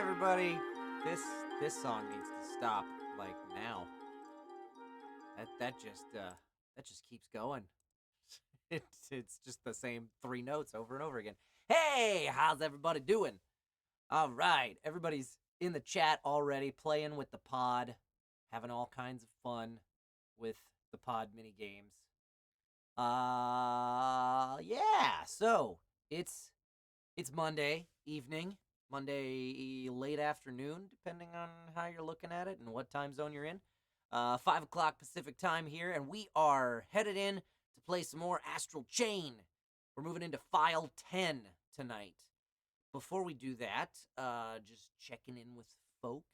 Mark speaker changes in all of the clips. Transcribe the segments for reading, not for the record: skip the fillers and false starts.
Speaker 1: everybody. This song needs to stop like now. That just keeps going. It's just the same three notes over and over again. Hey, how's everybody doing? All right, everybody's in the chat already, playing with the pod, having all kinds of fun with the pod mini games. Yeah. So it's Monday evening, Monday late afternoon, depending on how you're looking at it and what time zone you're in. 5 o'clock Pacific time here, and we are headed in to play some more Astral Chain. We're moving into File 10 tonight. Before we do that, just checking in with folks,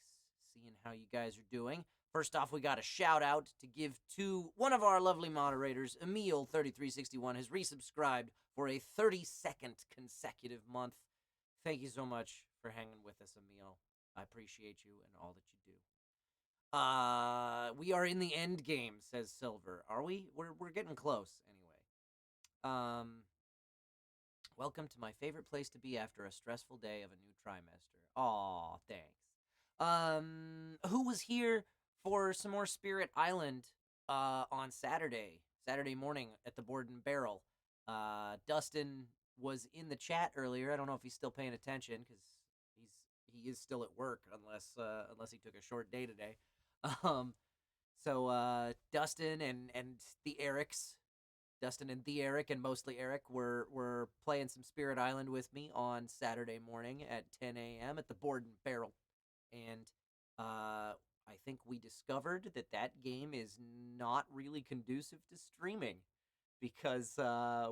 Speaker 1: seeing how you guys are doing. First off, we got a shout out to give to one of our lovely moderators. Emil3361 has resubscribed for a 32nd consecutive month. Thank you so much for hanging with us, Emil. I appreciate you and all that you do. We are in the end game, says Silver. Are we? We're getting close anyway. Welcome to my favorite place to be after a stressful day of a new trimester. Aw, thanks. Who was here for some more Spirit Island on Saturday morning at the Board and Barrel? Dustin was in the chat earlier. I don't know if he's still paying attention because he is still at work unless he took a short day today. So Dustin and the Erics, Dustin and the Eric, and mostly Eric, were playing some Spirit Island with me on Saturday morning at 10 a.m. at the Board and Barrel. And I think we discovered that game is not really conducive to streaming because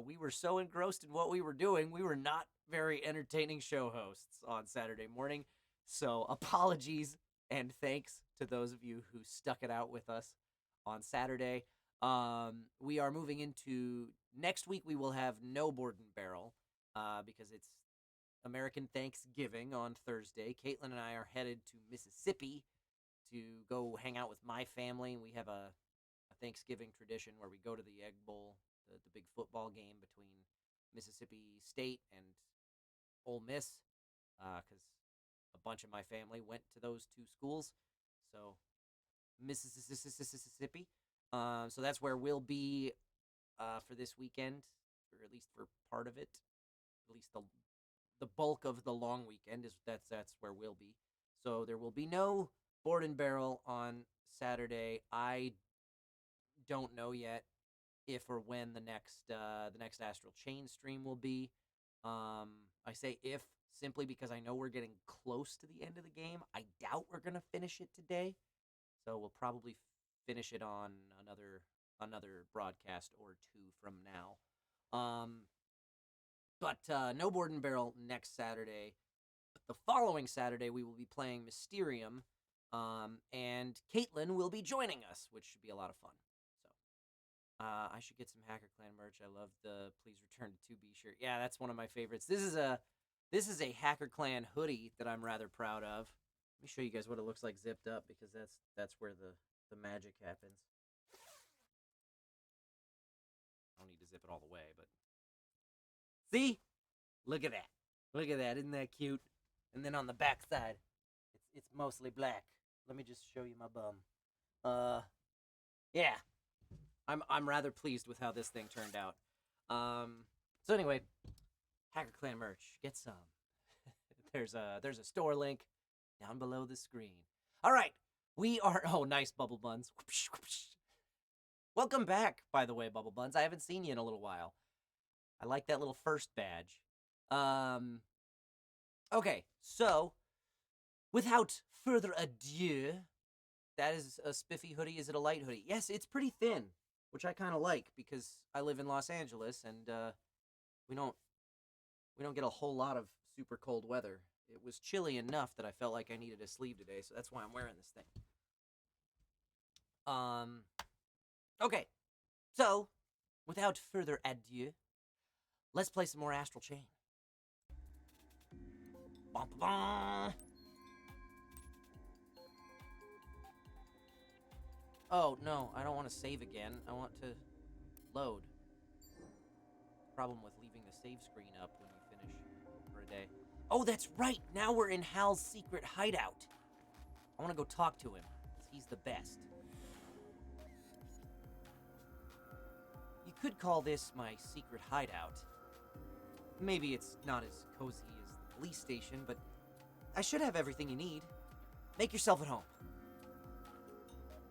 Speaker 1: we were so engrossed in what we were doing, we were not very entertaining show hosts on Saturday morning. So apologies and thanks to those of you who stuck it out with us on Saturday. We are moving into next week. We will have no Board and Barrel because it's American Thanksgiving on Thursday. Caitlin and I are headed to Mississippi to go hang out with my family. We have a Thanksgiving tradition where we go to the Egg Bowl, the big football game between Mississippi State and Ole Miss, because a bunch of my family went to those two schools. So Mississippi. So that's where we'll be for this weekend, or at least for part of it. At least the bulk of the long weekend is that's where we'll be. So there will be no Board and Barrel on Saturday. I don't know yet if or when the next Astral Chain stream will be. I say if simply because I know we're getting close to the end of the game. I doubt we're gonna finish it today, so we'll probably finish it on another broadcast or two from now. But no Board and Barrel next Saturday. But the following Saturday we will be playing Mysterium, and Caitlin will be joining us, which should be a lot of fun. So I should get some Hacker Clan merch. I love the Please Return to 2B shirt. Yeah, that's one of my favorites. This is a Hacker Clan hoodie that I'm rather proud of. Let me show you guys what it looks like zipped up, because that's where the magic happens. I don't need to zip it all the way, but see? Look at that. Look at that. Isn't that cute? And then on the back side, it's mostly black. Let me just show you my bum. Yeah. I'm rather pleased with how this thing turned out. So anyway, Hacker Clan merch. Get some. There's a store link down below the screen. All right. We are... Oh, nice, Bubble Buns. Welcome back, by the way, Bubble Buns. I haven't seen you in a little while. I like that little first badge. Okay, so, without further ado, that is a spiffy hoodie. Is it a light hoodie? Yes, it's pretty thin, which I kind of like, because I live in Los Angeles, and we don't get a whole lot of super cold weather. It was chilly enough that I felt like I needed a sleeve today, so that's why I'm wearing this thing. Okay, so, without further ado, let's play some more Astral Chain. Bum, bum, bum. Oh, no, I don't want to save again. I want to load. Problem with leaving the save screen up when you finish for a day. Oh, that's right. Now we're in Hal's secret hideout. I want to go talk to him. He's the best. You could call this my secret hideout. Maybe it's not as cozy as the police station, but I should have everything you need. Make yourself at home.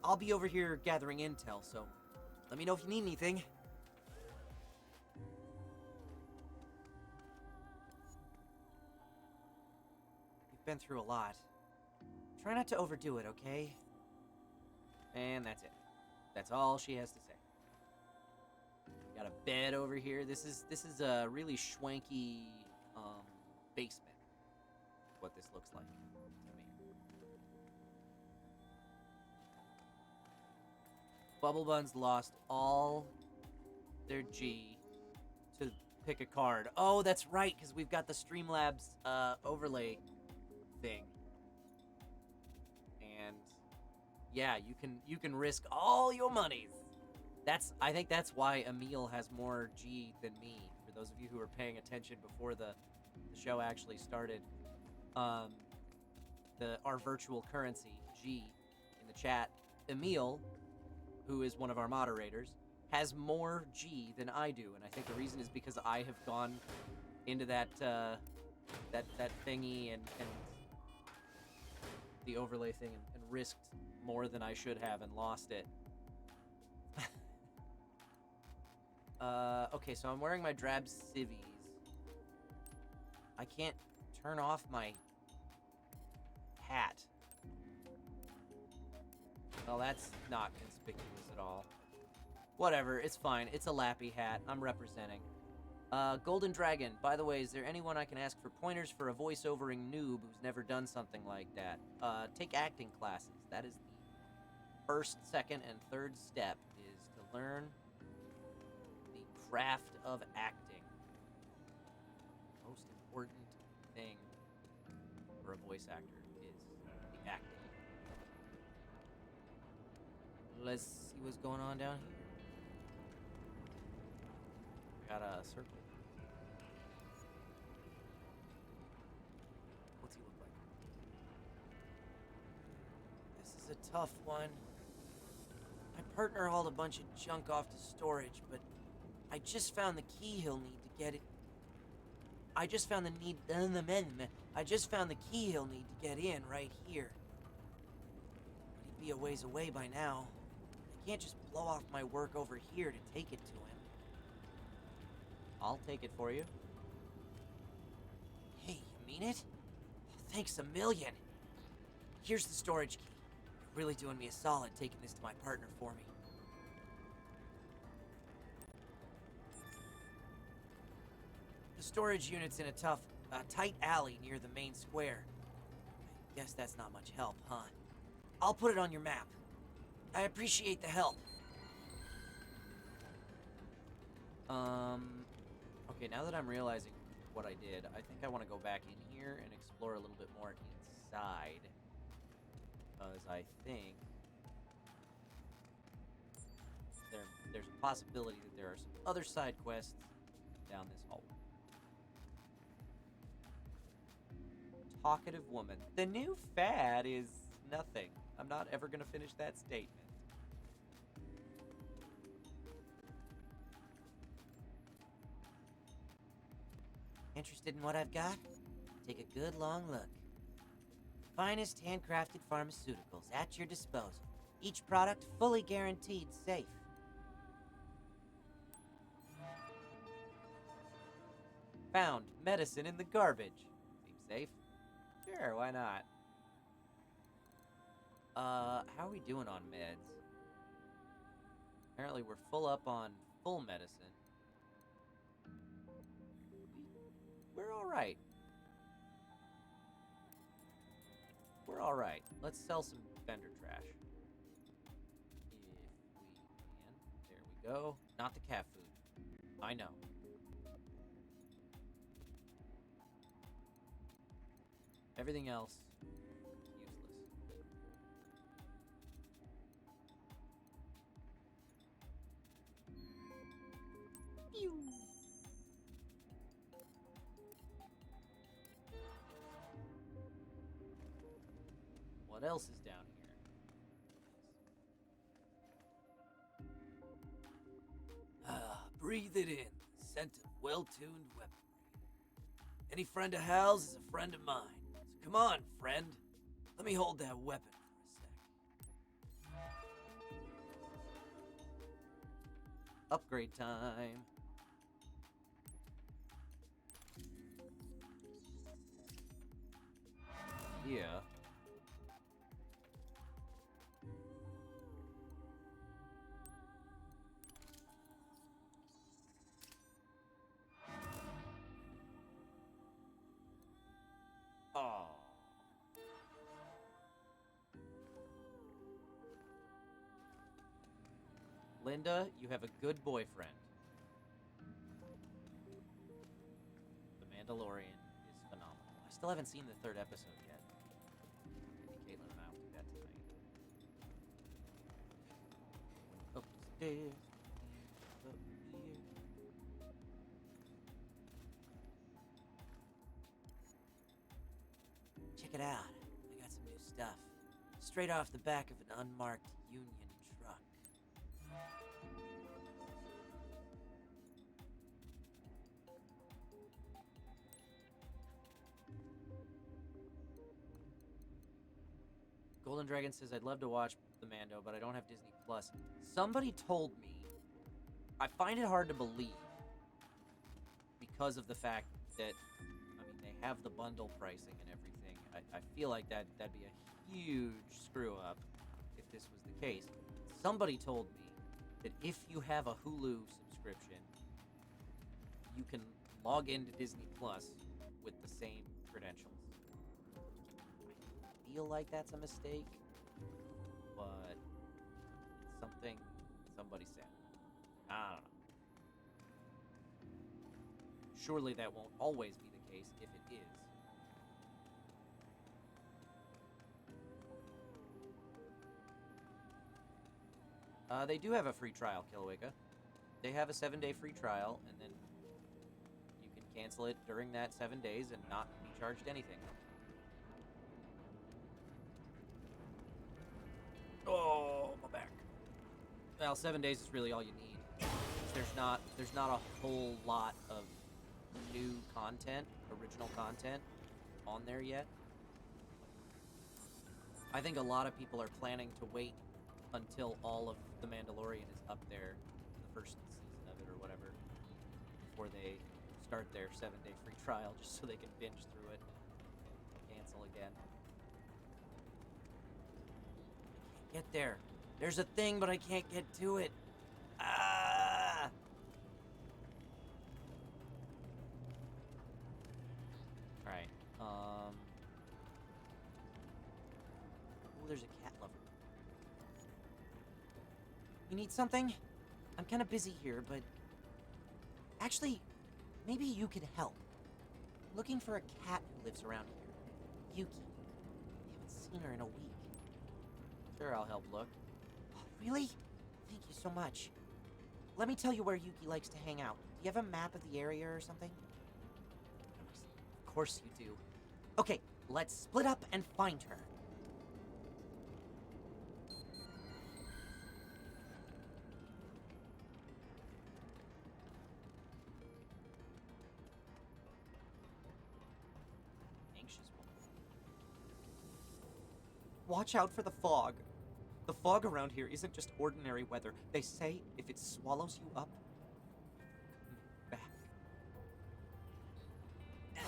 Speaker 1: I'll be over here gathering intel, so let me know if you need anything. You've been through a lot. Try not to overdo it, okay? And that's it. That's all she has to say. Got a bed over here. This is a really schwanky basement. What this looks like to me. Bubble Buns lost all their G to pick a card. Oh, that's right, because we've got the Streamlabs overlay thing. And yeah, you can risk all your monies. I think that's why Emil has more G than me. For those of you who were paying attention before the show actually started, our virtual currency G in the chat, Emil, who is one of our moderators, has more G than I do, and I think the reason is because I have gone into that thingy and the overlay thing and risked more than I should have and lost it. Okay, so I'm wearing my drab civvies. I can't turn off my hat. Well, that's not conspicuous at all. Whatever, it's fine. It's a lappy hat. I'm representing. Golden Dragon, by the way, is there anyone I can ask for pointers for a voiceovering noob who's never done something like that? Take acting classes. That is the first, second, and third step, is to learn the craft of acting. Most important thing for a voice actor is the acting. Let's see what's going on down here. Got a circle. What's he look like? This is a tough one. My partner hauled a bunch of junk off to storage, but I just found the key he'll need to get it. I just found the key he'll need to get in right here. But he'd be a ways away by now. I can't just blow off my work over here to take it to him. I'll take it for you. Hey, you mean it? Thanks a million. Here's the storage key. You're really doing me a solid taking this to my partner for me. The storage unit's in a tight alley near the main square. I guess that's not much help, huh? I'll put it on your map. I appreciate the help. Okay, now that I'm realizing what I did, I think I want to go back in here and explore a little bit more inside. Because I think there's a possibility that there are some other side quests down this hallway. Talkative woman. The new fad is nothing. I'm not ever going to finish that statement. Interested in what I've got? Take a good long look. Finest handcrafted pharmaceuticals at your disposal. Each product fully guaranteed safe. Found medicine in the garbage. Seems safe. Sure, why not? How are we doing on meds? Apparently we're full up on full medicine. We're alright. We're alright. Let's sell some vendor trash. If we can. There we go. Not the cat food. I know. Everything else, useless. Pew. What else is down here? Breathe it in. Scent of well-tuned weaponry. Any friend of Hal's is a friend of mine. So come on, friend. Let me hold that weapon for a sec. Upgrade time. Yeah. Oh. Linda, you have a good boyfriend. The Mandalorian is phenomenal. I still haven't seen the third episode yet. Maybe Caitlin and I will do that tonight. Upstairs. Up here. Check it out. I got some new stuff. Straight off the back of an unmarked Union truck. Golden Dragon says, I'd love to watch the Mando, but I don't have Disney Plus. Somebody told me, I find it hard to believe because of the fact that, I mean, they have the bundle pricing and everything. I feel like that'd be a huge screw up if this was the case. Somebody told me that if you have a Hulu subscription, you can log into Disney Plus with the same credentials. I feel like that's a mistake, but it's something somebody said. I don't know. Surely that won't always be the case. If it is, they do have a free trial, Kilowicka. They have a 7-day free trial, and then you can cancel it during that 7 days and not be charged anything. Oh, my back. Well, 7 days is really all you need. There's not a whole lot of new content, original content, on there yet. I think a lot of people are planning to wait until all of The Mandalorian is up there, the first season of it or whatever, before they start their 7-day free trial, just so they can binge through it and cancel again. I can't get there. There's a thing, but I can't get to it. Ah! Alright, oh, there's a cat lover. You need something? I'm kind of busy here, but... Actually, maybe you could help. I'm looking for a cat who lives around here. Yuki. I haven't seen her in a week. Sure, I'll help look. Oh, really? Thank you so much. Let me tell you where Yuki likes to hang out. Do you have a map of the area or something? Of course you do. Okay, let's split up and find her. Watch out for the fog. The fog around here isn't just ordinary weather. They say if it swallows you up, back. Can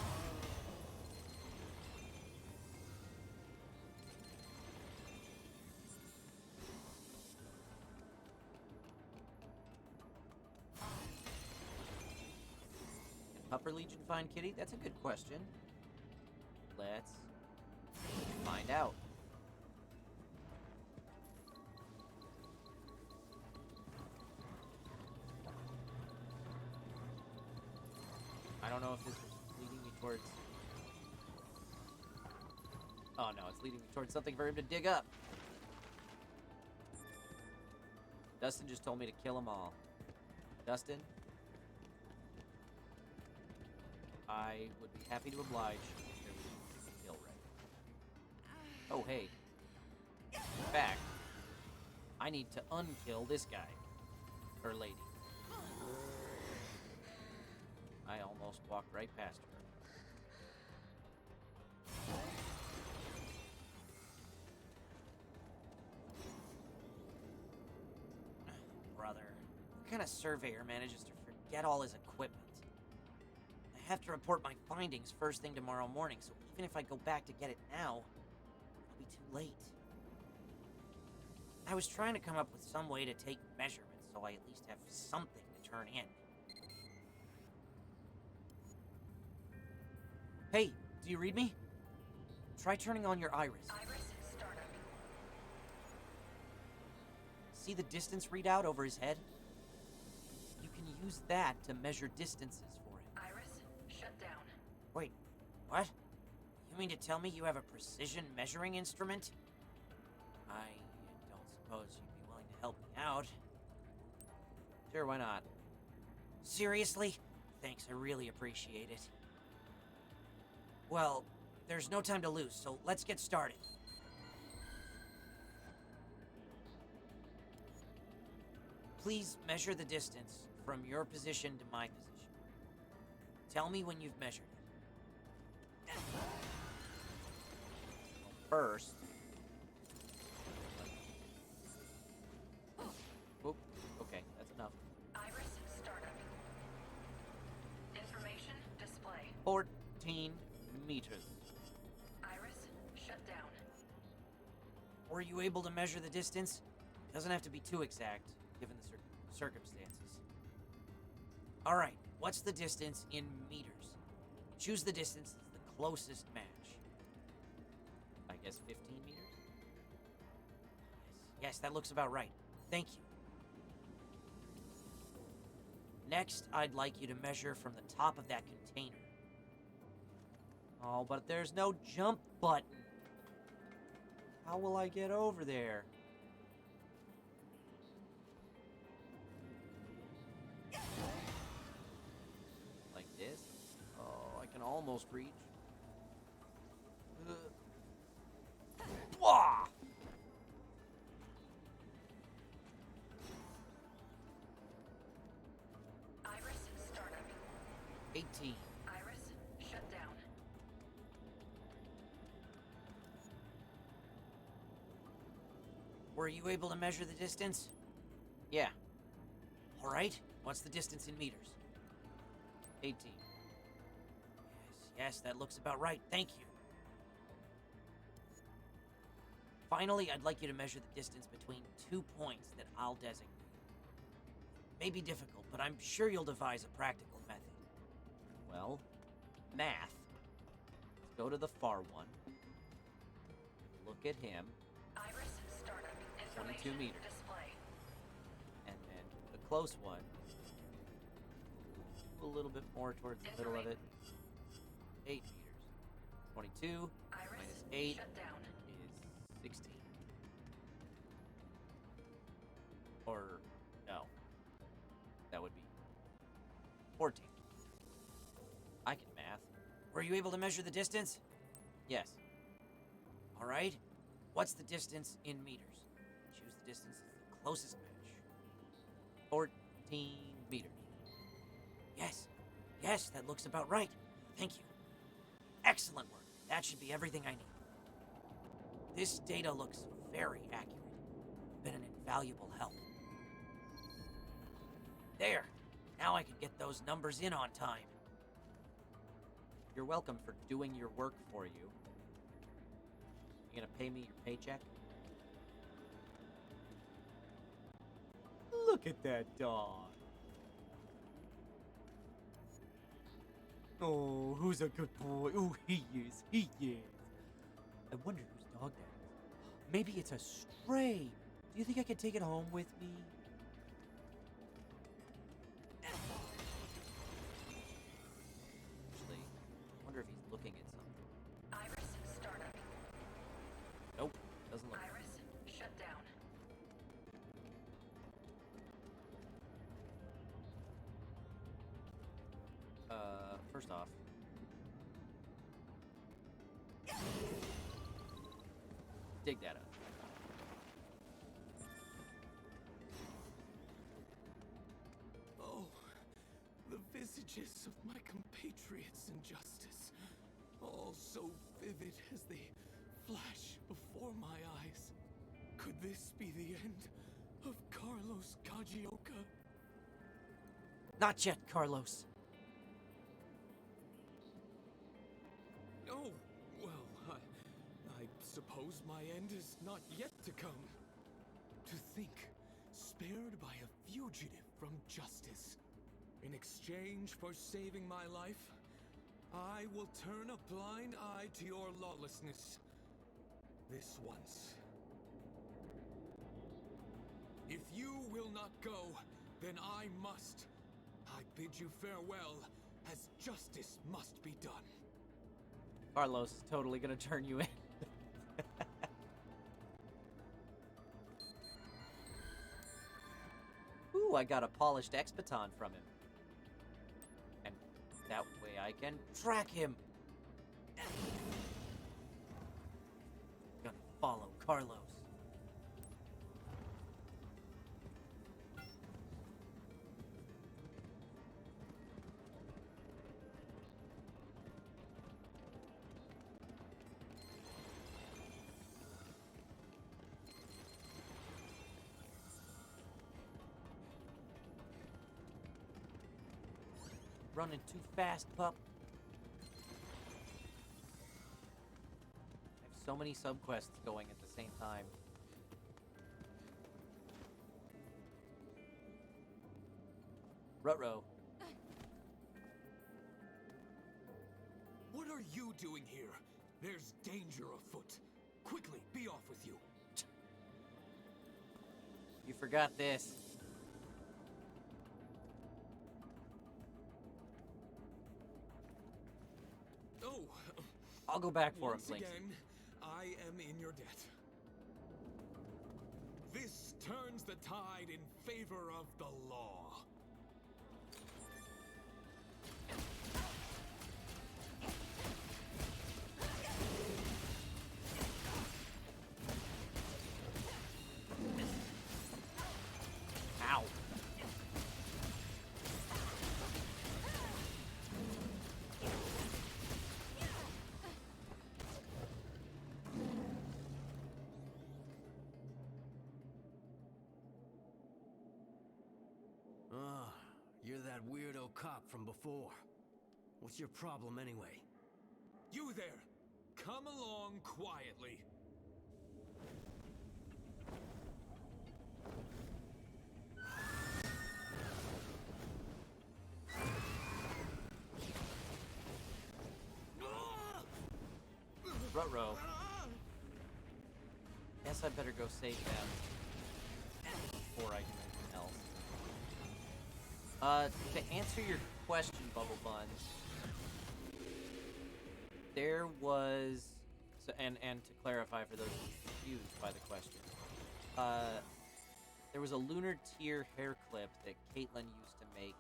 Speaker 1: Pupper Legion find Kitty? That's a good question. Let's find out. I don't know if this is leading me towards... Oh no, it's leading me towards something for him to dig up. Dustin just told me to kill them all. Dustin? I would be happy to oblige if there was a kill right. Oh, hey. fact, I need to unkill this guy. Or lady. I almost walked right past her. Brother, what kind of surveyor manages to forget all his equipment? I have to report my findings first thing tomorrow morning, so even if I go back to get it now, it'll be too late. I was trying to come up with some way to take measurements so I at least have something to turn in. Hey, do you read me? Try turning on your iris.
Speaker 2: Iris startup.
Speaker 1: See the distance readout over his head? You can use that to measure distances for him.
Speaker 2: Iris shut down.
Speaker 1: Wait, what? You mean to tell me you have a precision measuring instrument? I don't suppose you'd be willing to help me out. Sure, why not? Seriously? Thanks, I really appreciate it. Well, there's no time to lose, so let's get started. Please measure the distance from your position to my position. Tell me when you've measured it. First... Oop, okay, that's enough.
Speaker 2: Iris startup. Information display.
Speaker 1: 14 meters.
Speaker 2: Iris shut down.
Speaker 1: Were you able to measure the distance? Doesn't have to be too exact, given the circumstances. Alright, what's the distance in meters? Choose the distance that's the closest match. I guess 15 meters? Yes, that looks about right. Thank you. Next, I'd like you to measure from the top of that container. Oh, but there's no jump button. How will I get over there? Like this? Oh, I can almost reach. Wah!
Speaker 2: Iris startup.
Speaker 1: 18.
Speaker 2: Iris shut down.
Speaker 1: Were you able to measure the distance? Yeah. Alright, what's the distance in meters? 18. Yes, that looks about right. Thank you. Finally, I'd like you to measure the distance between 2 points that I'll designate. It may be difficult, but I'm sure you'll devise a practical method. Well, math. Let's go to the far one. Look at him.
Speaker 2: Iris startup.
Speaker 1: 22
Speaker 2: Information
Speaker 1: meters.
Speaker 2: display.
Speaker 1: And then the close one. A little bit more towards the middle of it. 8 meters. 22
Speaker 2: Iris
Speaker 1: minus 8
Speaker 2: shut down.
Speaker 1: is 16. Or, no. That would be 14. I can math. Were you able to measure the distance? Yes. Alright. What's the distance in meters? Choose the distance that's the closest match. 14 meters. Yes, that looks about right. Thank you. Excellent work. That should be everything I need. This data looks very accurate. Been an invaluable help. There. Now I can get those numbers in on time. You're welcome for doing your work for you. You gonna pay me your paycheck? Look at that dog. Oh, who's a good boy? Oh, he is. He is. I wonder whose dog that is. Maybe it's a stray. Do you think I could take it home with me? Actually, I wonder if he's looking at something.
Speaker 2: Iris startup.
Speaker 1: Nope, doesn't look.
Speaker 2: Iris shut down.
Speaker 1: First off, dig that up.
Speaker 3: images of my compatriots' injustice, all so vivid as they flash before my eyes. Could this be the end of Carlos Kagioka?
Speaker 1: Not yet, Carlos.
Speaker 3: Oh, well, I suppose my end is not yet to come. To think, spared by a fugitive from justice. In exchange for saving my life, I will turn a blind eye to your lawlessness. This once. If you will not go, then I must. I bid you farewell, as justice must be done.
Speaker 1: Carlos is totally gonna turn you in. Ooh, I got a polished X-Baton from him. And that way I can track him. Gonna follow Carlos. Running too fast, pup. I have so many subquests going at the same time. Ruh-roh.
Speaker 3: What are you doing here? There's danger afoot. Quickly, be off with you.
Speaker 1: You forgot this.
Speaker 3: Oh,
Speaker 1: I'll go back for him,
Speaker 3: once
Speaker 1: Blinks.
Speaker 3: again, I am in your debt. This turns the tide in favor of the law.
Speaker 1: Ow.
Speaker 4: You're that weirdo cop from before. What's your problem anyway?
Speaker 3: You there! Come along quietly.
Speaker 1: Ruh-roh. Guess I better go save them before I do anything else. To answer your question, Bubble Buns, there was, and to clarify for those confused by the question, there was a Lunar Tier hair clip that Caitlin used to make,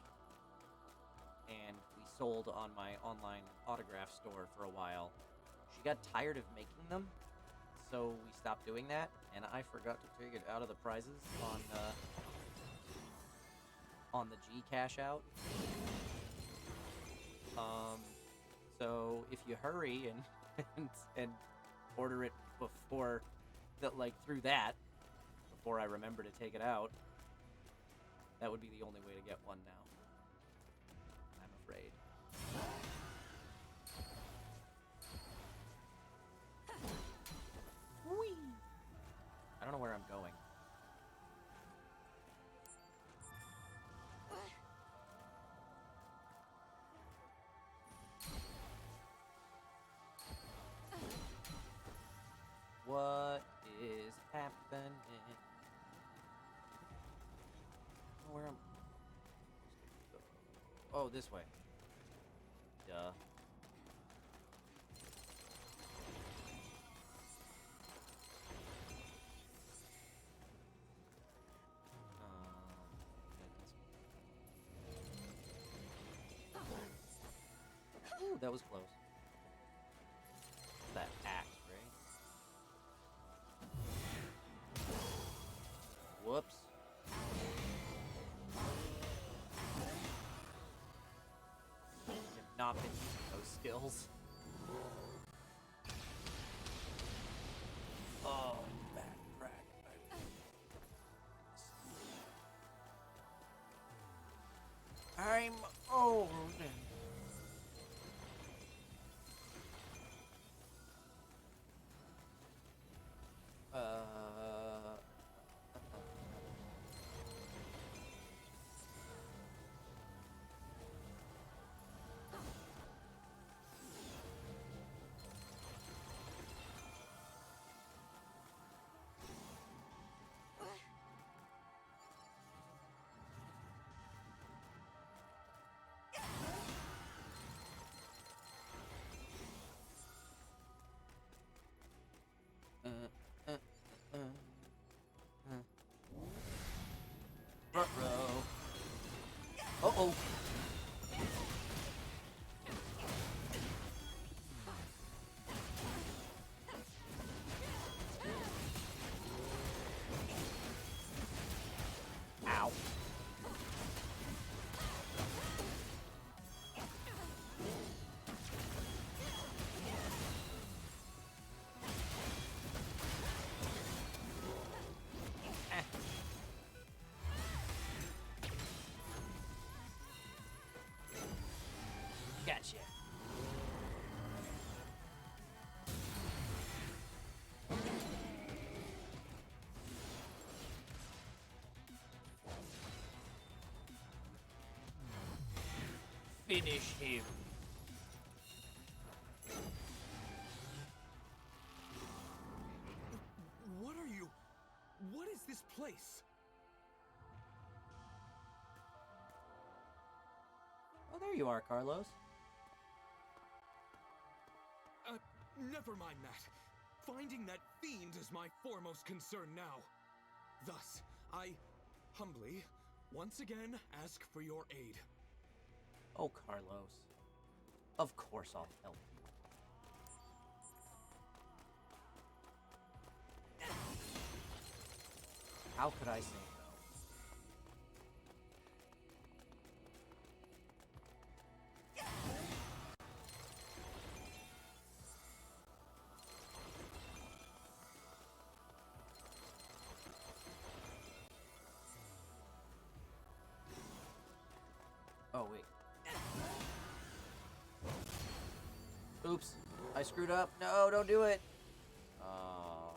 Speaker 1: and we sold on my online autograph store for a while. She got tired of making them, so we stopped doing that, and I forgot to take it out of the prizes on the G cash out. So if you hurry and order it before that, like through that, before I remember to take it out, that would be the only way to get one now. I'm afraid. Whee! I don't know where I'm going. What is happening? Where am Oh, this way. Duh. Ooh, that was close. That axe, right? Whoops. confident using those skills. Oh, back crack. I'm old. Front row. Uh-oh. Ow. Gotcha. Finish him.
Speaker 3: What are you? What is this place?
Speaker 1: Oh, there you are, Carlos.
Speaker 3: Never mind that. Finding that fiend is my foremost concern now. Thus, I humbly, once again, ask for your aid.
Speaker 1: Oh, Carlos. Of course I'll help you. How could I say no? Oh, wait. Oops. I screwed up. No, don't do it. Oh.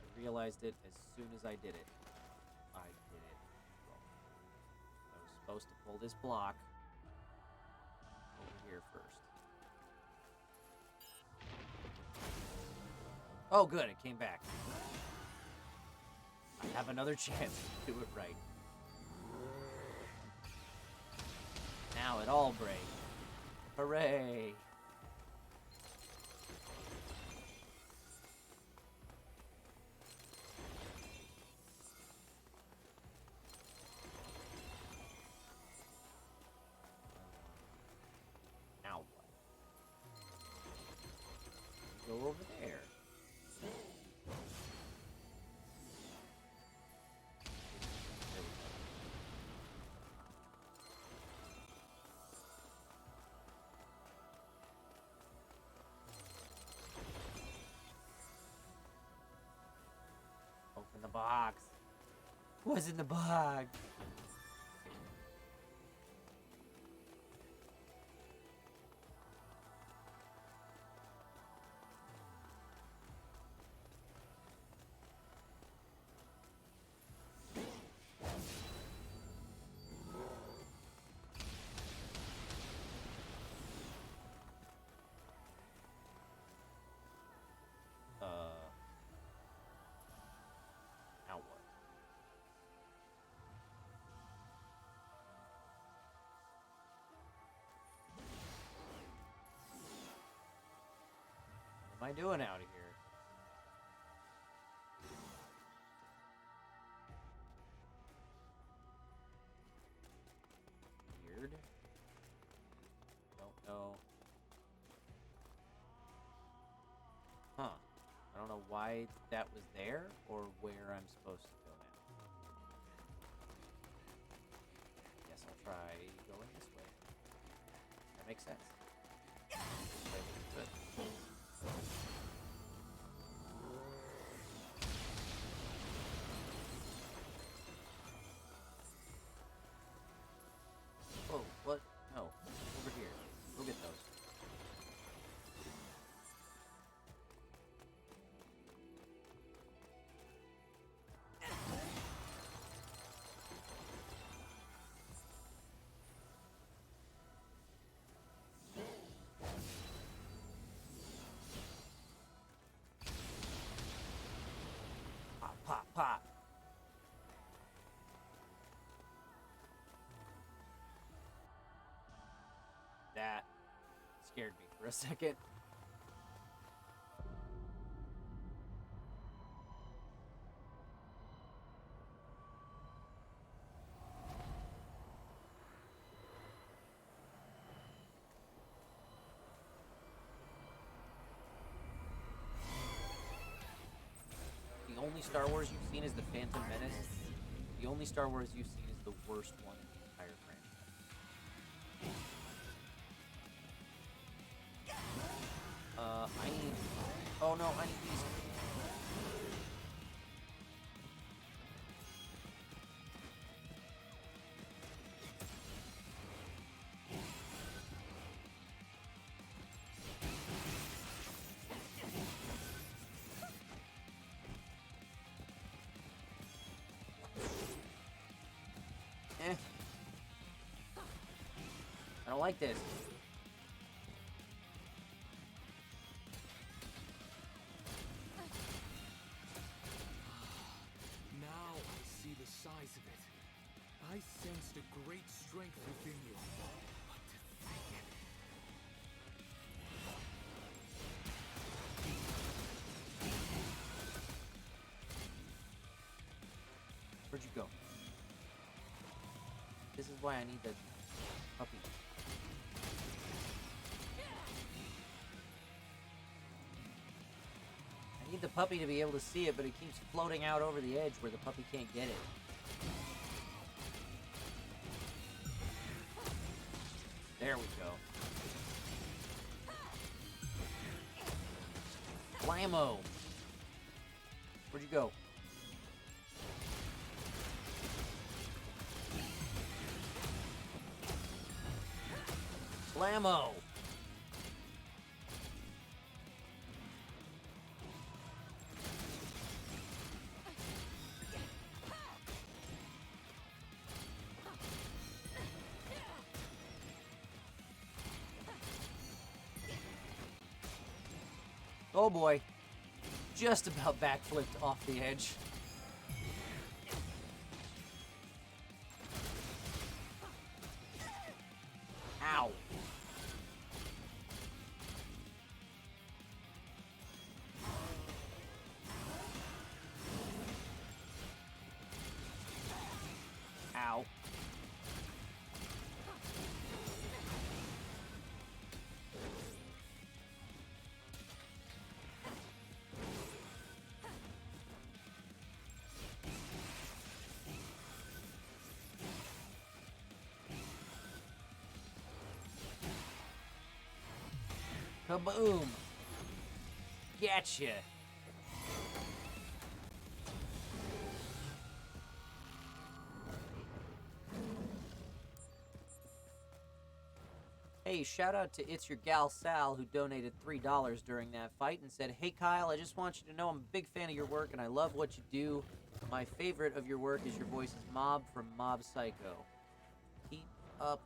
Speaker 1: I realized it as soon as I did it. I did it wrong. I was supposed to pull this block over here first. Oh, good, it came back. I have another chance to do it right. Now it all breaks. Hooray! Now what? Go over there. There we go. Open the box. What's in the box? Now what? What am I doing out of here? Weird. Don't know know why that was there or where I'm supposed to go now. I guess I'll try going this way. That makes sense. This way looks good. Oh, what? No. Over here. Go get those. Pop, pop, pop. That scared me for a second. The only Star Wars you've seen is The Phantom Menace. The only Star Wars you've seen is the worst one in the entire franchise. I need... Oh no, I need these. I don't like this.
Speaker 3: Now I see the size of it. I sensed a great strength within you. But to think...
Speaker 1: Where'd you go? This is why I need the puppy. I need the puppy to be able to see it, but it keeps floating out over the edge where the puppy can't get it. There we go. Blammo! Where'd you go? Blammo! Oh boy. Just about backflipped off the edge. Ow. Ow. Kaboom! Gotcha! Hey, shout out to It's Your Gal Sal, who donated $3 during that fight and said, "Hey Kyle, I just want you to know I'm a big fan of your work and I love what you do. My favorite of your work is your voice as Mob from Mob Psycho. Keep up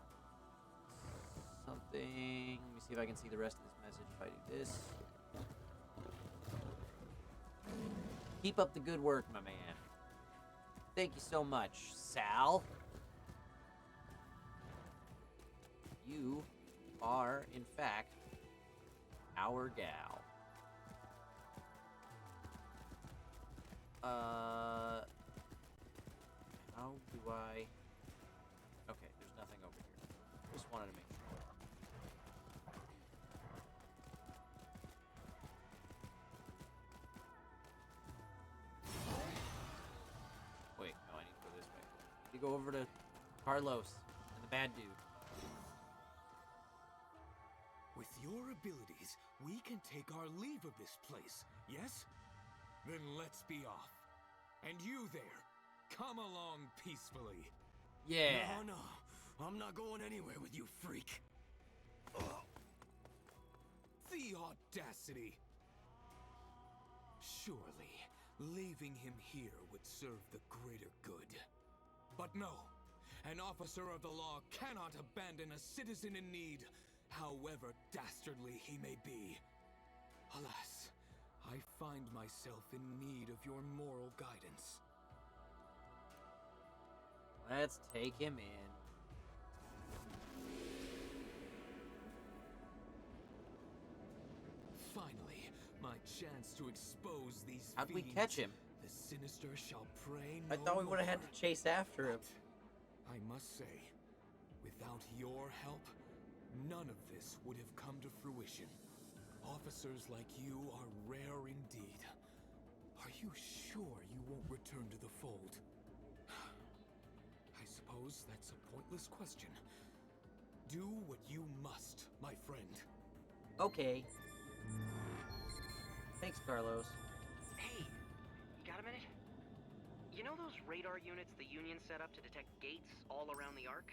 Speaker 1: something." Let me see if I can see the rest of this message if I do this. Keep up the good work, my man. Thank you so much, Sal. You are, in fact, our gal. How do I... Okay, there's nothing over here. Just wanted to make sure. go over to Carlos and the bad dude.
Speaker 3: With your abilities, we can take our leave of this place, yes? Then let's be off. And you there, come along peacefully.
Speaker 1: Yeah.
Speaker 4: No, I'm not going anywhere with you, freak.
Speaker 3: The audacity! Surely, leaving him here would serve the greater good. But no, an officer of the law cannot abandon a citizen in need, however dastardly he may be. Alas, I find myself in need of your moral guidance.
Speaker 1: Let's take him in.
Speaker 3: Finally, my chance to expose these
Speaker 1: How'd we
Speaker 3: fiends.
Speaker 1: catch him?
Speaker 3: The sinister shall pray
Speaker 5: I
Speaker 3: no
Speaker 5: thought we would have had
Speaker 3: more.
Speaker 5: to chase after him.
Speaker 3: But I must say, without your help, none of this would have come to fruition. Officers like you are rare indeed. Are you sure you won't return to the fold? I suppose that's a pointless question. Do what you must, my friend.
Speaker 1: Okay. Thanks, Carlos.
Speaker 6: Hey, you got a minute? You know those radar units the Union set up to detect gates all around the Ark?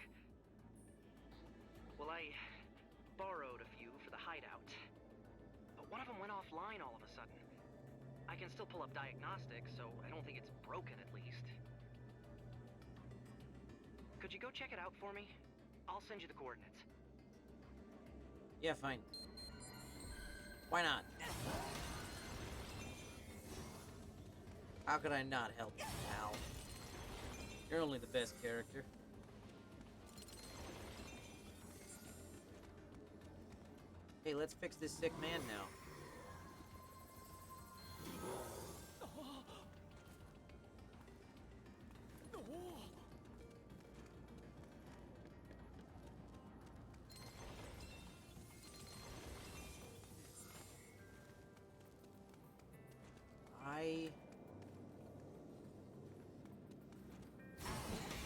Speaker 6: Well, I borrowed a few for the hideout. But one of them went offline all of a sudden. I can still pull up diagnostics, so I don't think it's broken at least. Could you go check it out for me? I'll send you the coordinates.
Speaker 1: Yeah, fine. Why not? How could I not help you, pal? You're only the best character. Hey, let's fix this sick man now.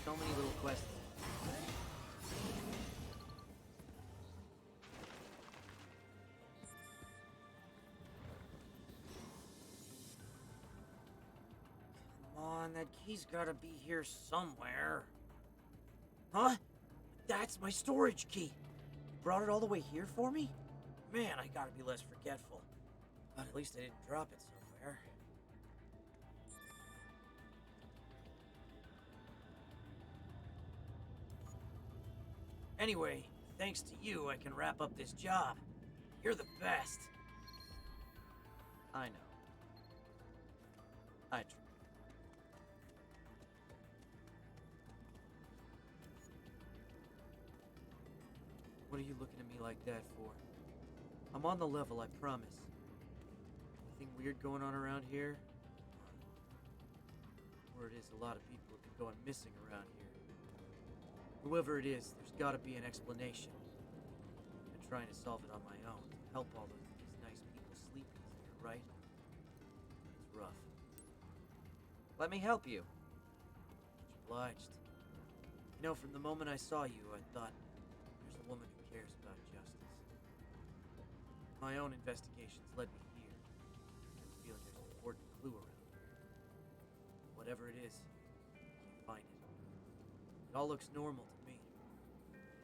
Speaker 1: So many little quests. Come on, that key's gotta be here somewhere. Huh? That's my storage key. You brought it all the way here for me? Man, I gotta be less forgetful. But at least I didn't drop it somewhere. Anyway, thanks to you, I can wrap up this job. You're the best. I know. I try. What are you looking at me like that for? I'm on the level, I promise. Anything weird going on around here? Word is a lot of people have been going missing around here. Whoever it is, there's gotta be an explanation. I've been trying to solve it on my own, to help all these nice people sleep easier, right? It's rough. Let me help you. Much obliged. You know, from the moment I saw you, I thought, there's a woman who cares about justice. My own investigations led me here. I have a feeling there's an important clue around here. Whatever it is, I can't find it. It all looks normal to me.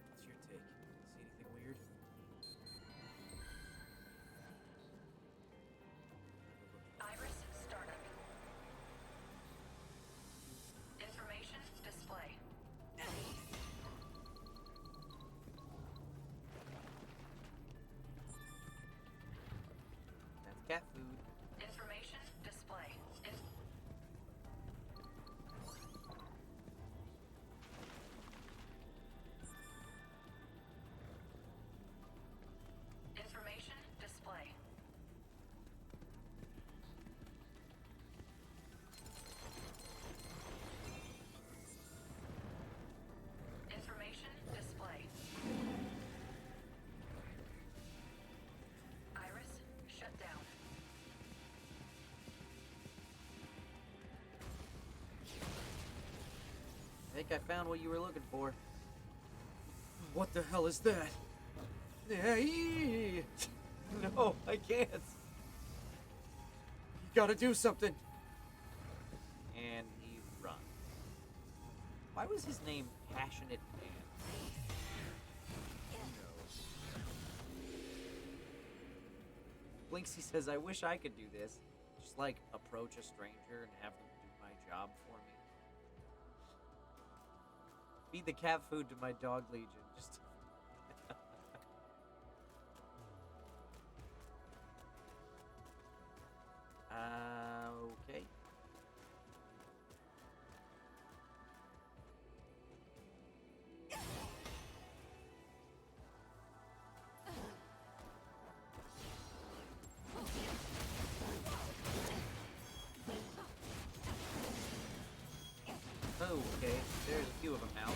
Speaker 1: What's your take? See anything weird?
Speaker 2: Iris startup. Information display.
Speaker 1: That's cat food.
Speaker 2: Information display. Information display. Information display. Iris shut down.
Speaker 1: I found what you were looking for. What the hell is that? No, I can't. You gotta do something. And he runs. Why was his name Passionate Man? Blinksy says, I wish I could do this. Just like approach a stranger and have them do my job for me. Feed the cat food to my dog legion. Just okay. Okay, there's a few of them now.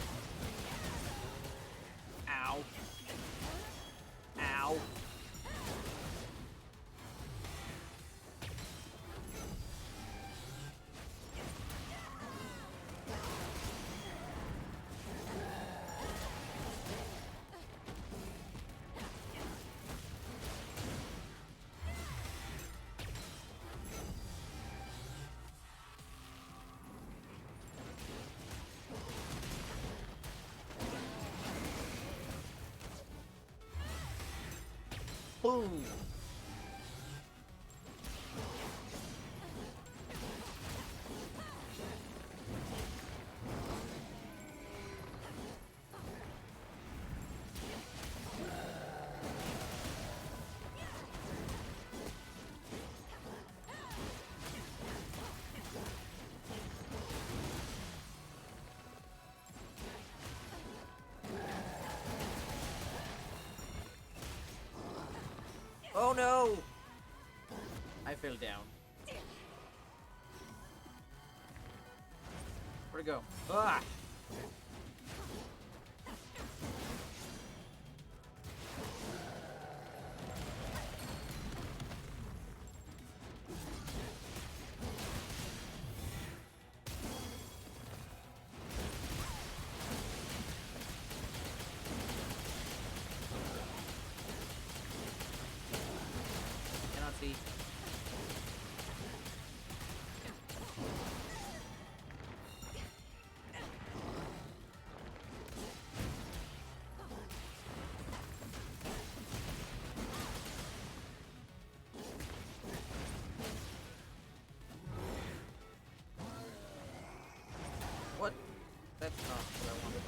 Speaker 1: Ow. Ow. Boom. Oh no! I fell down. Where'd it go? Ah! Cannot see. What? That's not what I wanted.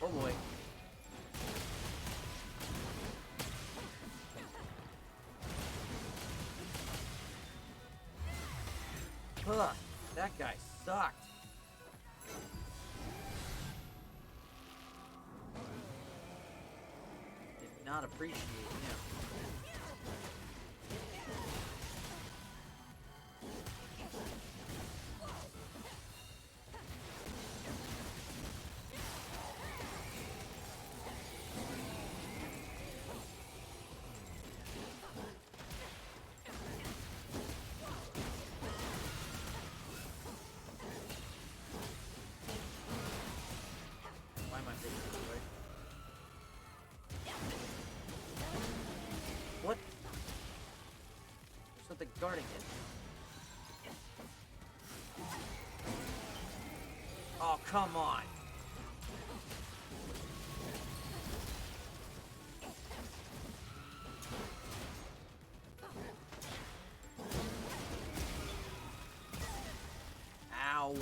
Speaker 1: Oh boy. Huh, that guy sucked. Did not appreciate him. Why am I facing this way? What? There's something guarding it. Oh, come on. Ow.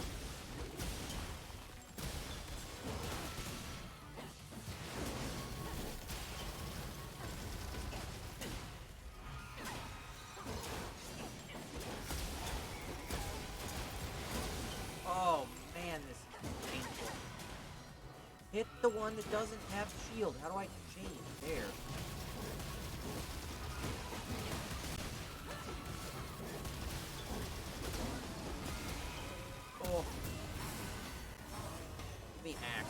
Speaker 1: Oh man, this is painful. Hit the one that doesn't have shield. How do I change? There. Oh. Give me axe.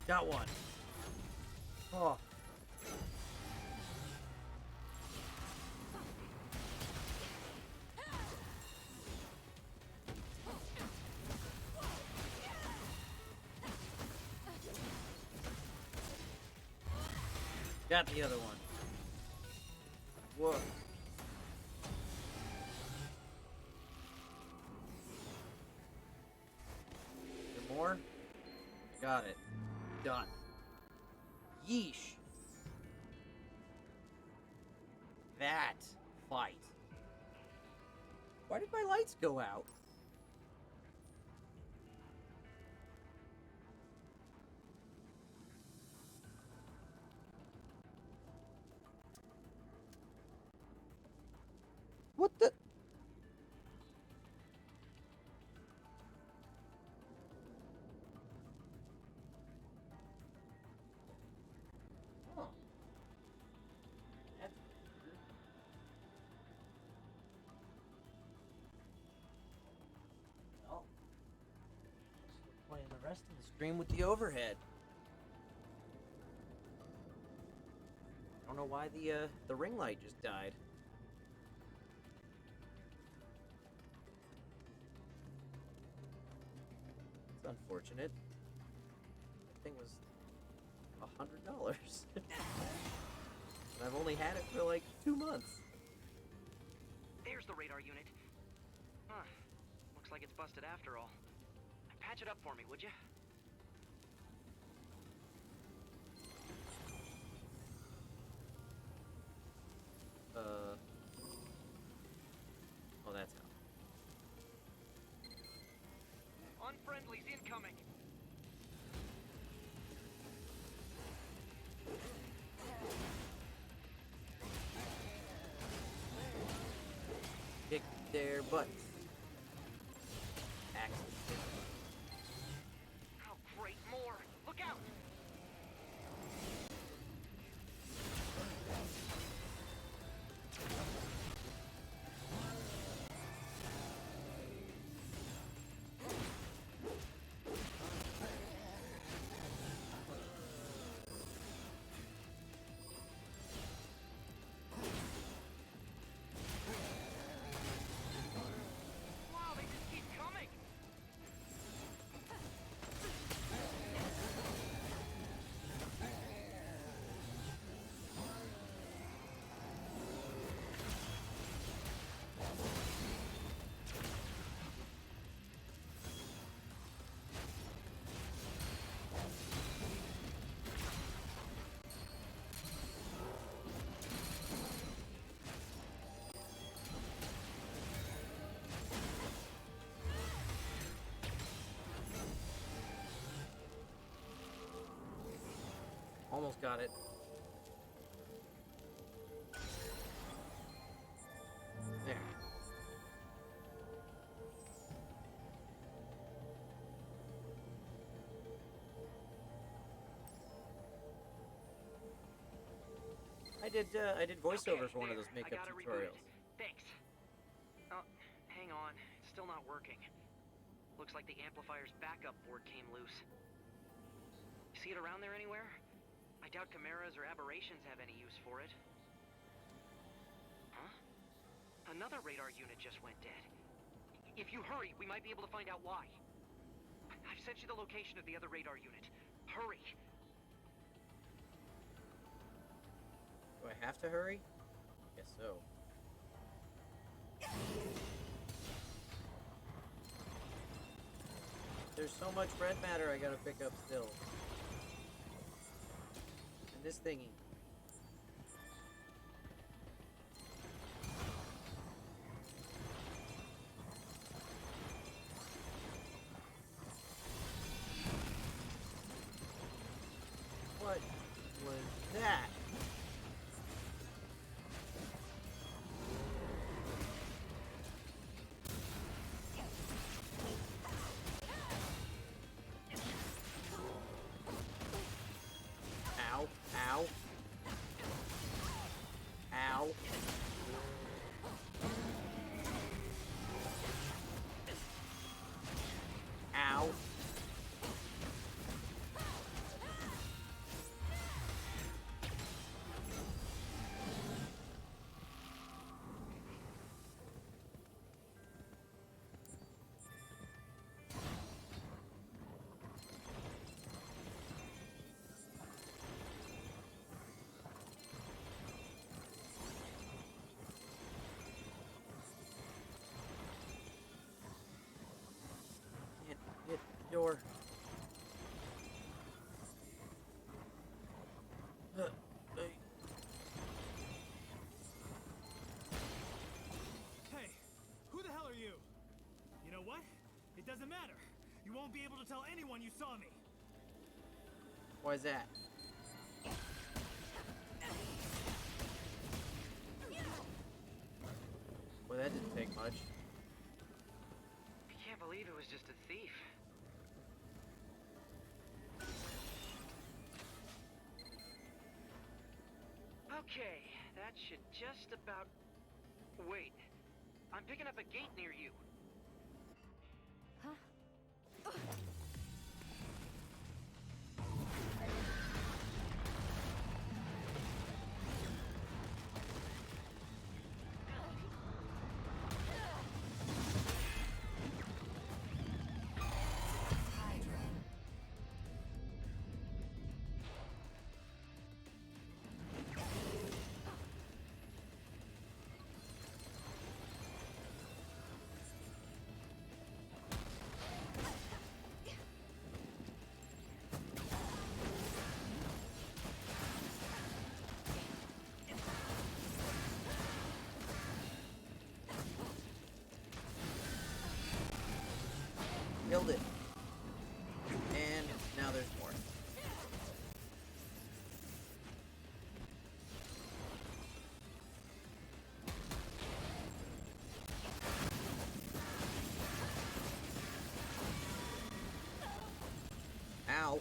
Speaker 1: Got one. Oh. Got the other one. Whoa. Is there more? Got it. Done. Yeesh. That fight. Why did my lights go out? What the? Huh. That's weird. Well, playing the rest of the stream with the overhead. I don't know why the ring light just died. It's unfortunate. That thing was $100. And I've only had it for like 2 months.
Speaker 6: There's the radar unit. Huh. Looks like it's busted after all. Patch it up for me, would you?
Speaker 1: Oh, that's how.
Speaker 6: Unfriendlies incoming.
Speaker 1: Kick their butts. Axes.
Speaker 6: Oh, great, more. Look out! Wow, they just keep coming.
Speaker 1: Almost got it. There. I did voiceover for one of those
Speaker 6: I
Speaker 1: makeup
Speaker 6: gotta reboot it.
Speaker 1: tutorials.
Speaker 6: Thanks. Oh, hang on. It's still not working. Looks like the amplifier's backup board came loose. See it around there anywhere? I doubt chimeras or aberrations have any use for it. Huh? Another radar unit just went dead. If you hurry, we might be able to find out why. I've sent you the location of the other radar unit. Hurry!
Speaker 1: Do I have to hurry? Guess so. There's so much red matter I gotta pick up still. And this thingy. What was that? Ow, ow. door.
Speaker 5: Hey, who the hell are you? You know what? It doesn't matter. You won't be able to tell anyone you saw me.
Speaker 1: Why is that? Well, that didn't take much.
Speaker 6: I can't believe it was just a thief. Okay, that should just about... Wait, I'm picking up a gate near you.
Speaker 1: Killed it. And now there's more. Ow.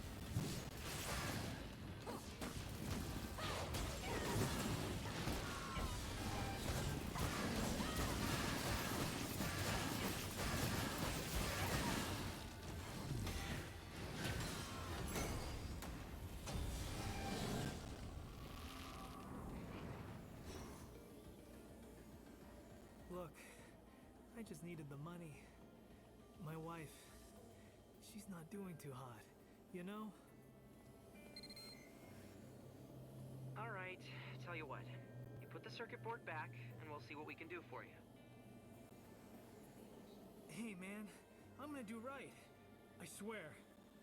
Speaker 5: Look, I just needed the money. My wife, she's not doing too hot, you know?
Speaker 6: Alright, tell you what. You put the circuit board back, and we'll see what we can do for you.
Speaker 5: Hey, man, I'm gonna do right. I swear.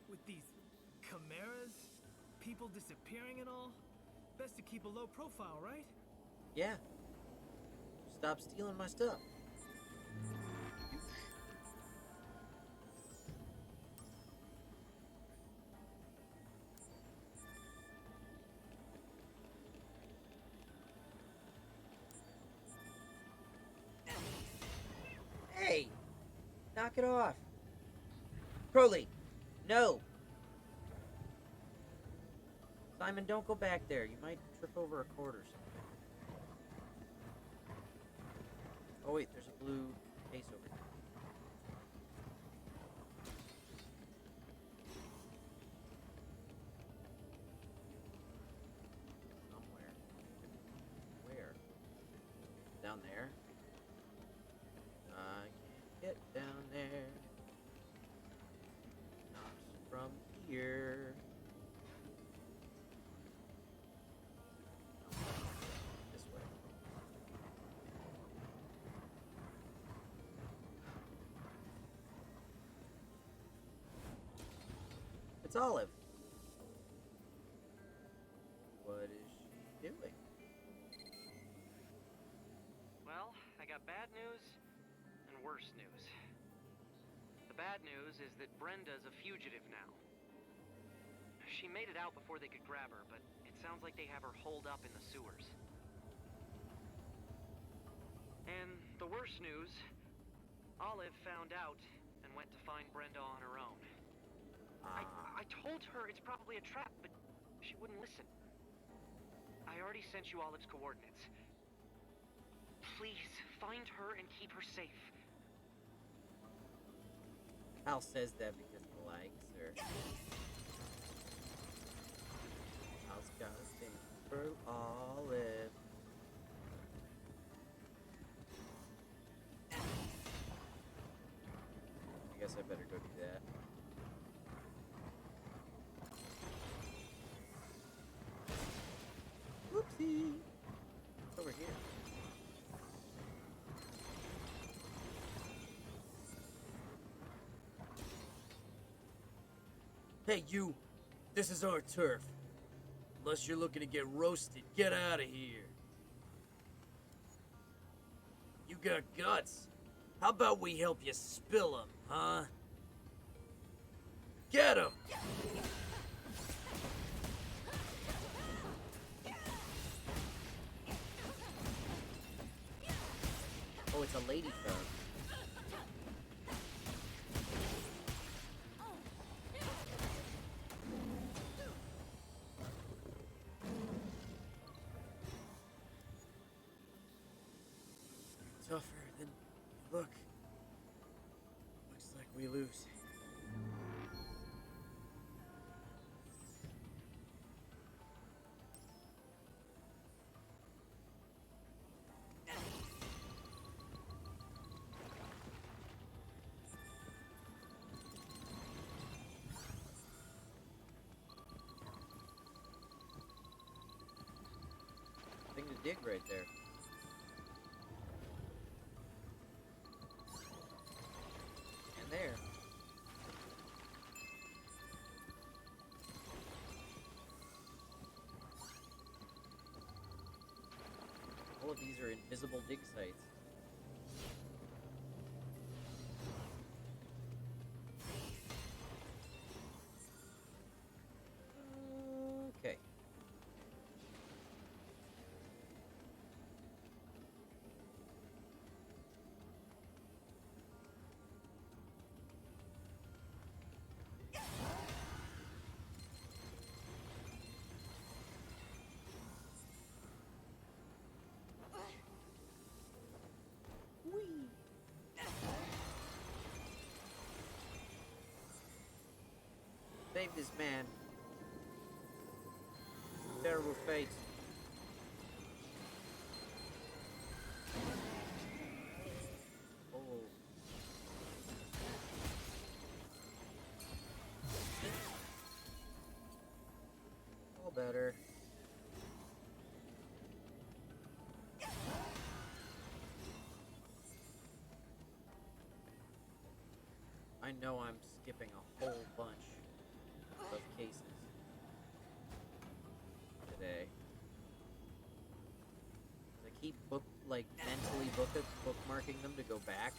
Speaker 5: With these chimeras, people disappearing and all, best to keep a low profile, right?
Speaker 1: Yeah. Stop stealing my stuff. Hey! Knock it off. Crowley! No! Simon, don't go back there. You might trip over a cord or something. Oh wait, there's a blue case over here. Somewhere. Where? Down there? I can't get down there. Not from here. This way. It's Olive. What is she doing?
Speaker 6: Well, I got bad news and worse news. The bad news is that Brenda's a fugitive now. She made it out before they could grab her, but it sounds like they have her holed up in the sewers. And the worst news, Olive found out and went to find Brenda on her own. I told her it's probably a trap, but she wouldn't listen. I already sent you Olive's coordinates. Please, find her and keep her safe.
Speaker 1: Al says that because he likes her. Al's got a thing for Olive. I guess I better go do that. Whoopsie! It's over here.
Speaker 7: Hey, you! This is our turf. Unless you're looking to get roasted, get out of here. You got guts. How about we help you spill them, huh? Get him!
Speaker 1: Oh, it's a lady thug.
Speaker 7: Tougher than you look. Looks like we lose.
Speaker 1: Thing to dig right there. And there. All of these are invisible dig sites. Okay. Save this man. Terrible fate. Oh. All better. I know I'm skipping a whole bunch of cases today. I keep mentally bookmarking them to go back,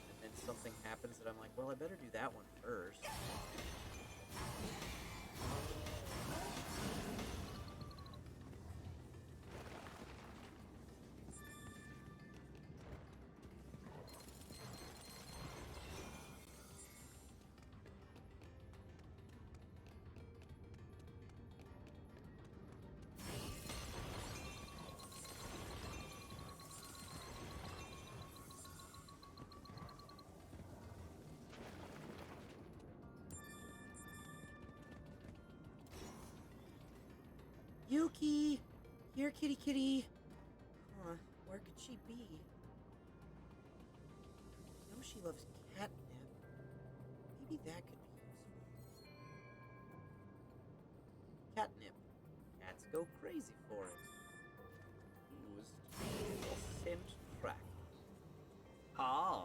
Speaker 1: and then something happens that I'm like, well, I better do that one first. Yuki! Here, kitty kitty! Huh, where could she be? I know she loves catnip. Maybe that could be useful. Catnip. Cats go crazy for it. Used for scent tracking. Ah!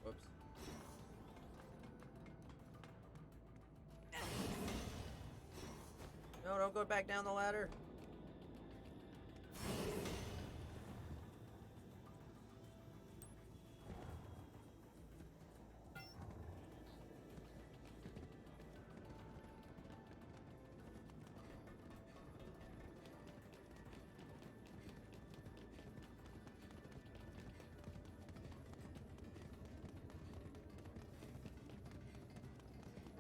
Speaker 1: Whoops. No, don't go back down the ladder.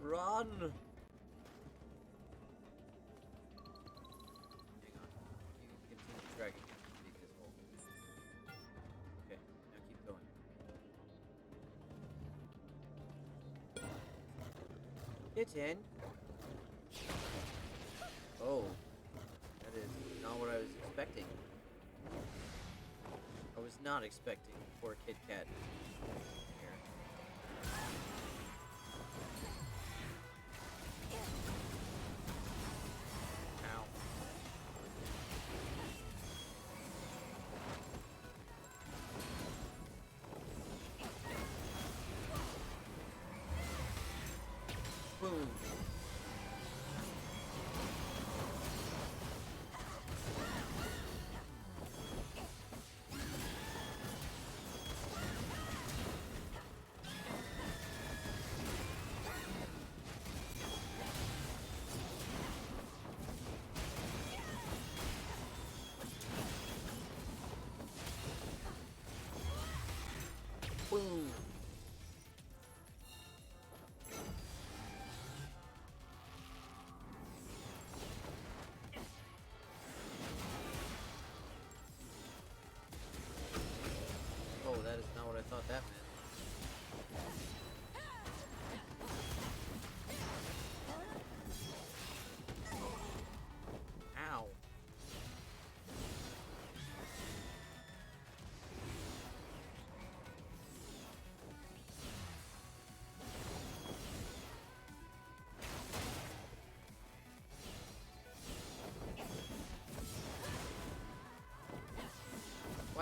Speaker 1: Run! Hang on. You can continue dragging him to this hole. Okay, now keep going. Get in. Oh. That is not what I was expecting. I was not expecting poor Kit Kat here.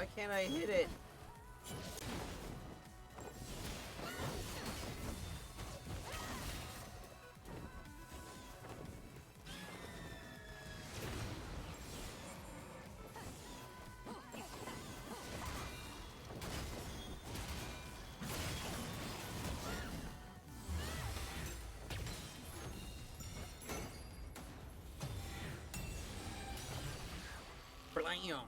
Speaker 1: Why can't I hit it? Blam.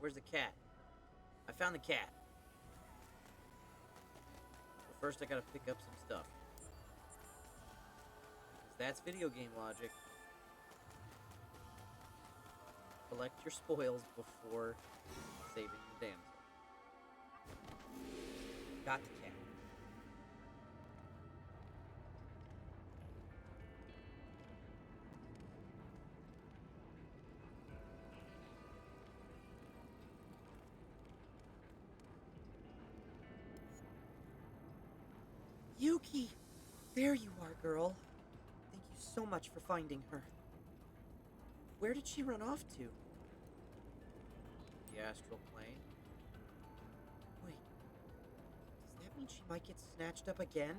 Speaker 1: Where's the cat? I found the cat. But first I gotta pick up some stuff. 'Cause that's video game logic. Collect your spoils before saving the damsel. Got the cat.
Speaker 8: Yuki! There you are, girl. Thank you so much for finding her. Where did she run off to?
Speaker 1: The astral plane.
Speaker 8: Wait. Does that mean she might get snatched up again?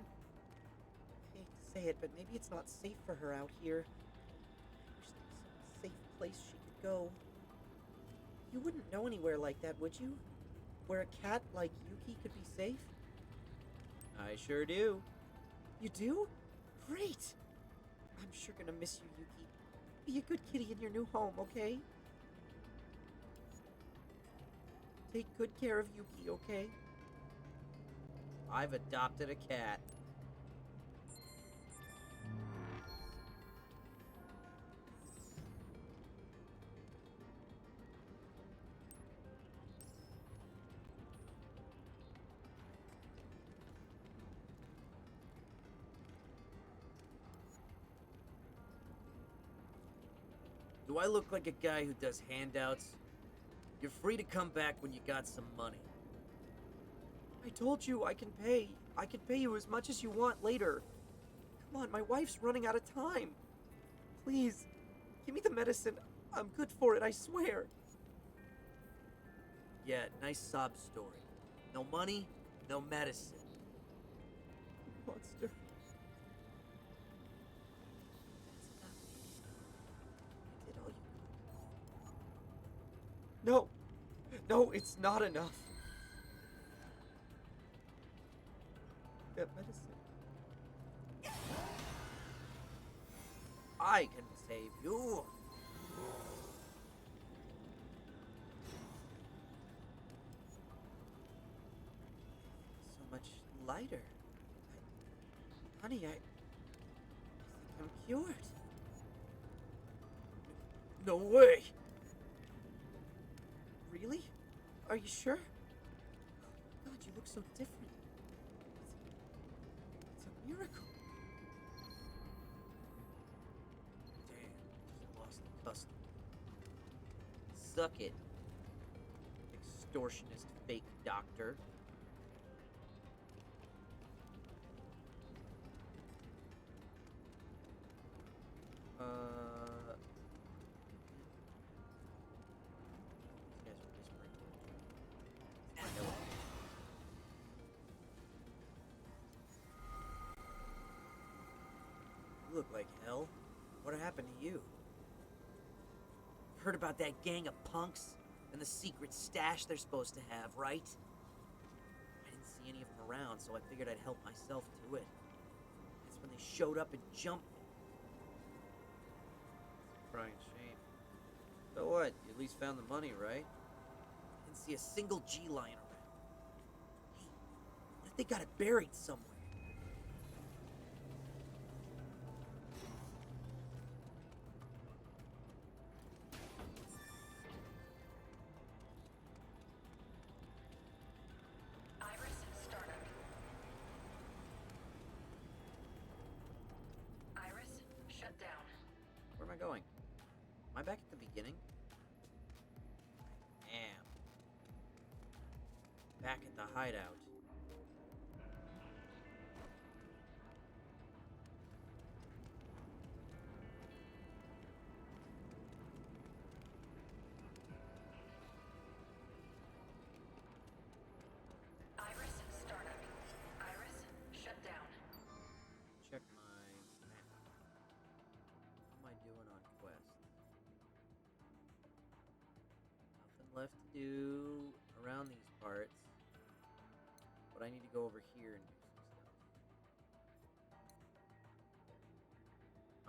Speaker 8: I hate to say it, but maybe it's not safe for her out here. I wish there was some safe place she could go. You wouldn't know anywhere like that, would you? Where a cat like Yuki could be safe?
Speaker 1: I sure do.
Speaker 8: You do? Great! I'm sure gonna miss you, Yuki. Be a good kitty in your new home, okay? Take good care of Yuki, okay?
Speaker 1: I've adopted a cat.
Speaker 7: Do I look like a guy who does handouts? You're free to come back when you got some money.
Speaker 8: I told you I can pay. I can pay you as much as you want later. Come on, my wife's running out of time. Please, give me the medicine. I'm good for it, I swear.
Speaker 7: Yeah, nice sob story. No money, no medicine.
Speaker 8: Monster. That's enough. You did all you could. No. No, it's not enough. That medicine.
Speaker 1: I can save you.
Speaker 8: So much lighter. Honey, I think I'm cured.
Speaker 7: No way!
Speaker 8: Really? Are you sure? God, you look so different. It's a miracle.
Speaker 7: Damn, just lost the customer.
Speaker 1: Suck it. Extortionist fake doctor. These guys are whispering. Find out what-
Speaker 8: You look like hell. What happened to you?
Speaker 7: Heard about that gang of punks and the secret stash they're supposed to have, right?
Speaker 8: I didn't see any of them around, so I figured I'd help myself to it. That's when they showed up and jumped me.
Speaker 1: Crying shame. So what? You at least found the money, right?
Speaker 8: Didn't see a single G lying around. Hey, what if they got it buried somewhere?
Speaker 2: Iris startup. Iris shut down.
Speaker 1: Where am I going? Am I back at the beginning? I am. Back at the hideout.
Speaker 7: left to do around these parts. But I need to go over here and do some stuff.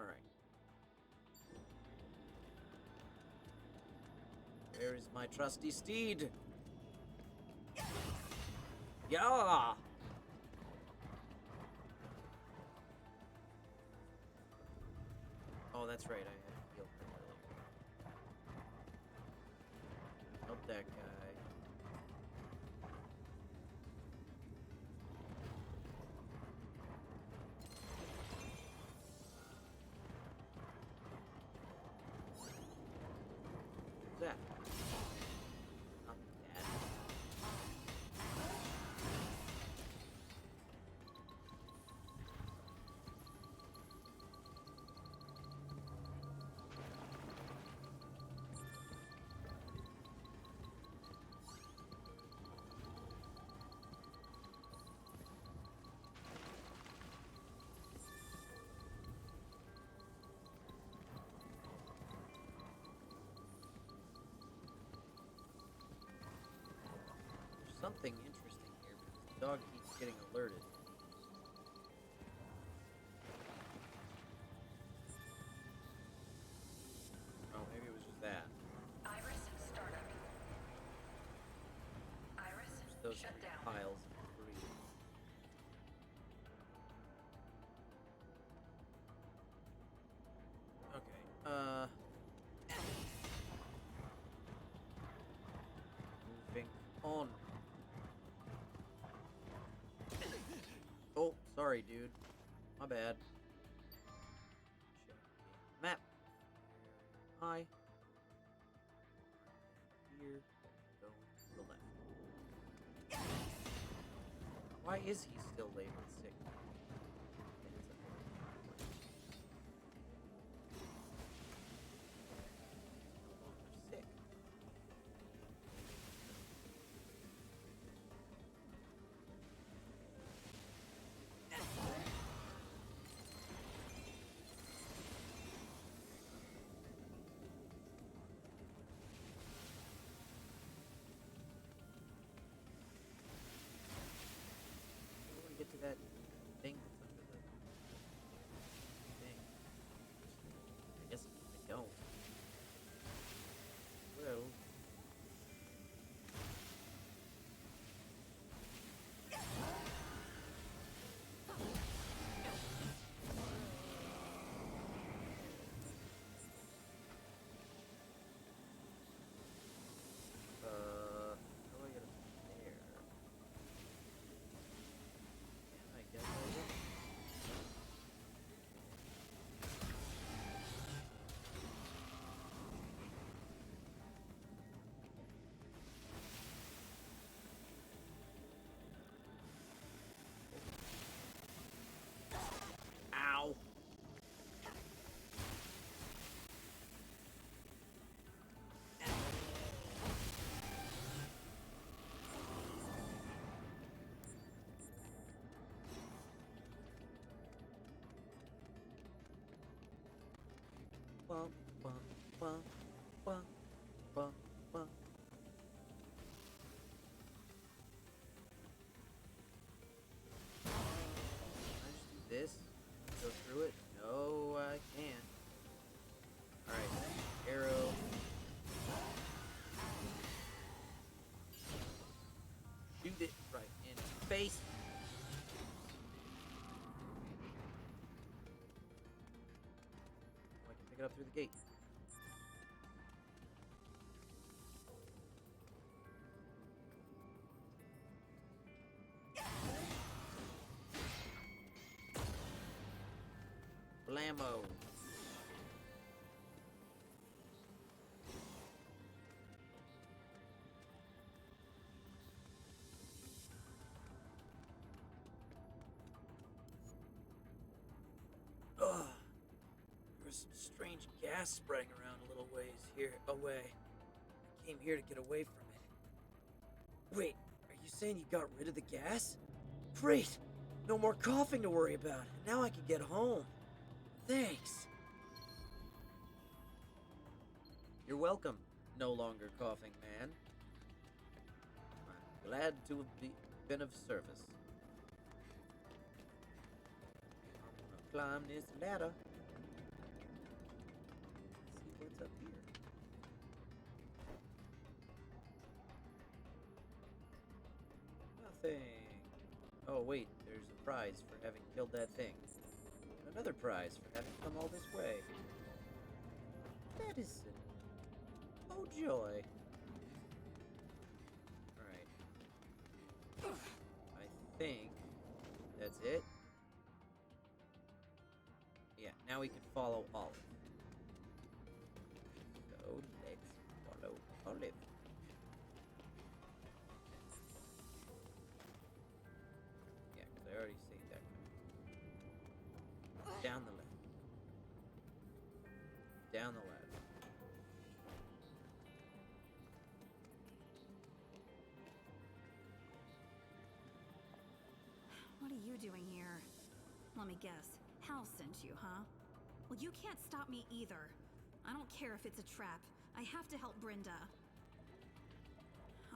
Speaker 7: Alright. Where is my trusty steed? Yeah! Oh, that's right. I had healed him earlier. Help that guy. What's that? Not bad. There's something interesting here because the dog keeps getting alerted. Oh, maybe it was just that.
Speaker 2: Iris startup. Iris
Speaker 7: Those
Speaker 2: shut
Speaker 7: three
Speaker 2: down.
Speaker 7: piles of debris. Okay, moving on. Oh, sorry, dude. My bad. Check the map. Where am I? Here. Go to the left. Why is he still labeled sick? Sick. I want to get to that thing that's under the thing. I guess I don't. Well. How do I get up there? Yeah, I guess I will. Ow! Bum, bum, bum, bum, bum, bum. Can I just do this? Go through it? No, I can't. Alright, arrow. Shoot it right in the face. Oh, I can pick it up through the gate. Blammo. Ugh. There was some strange gas spraying around a little ways here away. I came here to get away from it. Wait, are you saying you got rid of the gas? Great! No more coughing to worry about. Now I can get home. Thanks. You're welcome. no longer coughing man. I'm glad to have been of service. I'm gonna climb this ladder. See what's up here. Nothing. Oh wait, there's a prize for having killed that thing. Another prize for having come all this way. Medicine. Oh joy. Alright. I think that's it. Yeah, now we can follow Olive. So let's follow Olive. Yeah, because I already seen that coming. Down the ladder. Down the ladder.
Speaker 2: What are you doing here? Let me guess. Hal sent you, huh? Well, you can't stop me either. I don't care if it's a trap. I have to help Brenda.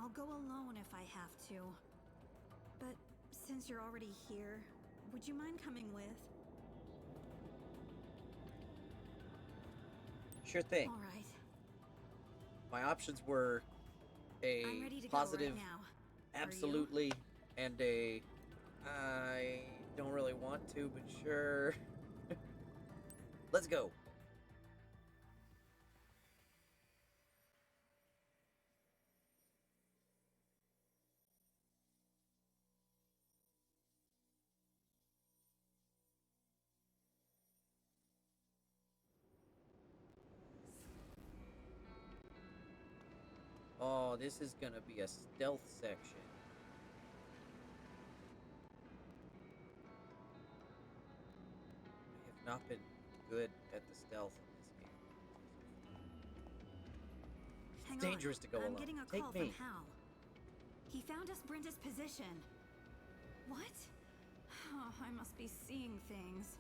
Speaker 2: I'll go alone if I have to. But since you're already here, would you mind coming with?
Speaker 7: Sure thing.
Speaker 2: All right.
Speaker 7: My options were a
Speaker 2: I'm ready to
Speaker 7: positive,
Speaker 2: go right now. Are you?
Speaker 7: absolutely, and a I don't really want to, but sure. Let's go. Oh, this is gonna be a stealth section. I have not been good at the stealth in this game.
Speaker 2: Hang
Speaker 7: It's dangerous to go
Speaker 2: I'm
Speaker 7: alone.
Speaker 2: getting a
Speaker 7: Take
Speaker 2: call
Speaker 7: me.
Speaker 2: from Hal. He found us Brenda's position. What? Oh, I must be seeing things.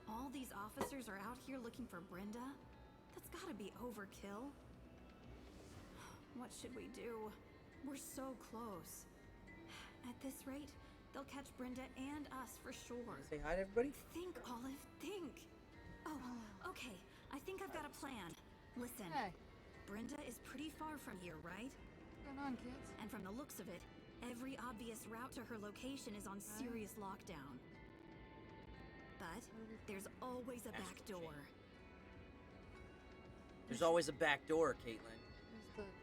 Speaker 2: All these officers are out here looking for Brenda? That's gotta be overkill. What should we do? We're so close. At this rate, they'll catch Brenda and us for sure.
Speaker 7: Say hi to everybody.
Speaker 2: Think, Olive, think. Oh, okay. I think I've got a plan. Listen.
Speaker 9: Hey,
Speaker 2: Brenda is pretty far from here, right?
Speaker 9: what's going on, kids?
Speaker 2: And from the looks of it, every obvious route to her location is on serious lockdown. But there's always a back
Speaker 7: Astral
Speaker 2: door.
Speaker 7: There's always a back door, Caitlin.
Speaker 9: Who's the person?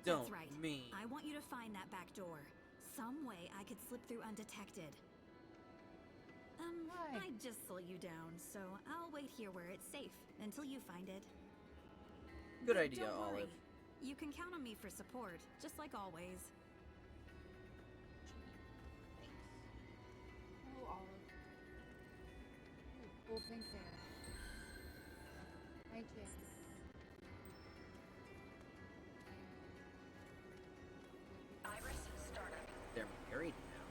Speaker 7: Don't
Speaker 2: That's right.
Speaker 7: mean.
Speaker 2: I want you to find that back door. Some way I could slip through undetected.
Speaker 9: Why?
Speaker 2: I'd just slow you down, so I'll wait here where it's safe until you find it.
Speaker 7: Good
Speaker 2: But
Speaker 7: idea,
Speaker 2: don't worry.
Speaker 7: Olive.
Speaker 2: You can count on me for support, just like always.
Speaker 9: Oh, Olive. Ooh, cool pink hair. Hi, Jane.
Speaker 2: Iris, startup.
Speaker 7: They're married now.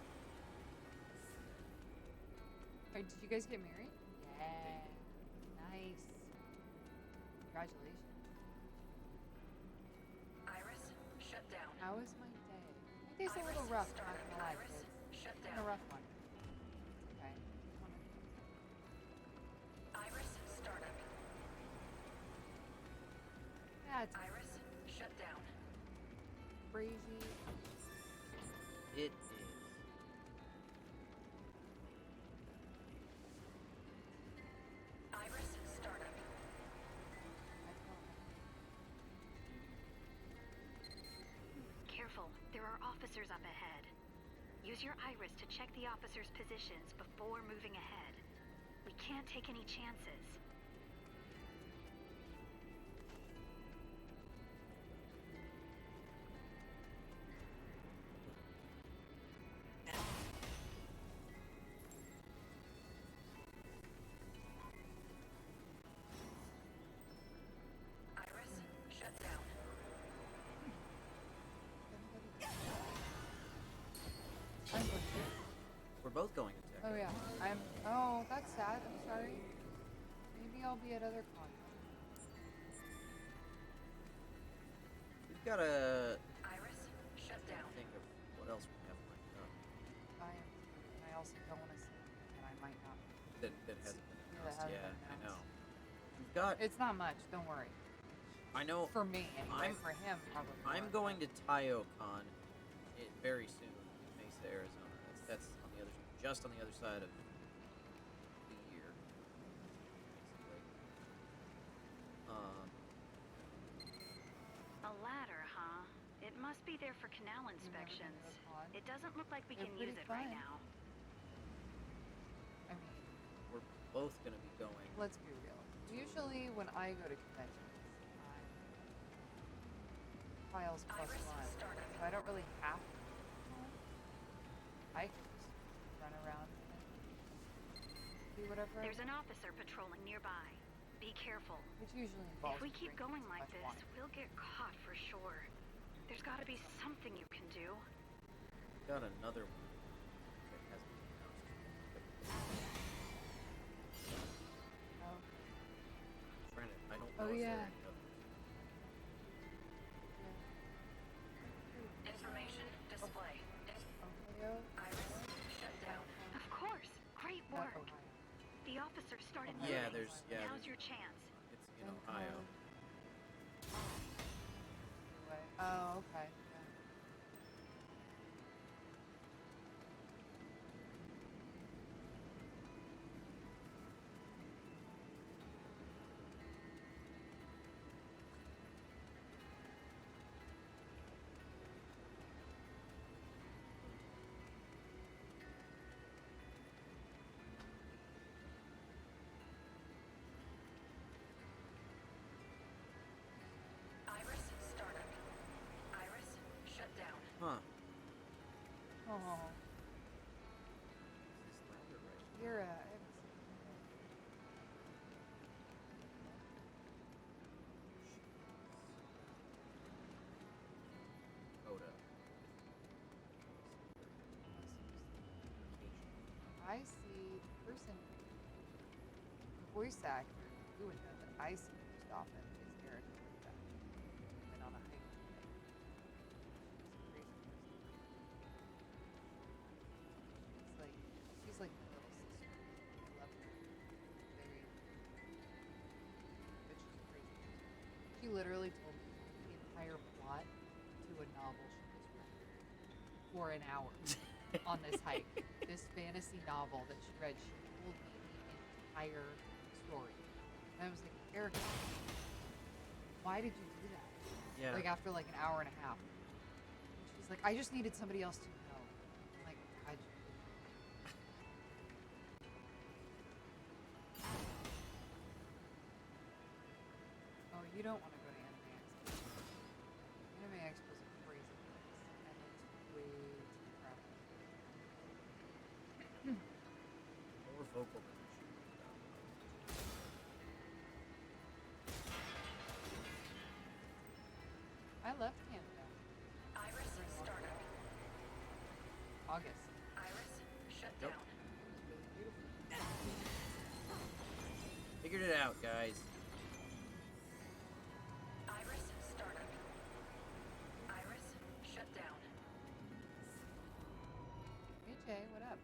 Speaker 9: Alright, did you guys get married? Yeah. Nice. Congratulations.
Speaker 2: Iris, shut down.
Speaker 9: How was my day? My day's a little rough, not gonna lie, kids.
Speaker 2: Shut
Speaker 9: It's been a rough one. It's okay.
Speaker 2: Iris, startup.
Speaker 9: Yeah, it's
Speaker 2: Iris, shut down.
Speaker 9: crazy.
Speaker 7: It is.
Speaker 2: Iris, startup. Careful, there are officers up ahead. Use your iris to check the officers' positions before moving ahead. We can't take any chances. Iris, shut down.
Speaker 9: I'm going to.
Speaker 7: We're both going to Texas.
Speaker 9: Oh yeah, I'm. Oh, that's sad. I'm sorry. Maybe I'll be at other cons.
Speaker 8: We've got a.
Speaker 6: Iris, shut down.
Speaker 8: Think of what else we have lined up
Speaker 9: I am, and I also don't want to say anything that I might not.
Speaker 8: that hasn't been
Speaker 9: Yeah,
Speaker 8: announced.
Speaker 9: hasn't
Speaker 8: Yeah,
Speaker 9: been
Speaker 8: I know.
Speaker 9: announced.
Speaker 8: We've got.
Speaker 9: It's not much. Don't worry.
Speaker 8: I know.
Speaker 9: For me, anyway.
Speaker 8: I'm-
Speaker 9: For him, probably.
Speaker 8: I'm
Speaker 9: more,
Speaker 8: going
Speaker 9: but-
Speaker 8: to TaioCon very soon in Mesa, Arizona. That's on the other, just on the other side of the year. Basically.
Speaker 2: A ladder, huh? It must be there for canal
Speaker 9: You've never been to
Speaker 2: inspections.
Speaker 9: a con?
Speaker 2: It doesn't look like we
Speaker 9: They're
Speaker 2: can
Speaker 9: pretty
Speaker 2: use it right
Speaker 9: fun.
Speaker 2: now.
Speaker 9: I mean,
Speaker 8: We're both going to be going.
Speaker 9: let's be real. Usually, when I go to conventions, I'm files plus
Speaker 6: Iris,
Speaker 9: one,
Speaker 6: start up.
Speaker 9: so I don't really have to. I can just run around and do whatever. I
Speaker 2: There's an
Speaker 9: want,
Speaker 2: officer patrolling nearby. Be careful.
Speaker 9: which usually involves
Speaker 2: If we
Speaker 9: me
Speaker 2: keep
Speaker 9: drinking
Speaker 2: going
Speaker 9: too
Speaker 2: like
Speaker 9: much
Speaker 2: this,
Speaker 9: wine.
Speaker 2: we'll get caught for sure. There's gotta be something you can do.
Speaker 8: We've got another one that hasn't been announced.
Speaker 9: Oh,
Speaker 8: Trying to, I don't
Speaker 9: Oh,
Speaker 8: know if there
Speaker 9: yeah.
Speaker 8: are any others.
Speaker 9: yeah.
Speaker 6: Information display.
Speaker 9: Ohio.
Speaker 6: Iris, shut down.
Speaker 2: Of course. Great
Speaker 9: Not
Speaker 2: work.
Speaker 9: Ohio.
Speaker 2: The officer started
Speaker 9: Ohio.
Speaker 8: Yeah,
Speaker 2: moving.
Speaker 8: there's
Speaker 2: Now's your chance.
Speaker 8: It's in Ohio.
Speaker 9: Anyway. Oh, okay. Yeah.
Speaker 6: Iris, startup. Iris, shut down.
Speaker 8: Huh.
Speaker 9: Oh,
Speaker 8: Is this louder right?
Speaker 9: you're. I haven't seen it yet.
Speaker 8: Coda.
Speaker 9: I see the person, the voice actor, you would know that I see most often is Erica Luda. Been on a hike today. She's a crazy person. She's like my little sister. I love her. Very, but she's a crazy person. She literally told me the entire plot to a novel she just read for an hour on this hike. This fantasy novel that she read, she told me the entire story. And I was like, Erica, why did you do that?
Speaker 8: Yeah.
Speaker 9: Like after like an hour and a half. And she's like, I just needed somebody else to know. I'm like, God, you did. Oh, you don't want to go to Anime Expo. Anime Expo is a crazy place, and it's way too crowded.
Speaker 8: More vocal than we should be about.
Speaker 9: I left Canada.
Speaker 6: Iris, startup.
Speaker 9: August.
Speaker 6: Iris, shut
Speaker 8: Nope.
Speaker 6: down.
Speaker 9: It was really beautiful.
Speaker 8: Figured it out, guys.
Speaker 6: Iris, startup. Iris, shut down.
Speaker 9: Hey Jay, what up?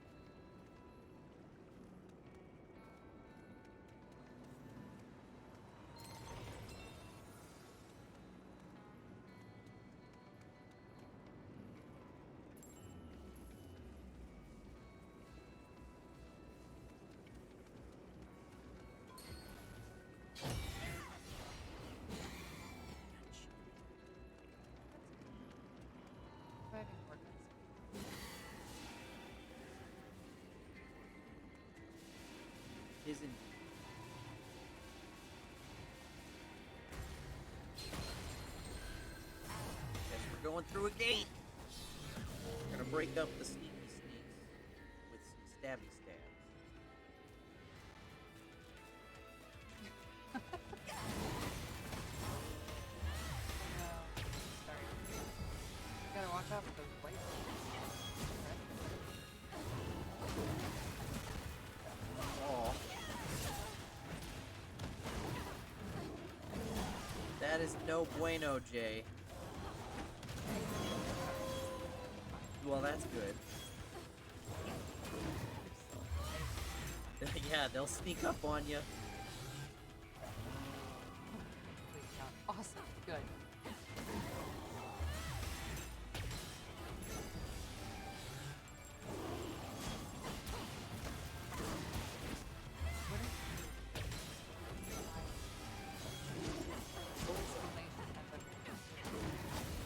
Speaker 9: I didn't work on something.
Speaker 8: Is indeed. Guess we're going through a gate. We're gonna break up the sneaky sneaks with some stabby stabs.
Speaker 9: No, sorry. You gotta watch out for those white ones. Right?
Speaker 8: is no bueno, Jay. Well, that's good. Yeah, they'll sneak up on you.
Speaker 9: Awesome. Good.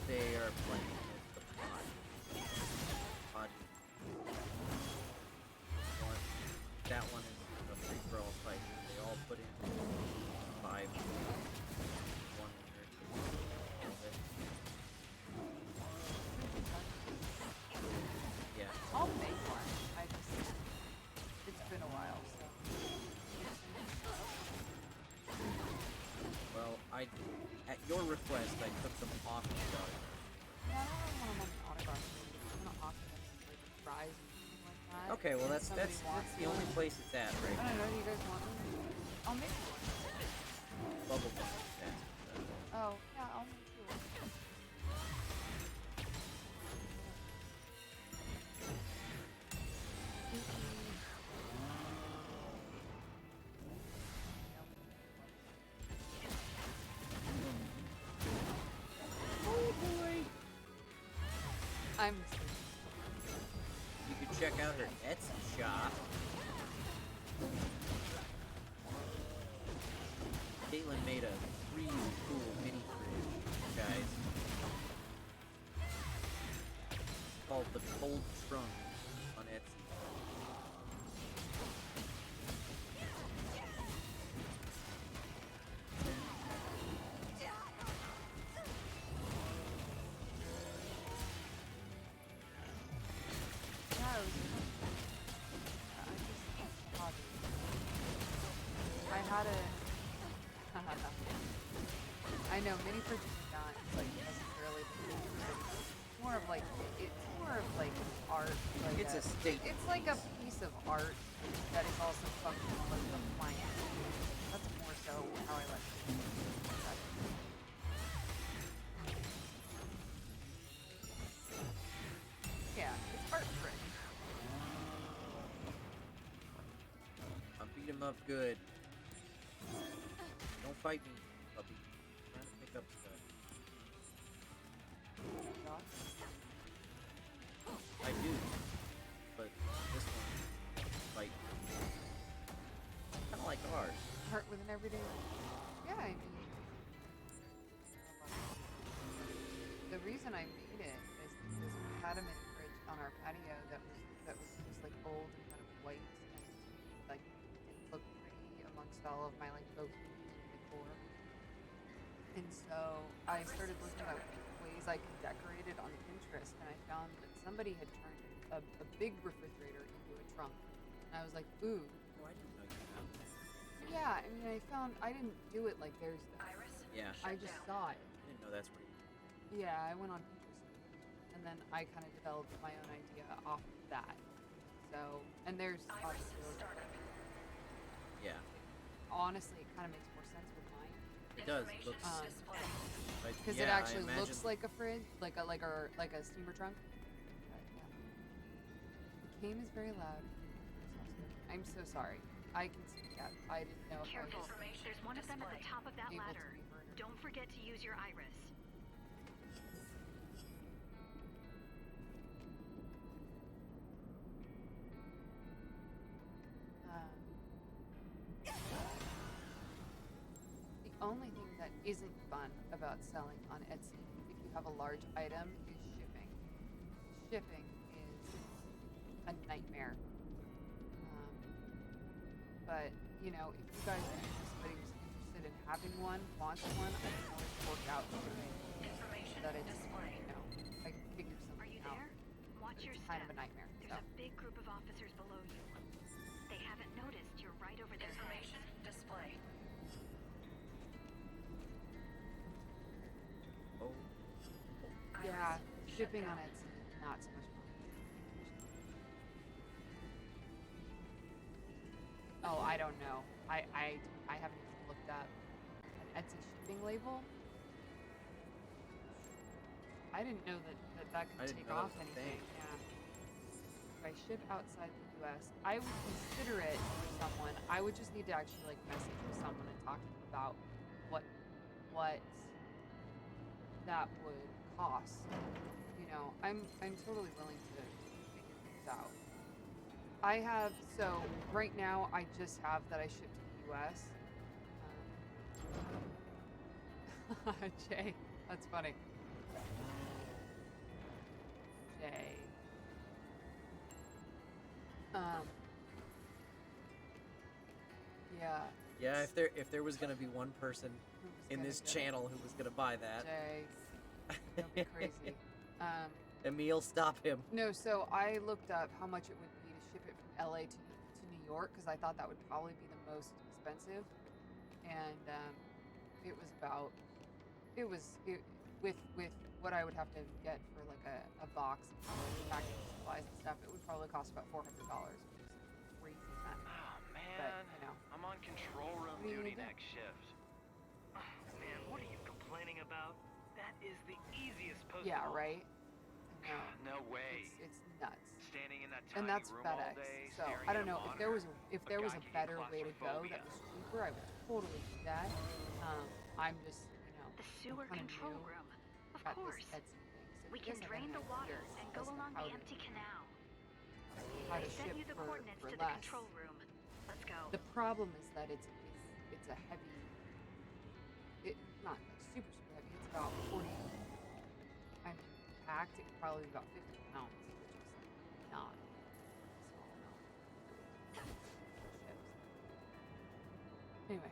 Speaker 8: They are playing with the pod. Pod. One. That one is a free-for-all fight. They all put in 5. 1 winner. Yeah.
Speaker 9: I'll make one. It's been a while, so.
Speaker 8: Well, at your request, I took them off the dog.
Speaker 9: Yeah, I don't really want them on the autograph page. I'm gonna offer them like a prize or something like that.
Speaker 8: Okay, well
Speaker 9: If
Speaker 8: that's
Speaker 9: somebody wants
Speaker 8: the only
Speaker 9: one.
Speaker 8: place it's at right
Speaker 9: I don't
Speaker 8: now.
Speaker 9: know. Do you guys want one? I'll make one.
Speaker 8: Bubble gum is that.
Speaker 9: Oh, yeah, I'll make two.
Speaker 8: Oh boy!
Speaker 9: I'm
Speaker 8: You can check out her Etsy shop. Caitlin made a really cool mini fridge, guys. Called the Cold Trunk on Etsy.
Speaker 9: I had a. I know mini fridge is not like necessarily more of like it's more of like art. Like
Speaker 8: It's a statement
Speaker 9: It's like a
Speaker 8: piece.
Speaker 9: piece of art that is also functional as an appliance. That's more so how I like it. Yeah, it's art fridge.
Speaker 8: I beat him up good. Don't fight me, puppy. I'm trying to pick up stuff. I do. But this one fight me. Kinda like ours.
Speaker 9: Art with an everyday. Yeah, I mean. The reason I made it is because we had a mini fridge on our patio that was just like old and kind of white and like didn't look pretty amongst all of my like bohemian decor. And so I started looking at ways I could decorate it on Pinterest, and I found that somebody had turned a big refrigerator into a trunk. And I was like, ooh.
Speaker 8: Oh, I didn't know you found that.
Speaker 9: Yeah, I mean, I didn't do it like there's the
Speaker 2: Iris?
Speaker 8: Yeah.
Speaker 9: I just saw it.
Speaker 8: I didn't know that's where you
Speaker 9: Yeah, I went on Pinterest, and then I kind of developed my own idea off of that. So, and there's obviously,
Speaker 8: Yeah.
Speaker 9: honestly, it kind of makes more sense with mine
Speaker 8: It does. It looks
Speaker 9: because
Speaker 8: yeah,
Speaker 9: it
Speaker 8: I
Speaker 9: actually
Speaker 8: imagine-
Speaker 9: looks like a fridge, like a steamer trunk. But, yeah. The game is very loud. I'm so sorry. I can speak out. I didn't know if
Speaker 2: Careful.
Speaker 9: I was
Speaker 2: There's one of them at the top of that
Speaker 9: able to
Speaker 2: ladder.
Speaker 9: be heard.
Speaker 2: Don't forget to use your iris.
Speaker 9: The only thing that isn't fun about selling on Etsy, if you have a large item, is shipping. Shipping is a nightmare. But, you know, if you guys are somebody who's interested in having one, wants one, I can always work out shipping so that it's, you know, I can figure something
Speaker 2: Are you
Speaker 9: out.
Speaker 2: there? Watch
Speaker 9: But
Speaker 2: your
Speaker 9: it's kind
Speaker 2: step.
Speaker 9: of a nightmare.
Speaker 2: There's
Speaker 9: So.
Speaker 2: a big group of officers below you. They haven't noticed you're right over their
Speaker 10: Information display.
Speaker 8: Oh.
Speaker 9: Yeah, shipping on Etsy, not so much fun. Oh, I don't know. I haven't even looked up an Etsy shipping label. I didn't know that
Speaker 8: I
Speaker 9: could
Speaker 8: didn't
Speaker 9: take
Speaker 8: know that
Speaker 9: off
Speaker 8: was a
Speaker 9: anything.
Speaker 8: thing.
Speaker 9: Yeah. If I ship outside the U.S., I would consider it for someone. I would just need to actually like message with someone and talk to them about what that would cost. You know, I'm totally willing to figure things out. I have so right now I just have that I ship to the U.S. Jay, that's funny. Jay. Yeah.
Speaker 8: Yeah, if there was gonna be one person in this channel who was gonna buy that,
Speaker 9: Jay, don't be crazy.
Speaker 8: Emil, stop him.
Speaker 9: No, so I looked up how much it would be to ship it from LA to New York because I thought that would probably be the most expensive, and it was about with what I would have to get for like a box and packaging supplies and stuff, it would probably cost about $400, which is crazy money.
Speaker 6: Oh man,
Speaker 9: But you know,
Speaker 6: I'm on control room
Speaker 9: What are you
Speaker 6: duty
Speaker 9: gonna do?
Speaker 6: next shift.
Speaker 5: Man, what are you complaining about? That is the easiest post
Speaker 9: yeah,
Speaker 5: of all.
Speaker 9: right. I know.
Speaker 6: No way.
Speaker 9: It's nuts.
Speaker 6: Standing in that
Speaker 9: And
Speaker 6: tiny
Speaker 9: that's
Speaker 6: room all
Speaker 9: FedEx.
Speaker 6: day,
Speaker 9: So
Speaker 6: staring
Speaker 9: I
Speaker 6: at
Speaker 9: don't
Speaker 6: a
Speaker 9: know
Speaker 6: monitor.
Speaker 9: if there was
Speaker 6: guy
Speaker 9: a
Speaker 6: could get
Speaker 9: better way to go that
Speaker 6: claustrophobia.
Speaker 9: was cheaper, I would totally do that. I'm just
Speaker 2: The sewer
Speaker 9: kind of
Speaker 2: control
Speaker 9: new
Speaker 2: room. Of
Speaker 9: at
Speaker 2: course.
Speaker 9: this Etsy thing. So
Speaker 2: We
Speaker 9: if you
Speaker 2: can
Speaker 9: guys have
Speaker 2: drain
Speaker 9: any
Speaker 2: the water
Speaker 9: ideas
Speaker 2: and
Speaker 9: as
Speaker 2: go
Speaker 9: to
Speaker 2: along
Speaker 9: how
Speaker 2: the
Speaker 9: to
Speaker 2: empty canal.
Speaker 9: how
Speaker 2: I
Speaker 9: to
Speaker 2: sent
Speaker 9: ship
Speaker 2: you the coordinates
Speaker 9: for
Speaker 2: to the
Speaker 9: less.
Speaker 2: control room. Let's go.
Speaker 9: The problem is that it's a heavy. It's not like super heavy. It's about 40. I mean, packed. It could probably be about 50 pounds, which is not a small amount. Ships. Anyway.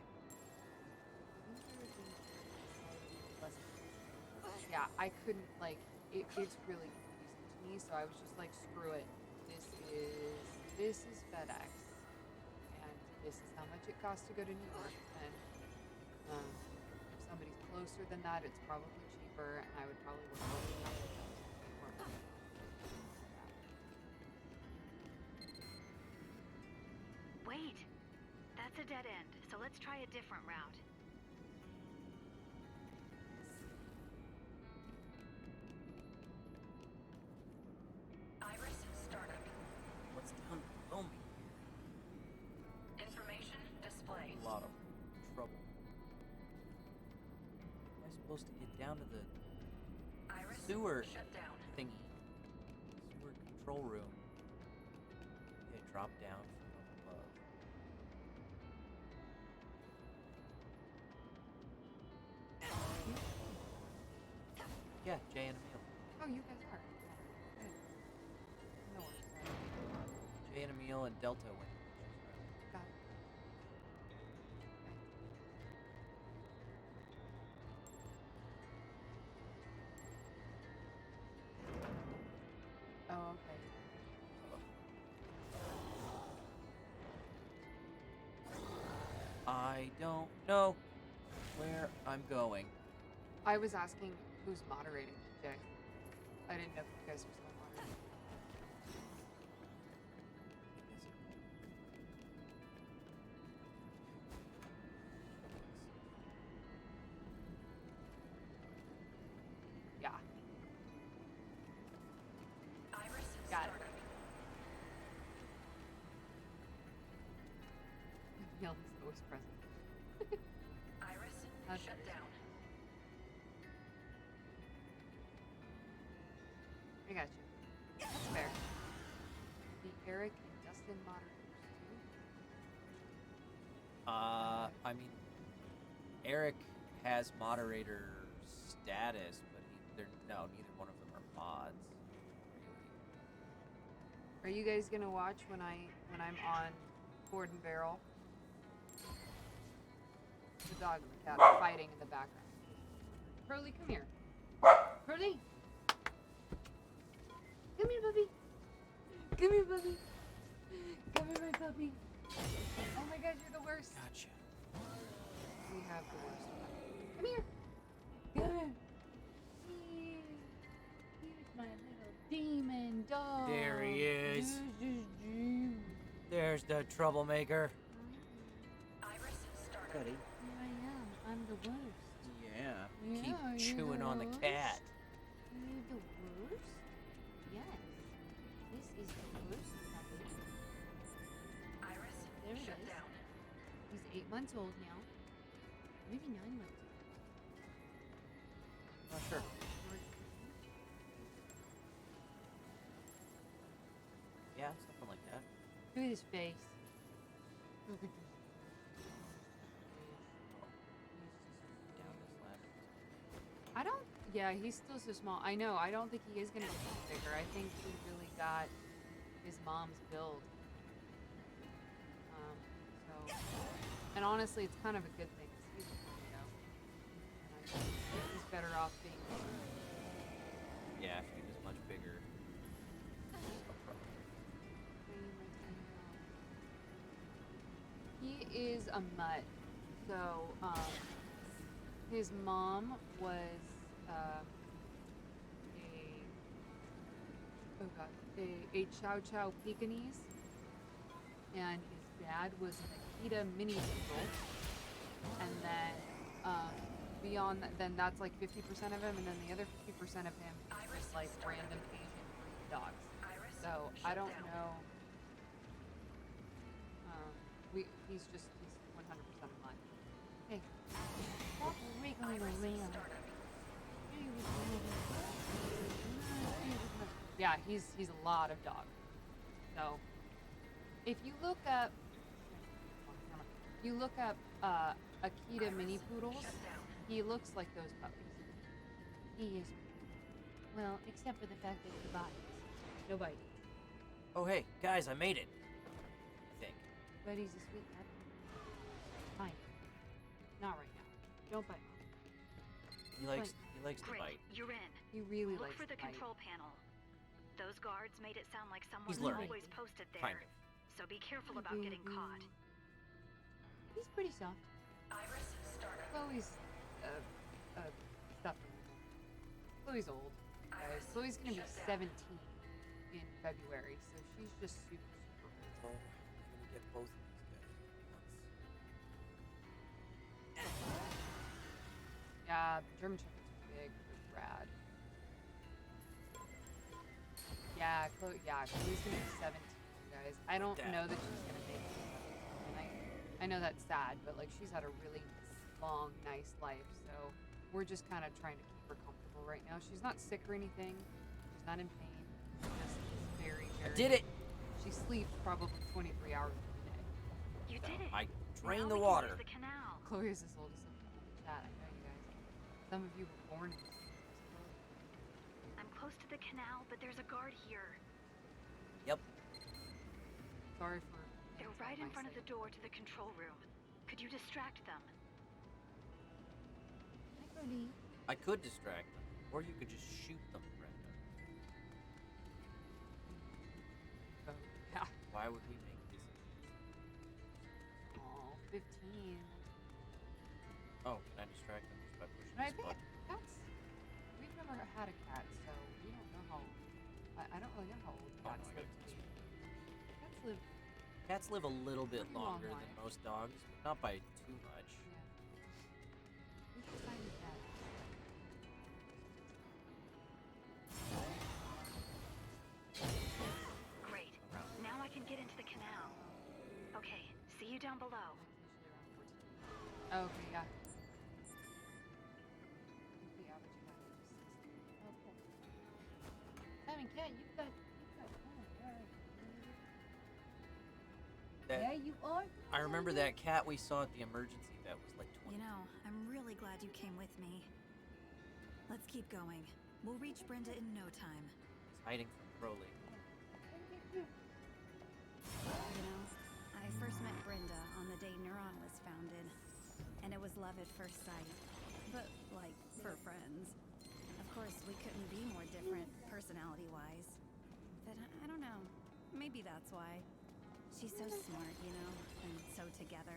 Speaker 9: Yeah, I couldn't like it's really confusing to me, so I was just like, screw it. This is FedEx, and this is how much it costs to go to New York. And if somebody's closer than that, it's probably cheaper, and I would probably work with them.
Speaker 2: Wait. That's a dead end, so let's try a different route.
Speaker 10: Iris startup.
Speaker 8: What's down below me?
Speaker 10: Information display.
Speaker 1: A lot of trouble. How am I supposed to get down to the
Speaker 10: Iris
Speaker 1: sewer
Speaker 10: shut down.
Speaker 1: thingy? Sewer control room. They drop down from above. Yeah, Jay and Emil.
Speaker 9: Oh, you guys are. Good. No worries.
Speaker 1: Jay and Emil and Delta went.
Speaker 9: Got it. Oh, okay.
Speaker 1: I don't know where I'm going.
Speaker 9: I was asking who's moderating, Jay. I didn't know if you guys were still moderating. Yeah.
Speaker 10: Iris
Speaker 9: Got it.
Speaker 10: startup.
Speaker 9: Neil is always present.
Speaker 10: Iris
Speaker 9: That's
Speaker 10: shut
Speaker 9: crazy.
Speaker 10: down.
Speaker 9: I got you. That's fair. The Eric and Dustin moderators too.
Speaker 1: I mean, Eric has moderator status, but neither one of them are mods.
Speaker 9: Are you guys gonna watch when I'm on Board and Barrel? The dog and the cat are fighting in the background. Curly, come here. Curly! Come here, puppy. Come here, puppy. Come here, my puppy. Oh my gosh, you're the worst.
Speaker 1: Gotcha.
Speaker 9: We have the worst. Come here. Come here. Here's my little demon dog.
Speaker 1: There he is.
Speaker 9: This is Jim.
Speaker 1: There's the troublemaker.
Speaker 10: Iris startup.
Speaker 8: Buddy.
Speaker 9: Here I am. I'm the worst.
Speaker 1: Yeah.
Speaker 9: Yeah,
Speaker 1: Keep
Speaker 9: you're
Speaker 1: chewing
Speaker 9: the
Speaker 1: on the
Speaker 9: worst.
Speaker 1: cat.
Speaker 9: The worst? Yes. This is the worst puppy.
Speaker 10: Iris,
Speaker 9: There it
Speaker 10: shut
Speaker 9: is.
Speaker 10: down.
Speaker 9: He's 8 months old now. Maybe 9 months old.
Speaker 1: Not sure. Yeah, something like that.
Speaker 9: Look at his face. Look at this.
Speaker 1: Down this ladder.
Speaker 9: I don't. Yeah, he's still so small. I know. I don't think he is gonna get bigger. I think he really got his mom's build. So, and honestly, it's kind of a good thing. 'Cause he's a tornado. And I think he's better off being.
Speaker 1: Yeah, if he was much bigger.
Speaker 9: He is a mutt. So, his mom was a Chow Chow Pekingese, and his dad was an Akita Mini Poodle, and then beyond that, then that's like 50% of him, and then the other 50% of him is just like random Asian breed dogs. So I don't know. He's 100% a mutt. Hey, stop wriggling around. Yeah, he's a lot of dog. So if you look up Akita mini poodles, he looks like those puppies. He is, well, except for the fact that he bites. No biting.
Speaker 1: Oh, hey, guys, I made it. I think.
Speaker 9: But he's a sweet puppy. Fine. Not right now. Don't bite mom.
Speaker 1: He likes to
Speaker 2: Great,
Speaker 1: bite.
Speaker 2: you're in.
Speaker 9: He really
Speaker 2: Look
Speaker 9: likes
Speaker 2: for the
Speaker 9: to bite.
Speaker 2: control panel. Those guards made it sound like someone
Speaker 1: He's
Speaker 2: was
Speaker 1: learning.
Speaker 2: always posted there.
Speaker 1: Kind of.
Speaker 2: So be careful about getting caught.
Speaker 9: He's pretty soft.
Speaker 10: Iris, startup.
Speaker 9: Chloe's stuffed animal. Chloe's old, guys. Chloe's gonna be 17 in February, so she's just super old.
Speaker 7: Oh, I'm gonna get both of these guys at once.
Speaker 9: Yeah, German Shepherds are big. They're rad. Yeah, Chloe's gonna be 17, guys. I don't know that she's gonna make it. And I know that's sad, but like she's had a really long, nice life, so we're just kind of trying to keep her comfortable right now. She's not sick or anything. She's not in pain. She just is very, very.
Speaker 1: I did it.
Speaker 9: She sleeps probably 23 hours a day.
Speaker 2: You did it.
Speaker 1: I drained
Speaker 2: Now
Speaker 1: the
Speaker 2: we can
Speaker 1: water.
Speaker 2: use the canal.
Speaker 9: Chloe is as old as some people in the chat. I know you guys. Some of you were born in this.
Speaker 2: I'm close to the canal, but there's a guard here.
Speaker 1: Yep.
Speaker 9: Sorry for.
Speaker 2: They're right in front of the door to the control room. Could you distract them?
Speaker 9: Hi, Cody.
Speaker 1: I could distract them, or you could just shoot them, Brenda.
Speaker 9: Oh, yeah.
Speaker 1: Why would we make this?
Speaker 9: Oh, 15.
Speaker 1: Oh, can I distract them just by pushing
Speaker 9: But I
Speaker 1: this
Speaker 9: think
Speaker 1: button?
Speaker 9: cats. We've never had a cat, so we don't know how. I don't really know how old
Speaker 1: Oh, no,
Speaker 9: cats
Speaker 1: I
Speaker 9: live.
Speaker 1: gotta do this.
Speaker 9: Cats live.
Speaker 1: Cats live a little bit
Speaker 9: Pretty long
Speaker 1: longer than
Speaker 9: life.
Speaker 1: most dogs, but not by too much.
Speaker 9: Yeah. We should find a cat.
Speaker 2: Great. Now I can get into the canal. Okay, see you down below.
Speaker 9: Usually around 14. Okay, yeah. I think the average cat age is 16. Oh, cool. Simon, cat, you've got.
Speaker 1: That,
Speaker 9: Yeah, you are.
Speaker 1: I remember that cat we saw at the emergency that was like 20.
Speaker 2: You know, I'm really glad you came with me. Let's keep going. We'll reach Brenda in no time.
Speaker 1: He's hiding from Crowley.
Speaker 2: You know, I first met Brenda on the day Neuron was founded, and it was love at first sight. But, like, for friends. Of course, we couldn't be more different, personality-wise. But I don't know. Maybe that's why. She's so smart, you know, and so together.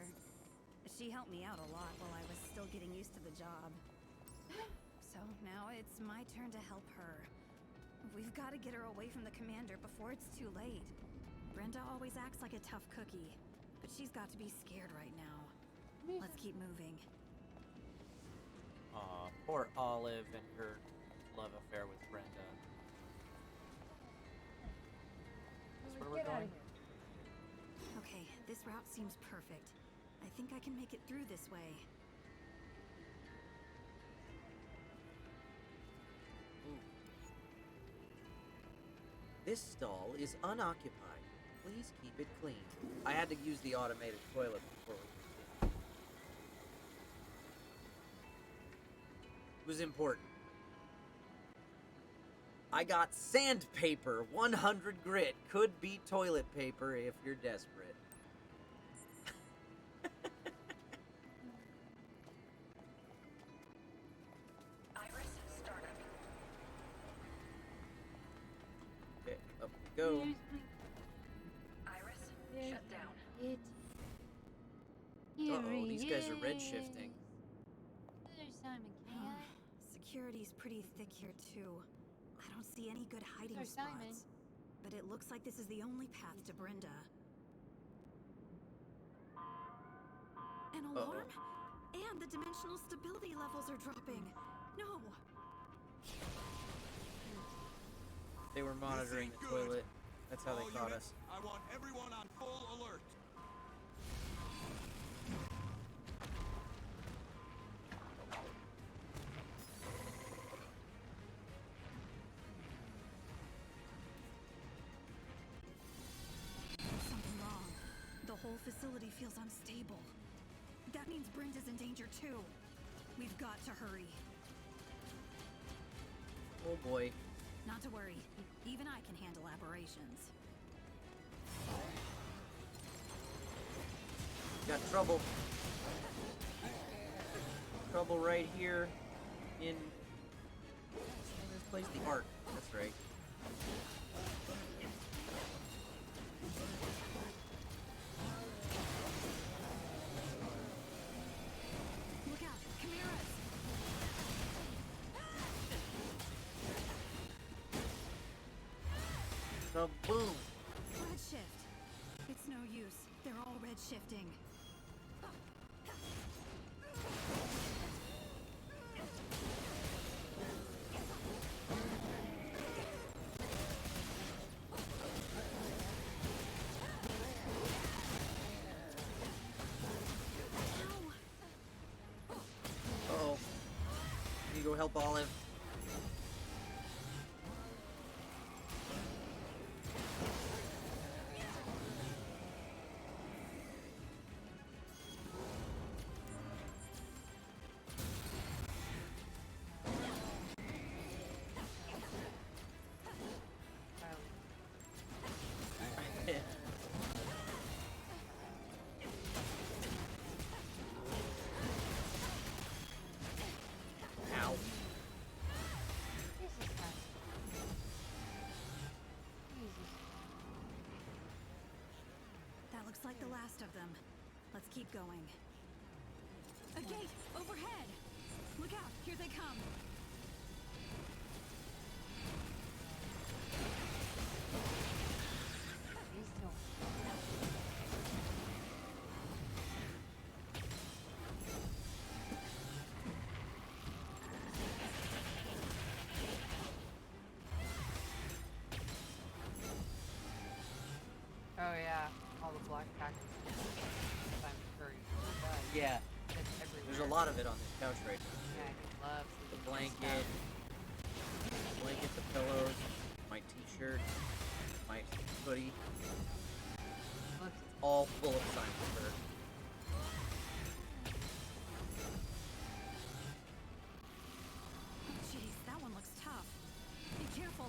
Speaker 2: She helped me out a lot while I was still getting used to the job. So now it's my turn to help her. We've got to get her away from the commander before it's too late. Brenda always acts like a tough cookie, but she's got to be scared right now. Let's keep moving.
Speaker 1: Aw, poor Olive and her love affair with Brenda. That's where we're
Speaker 9: Get out
Speaker 1: going.
Speaker 9: of here.
Speaker 2: Okay, this route seems perfect. I think I can make it through this way.
Speaker 8: Ooh. This stall is unoccupied. Please keep it clean. I had to use the automated toilet before we proceeded. It was important. I got sandpaper, 100 grit. Could be toilet paper if you're desperate.
Speaker 10: Iris, startup.
Speaker 8: Okay, up we go.
Speaker 10: Iris, shut down.
Speaker 8: Uh-oh, these guys are red shifting.
Speaker 11: There's Simon Cat.
Speaker 2: Security's pretty thick here too. I don't see any good hiding
Speaker 11: There's
Speaker 2: spots.
Speaker 11: Simon.
Speaker 2: But it looks like this is the only path to Brenda. An alarm? And the dimensional stability levels are dropping. No!
Speaker 8: They were monitoring the toilet. That's how they
Speaker 3: All
Speaker 8: caught
Speaker 3: units,
Speaker 8: us.
Speaker 3: I want everyone on full alert.
Speaker 2: Something wrong. The whole facility feels unstable. That means Brenda's in danger too. We've got to hurry.
Speaker 8: Oh boy.
Speaker 2: Not to worry. Even I can handle aberrations.
Speaker 8: Got trouble. Trouble right here in this place, the Ark. That's right.
Speaker 2: Look out! Chimeras!
Speaker 8: Kaboom!
Speaker 2: Redshift! It's no use. They're all redshifting.
Speaker 8: Uh-oh. Can you go help Olive? Ow.
Speaker 9: This is fun. Jesus.
Speaker 2: That looks like the last of them. Let's keep going. A gate! Overhead! Look out! Here they come!
Speaker 9: These two. Oh yeah, all the black cactus. I'm very
Speaker 8: Yeah,
Speaker 9: It's everywhere.
Speaker 8: there's a lot of it on this couch right now.
Speaker 9: Yeah, he loves
Speaker 8: The blanket, the pillows, my t-shirt, my hoodie,
Speaker 9: Looks
Speaker 8: all full of Simon fur.
Speaker 2: Jeez, that one looks tough. Be careful.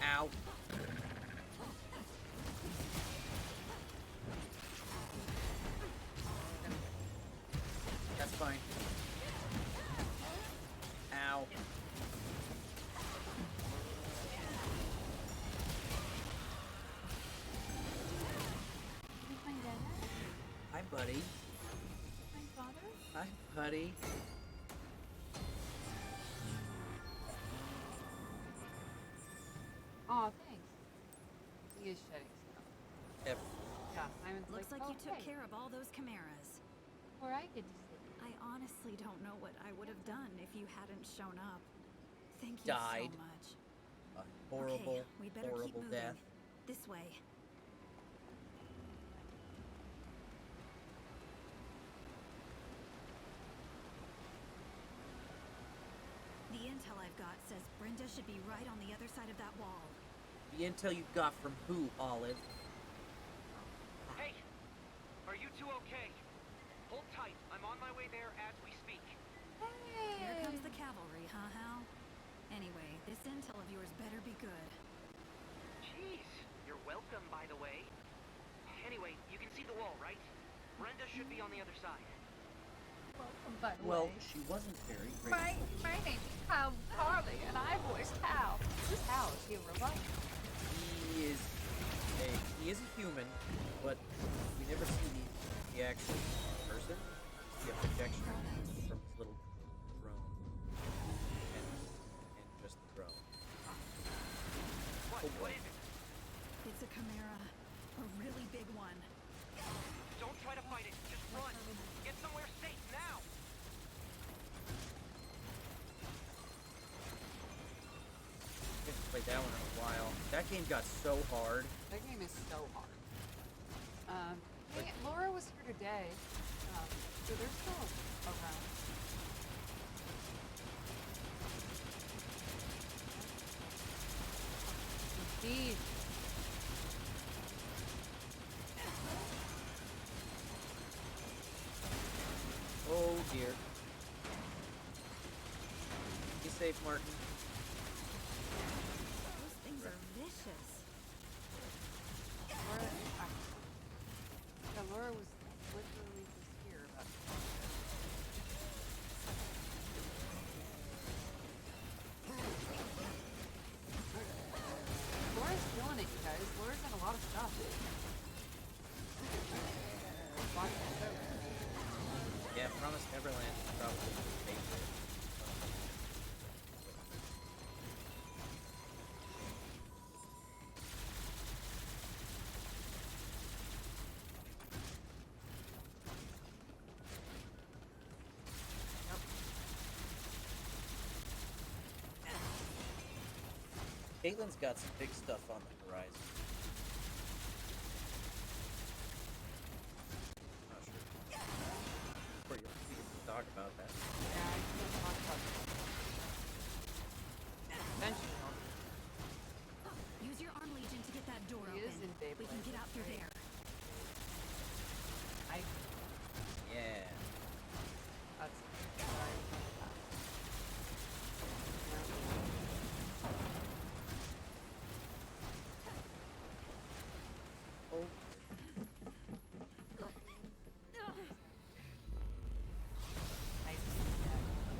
Speaker 8: Ow. That's fine. Ow.
Speaker 11: Did you find Dad?
Speaker 8: Hi, buddy.
Speaker 11: My father?
Speaker 8: Hi, buddy.
Speaker 9: Aw, thanks. He is shedding stuff.
Speaker 8: Yep.
Speaker 9: Yeah, Simon's
Speaker 2: Looks like
Speaker 9: oh,
Speaker 2: you took
Speaker 9: hey.
Speaker 2: care of all those chimeras.
Speaker 11: before I get to sleep.
Speaker 2: I honestly don't know what I would have done if you hadn't shown up. Thank you
Speaker 8: Died.
Speaker 2: so much.
Speaker 8: A horrible,
Speaker 2: Okay, we better keep
Speaker 8: horrible
Speaker 2: moving.
Speaker 8: death.
Speaker 2: This way. The intel I've got says Brenda should be right on the other side of that wall.
Speaker 8: The intel you got from who, Olive?
Speaker 6: Hey! Are you two okay? Hold tight. I'm on my way there as we speak.
Speaker 2: Here comes the cavalry, huh, Hal? Anyway, this intel of yours better be good.
Speaker 6: Jeez, you're welcome, by the way. Anyway, you can see the wall, right? Brenda should be on the other side.
Speaker 9: Welcome, by the
Speaker 8: Well,
Speaker 9: way.
Speaker 8: she wasn't very
Speaker 9: My
Speaker 8: great.
Speaker 9: name's Hal Carly, and I voice Hal. Who's Hal? Is he a robot?
Speaker 8: He is a human, but we never see the actual person. We see a projection from his little throne. And just the throne.
Speaker 6: What?
Speaker 8: Oh,
Speaker 6: What
Speaker 8: boy.
Speaker 6: is it?
Speaker 2: It's a chimera. A really big one.
Speaker 6: Don't try to fight it. Just run. Get somewhere safe now.
Speaker 8: I haven't played that one in a while. That game got so hard.
Speaker 9: That game is so hard. Hey, Laura was here today, so they're still around. Indeed.
Speaker 8: Oh dear. Be safe, Martin.
Speaker 2: Those things are vicious.
Speaker 9: Laura, yeah, Laura was literally just here about Laura's feeling it, you guys. Laura's done a lot of stuff. Watch the show.
Speaker 8: Yeah, Promised Neverland is probably my favorite. Caitlin's got some big stuff on the horizon. Not sure. Before you talk about that.
Speaker 9: Yeah, I can't talk about that. Eventually, I'll
Speaker 2: Use your arm legion to get that door
Speaker 9: He
Speaker 2: open.
Speaker 9: is in Beyblade,
Speaker 2: We can get out through
Speaker 9: that's
Speaker 2: there.
Speaker 8: Yeah.
Speaker 9: That's sorry.
Speaker 8: Oh.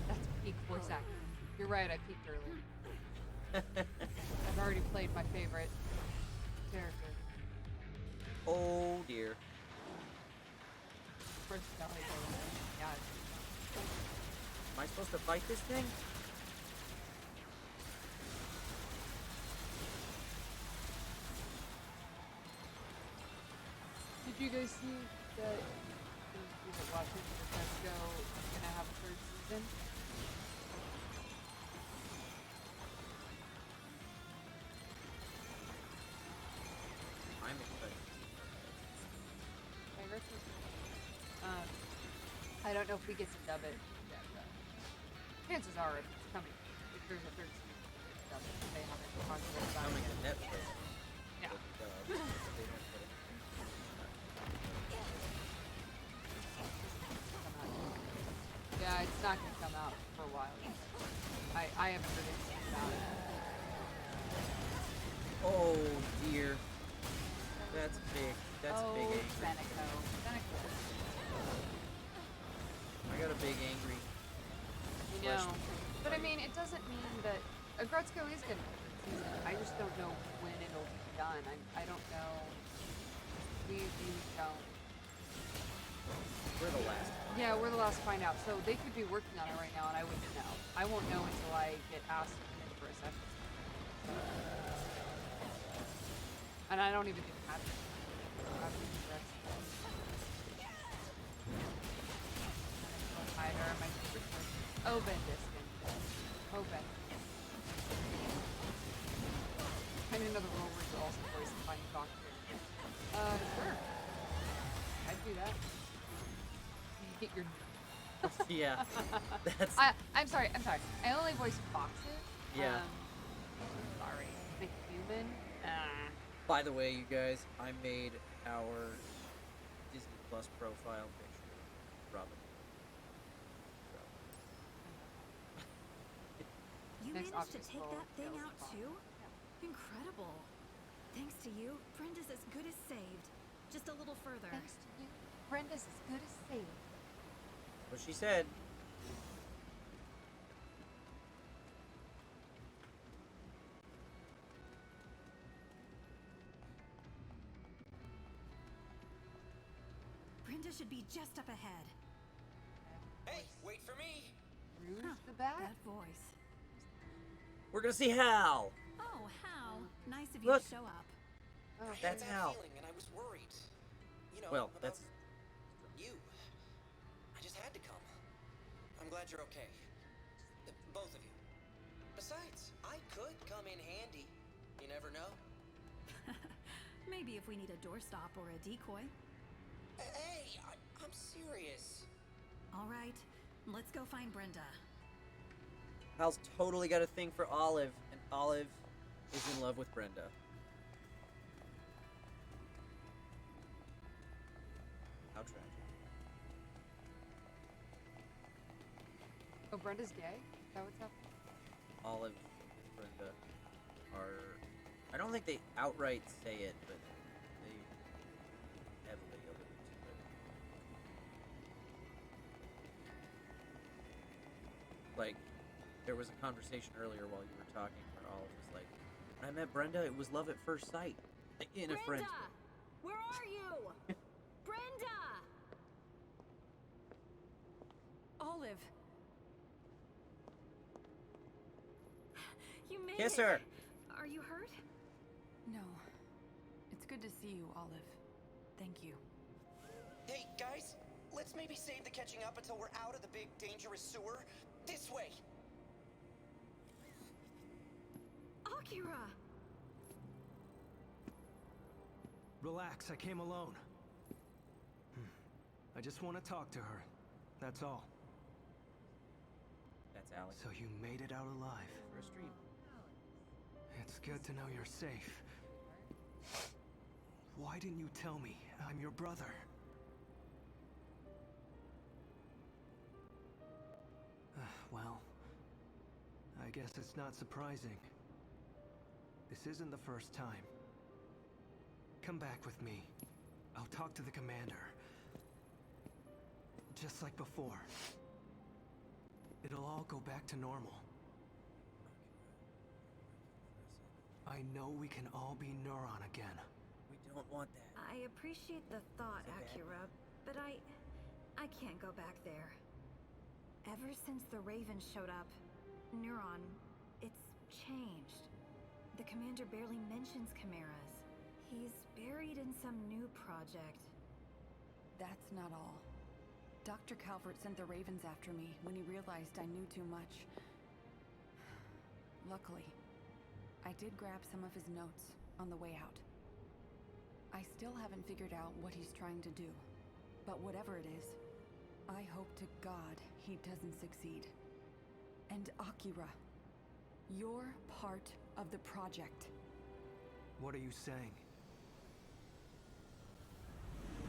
Speaker 9: That's peak voice acting. You're right, I peaked early. I've already played my favorite character.
Speaker 8: Oh dear.
Speaker 9: Personality bonus. Yeah.
Speaker 8: Am I supposed to fight this thing?
Speaker 9: Did you guys see that those people that watch it for Tesco is gonna have a third season?
Speaker 8: I'm excited.
Speaker 9: I read this. I don't know if we get to dub it yet, but chances are if it's coming. If there's a third season, it's dub it. They haven't talked about it
Speaker 8: Coming to
Speaker 9: yet.
Speaker 8: Netflix.
Speaker 9: Yeah.
Speaker 8: But, they don't put it.
Speaker 9: Yeah, it's not gonna come out for a while yet. I haven't heard anything about it.
Speaker 8: Oh dear. That's big. That's
Speaker 9: oh,
Speaker 8: big angry.
Speaker 9: Seneco. Seneco.
Speaker 8: I got a big angry.
Speaker 9: You know. But I mean, it doesn't mean that Grutzko is gonna be a third season. I just don't know when it'll be done. I don't know. We don't.
Speaker 8: We're the last.
Speaker 9: Yeah, we're the last to find out. So they could be working on it right now, and I wouldn't know. I won't know until I get asked to come in for a session. And I don't even think I have it. Spider are my favorite choices. Oh, Bendiskin. Oh, Ben. I didn't know the role was also voiced by Doctor. Sure. I'd do that. You get your.
Speaker 8: Yeah, that's
Speaker 9: I'm sorry. I only voice foxes.
Speaker 8: yeah.
Speaker 9: Sorry. The human.
Speaker 8: By the way, you guys, I made our Disney Plus profile picture. Robin.
Speaker 2: You
Speaker 9: Next
Speaker 2: managed to
Speaker 9: obvious
Speaker 2: take
Speaker 9: role
Speaker 2: that thing
Speaker 9: is
Speaker 2: out
Speaker 9: Fox.
Speaker 2: too? Incredible. Thanks to you, Brenda's as good as saved. Just a little further.
Speaker 11: Thanks to you, Brenda's as good as saved.
Speaker 8: What she said.
Speaker 2: Brenda should be just up ahead.
Speaker 6: Hey, wait for me!
Speaker 9: Rouge the Bat?
Speaker 2: That voice.
Speaker 8: We're gonna see Hal.
Speaker 2: Oh, Hal. Nice of you
Speaker 8: Look.
Speaker 2: to show up.
Speaker 9: Oh,
Speaker 6: I had
Speaker 8: That's
Speaker 6: that
Speaker 8: Hal.
Speaker 6: feeling and I was worried. You know,
Speaker 8: Well,
Speaker 6: about
Speaker 8: that's
Speaker 6: you. I just had to come. I'm glad you're okay. Both of you. Besides, I could come in handy. You never know.
Speaker 2: Maybe if we need a doorstop or a decoy.
Speaker 6: Hey, I'm serious.
Speaker 2: All right, let's go find Brenda.
Speaker 8: Hal's totally got a thing for Olive, and Olive is in love with Brenda. How tragic.
Speaker 9: Oh, Brenda's gay? Is that what's happening?
Speaker 8: Olive and Brenda are. I don't think they outright say it, but they heavily allude to it. Like, there was a conversation earlier while you were talking where Olive was like, when I met Brenda, it was love at first sight. In a friend's way.
Speaker 2: Where are you? Brenda! Olive. You made
Speaker 8: Kiss
Speaker 2: it.
Speaker 8: her!
Speaker 2: Are you hurt? No. It's good to see you, Olive. Thank you.
Speaker 6: Hey, guys, let's maybe save the catching up until we're out of the big, dangerous sewer. This way!
Speaker 2: Akira!
Speaker 5: Relax, I came alone. I just want to talk to her. That's all.
Speaker 8: That's Alex.
Speaker 5: So you made it out alive.
Speaker 8: For a stream.
Speaker 5: It's good to know you're safe. Why didn't you tell me I'm your brother? Well, I guess it's not surprising. This isn't the first time. Come back with me. I'll talk to the commander. Just like before. It'll all go back to normal. I know we can all be Neuron again.
Speaker 8: We don't want that.
Speaker 2: I appreciate the thought,
Speaker 8: Is it bad?
Speaker 2: Akira, but I can't go back there. Ever since the Raven showed up, Neuron, it's changed. The commander barely mentions chimeras. He's buried in some new project.
Speaker 12: That's not all. Dr. Calvert sent the Ravens after me when he realized I knew too much. Luckily, I did grab some of his notes on the way out. I still haven't figured out what he's trying to do, but whatever it is, I hope to God he doesn't succeed. And Akira, you're part of the project.
Speaker 5: What are you saying?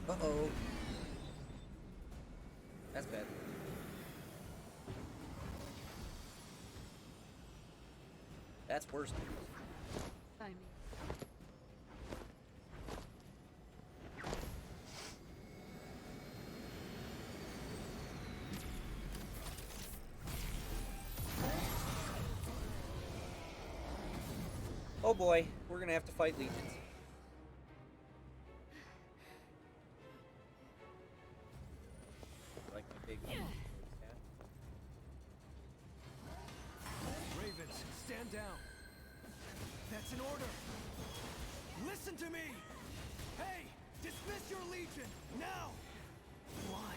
Speaker 8: Uh-oh. That's bad. That's worse.
Speaker 9: I mean,
Speaker 8: Oh boy, we're gonna have to fight legions. Like my big hat.
Speaker 5: Ravens, stand down. That's an order. Listen to me! Hey! Dismiss your legion! Now! Why?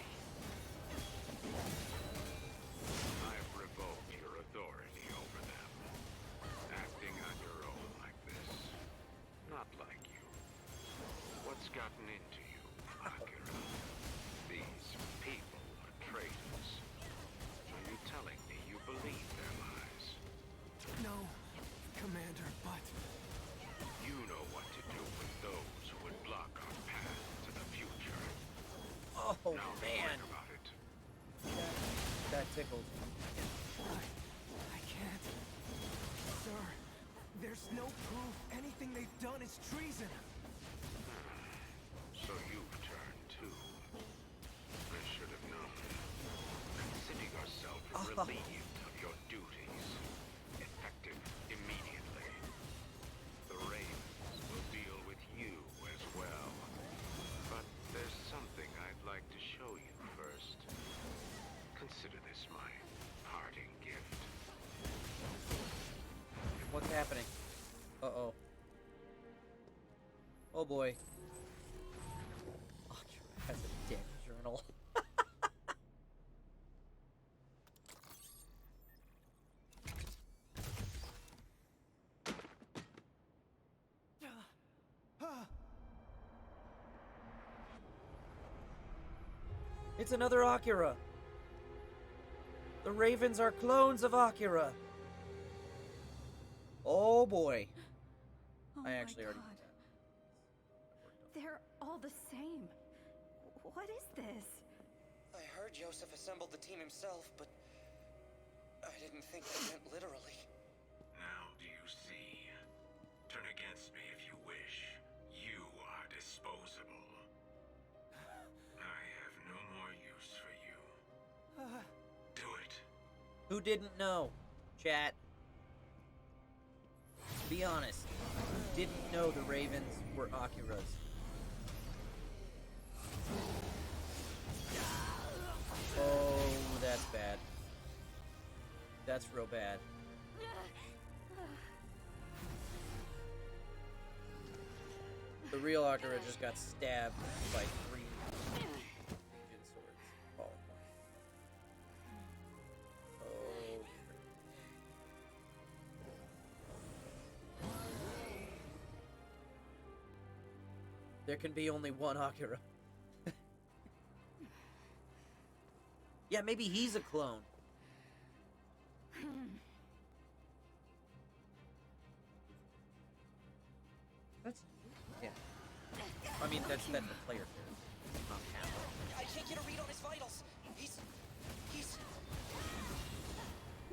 Speaker 13: gotten into you, Akira? These people are traitors. Are you telling me you believe their lies?
Speaker 5: No, Commander, but...
Speaker 13: You know what to do with those who would block our path to the future.
Speaker 7: Oh,
Speaker 13: Now
Speaker 7: man.
Speaker 13: think about it.
Speaker 7: That tickled.
Speaker 5: I can't. Sir, there's no proof anything they've done is treason.
Speaker 13: So you've turned too. I should have known. Consider yourself relieved of your duties. Effective immediately. The Ravens will deal with you as well. But there's something I'd like to show you first. Consider this my parting gift.
Speaker 7: What's happening? Uh-oh. Oh boy. Akira has a dick journal. It's another Akira. The Ravens are clones of Akira. Oh boy.
Speaker 2: Oh
Speaker 7: I actually
Speaker 2: my
Speaker 7: already
Speaker 2: God.
Speaker 7: did that.
Speaker 2: They're all the same. What is this?
Speaker 8: I heard Joseph assembled the team himself, but I didn't think they meant literally.
Speaker 13: Now do you see? Turn against me if you wish. You are disposable. I have no more use for you. Do it.
Speaker 7: Who didn't know? Chat. Be honest. Who didn't know the Ravens were Akiras? Oh, that's bad. That's real bad. The real Akira just got stabbed by 3 Legion swords all at once. Oh, there can be only one Akira. Yeah, maybe he's a clone. That's yeah. I mean, that's the player character, not Hal.
Speaker 8: I can't get a read on his vitals. He's...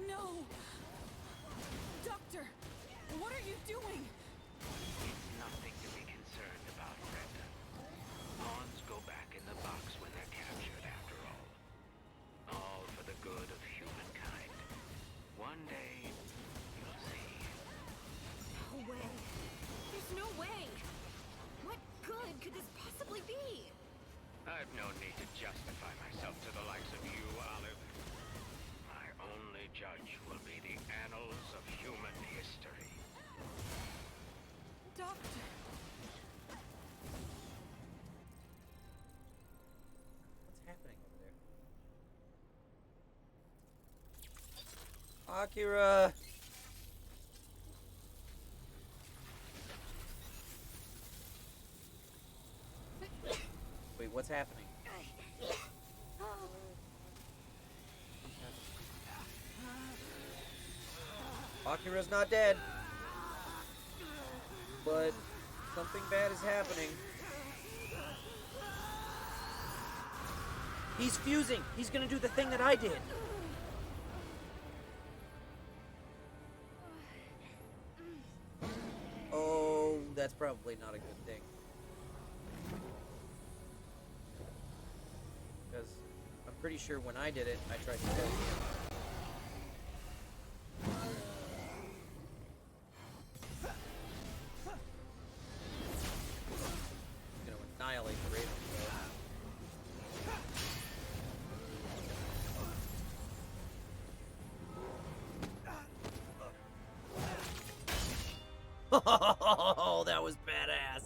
Speaker 2: No! Doctor! What are you doing?
Speaker 6: It's nothing to be concerned about, Brenda. Pawns go back in the box when they're captured, after all. All for the good of humankind. One day, you'll see.
Speaker 2: No way. There's no way. What good could this possibly be?
Speaker 6: I've no need to justify myself to the likes of you, Olive. My only judge will be the annals of human history.
Speaker 2: Doctor!
Speaker 7: What's happening over there? Akira! Wait, what's happening? Akira's not dead. But something bad is happening. He's fusing. He's gonna do the thing that I did. Oh, that's probably not a good thing. Because I'm pretty sure when I did it, I tried to kill him. He's gonna annihilate the Raven. Oh, that was badass.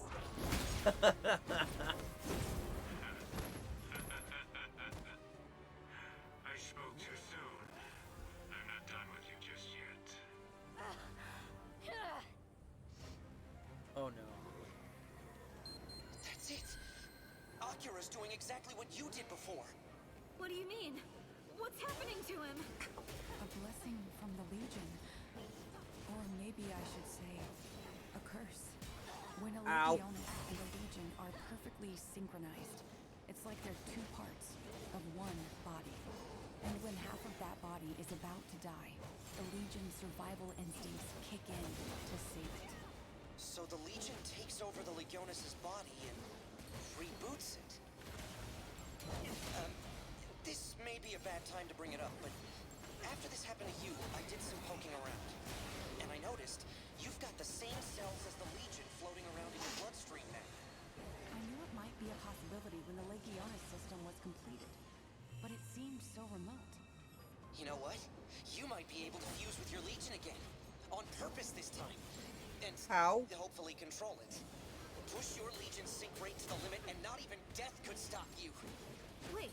Speaker 13: I spoke too soon. I'm not done with you just yet.
Speaker 7: Oh no.
Speaker 8: That's it.
Speaker 6: Akira's doing exactly what you did before.
Speaker 2: What do you mean? What's happening to him?
Speaker 12: A blessing from the Legion. Or maybe I should say, a curse. When a
Speaker 8: Ow.
Speaker 12: Legionis and a Legion are perfectly synchronized, it's like they're two parts of one body. And when half of that body is about to die, the Legion's survival instincts kick in to save it.
Speaker 6: So the Legion takes over the Legionis' body and reboots it. This may be a bad time to bring it up, but after this happened to you, I did some poking around. And I noticed you've got the same cells as the Legion floating around in your bloodstream now.
Speaker 12: I knew it might be a possibility when the Legionis system was completed, but it seemed so remote.
Speaker 6: You know what? You might be able to fuse with your Legion again. On purpose this time. And
Speaker 8: How?
Speaker 6: hopefully control it. Push your Legion sync rate to the limit and not even death could stop you.
Speaker 2: Wait,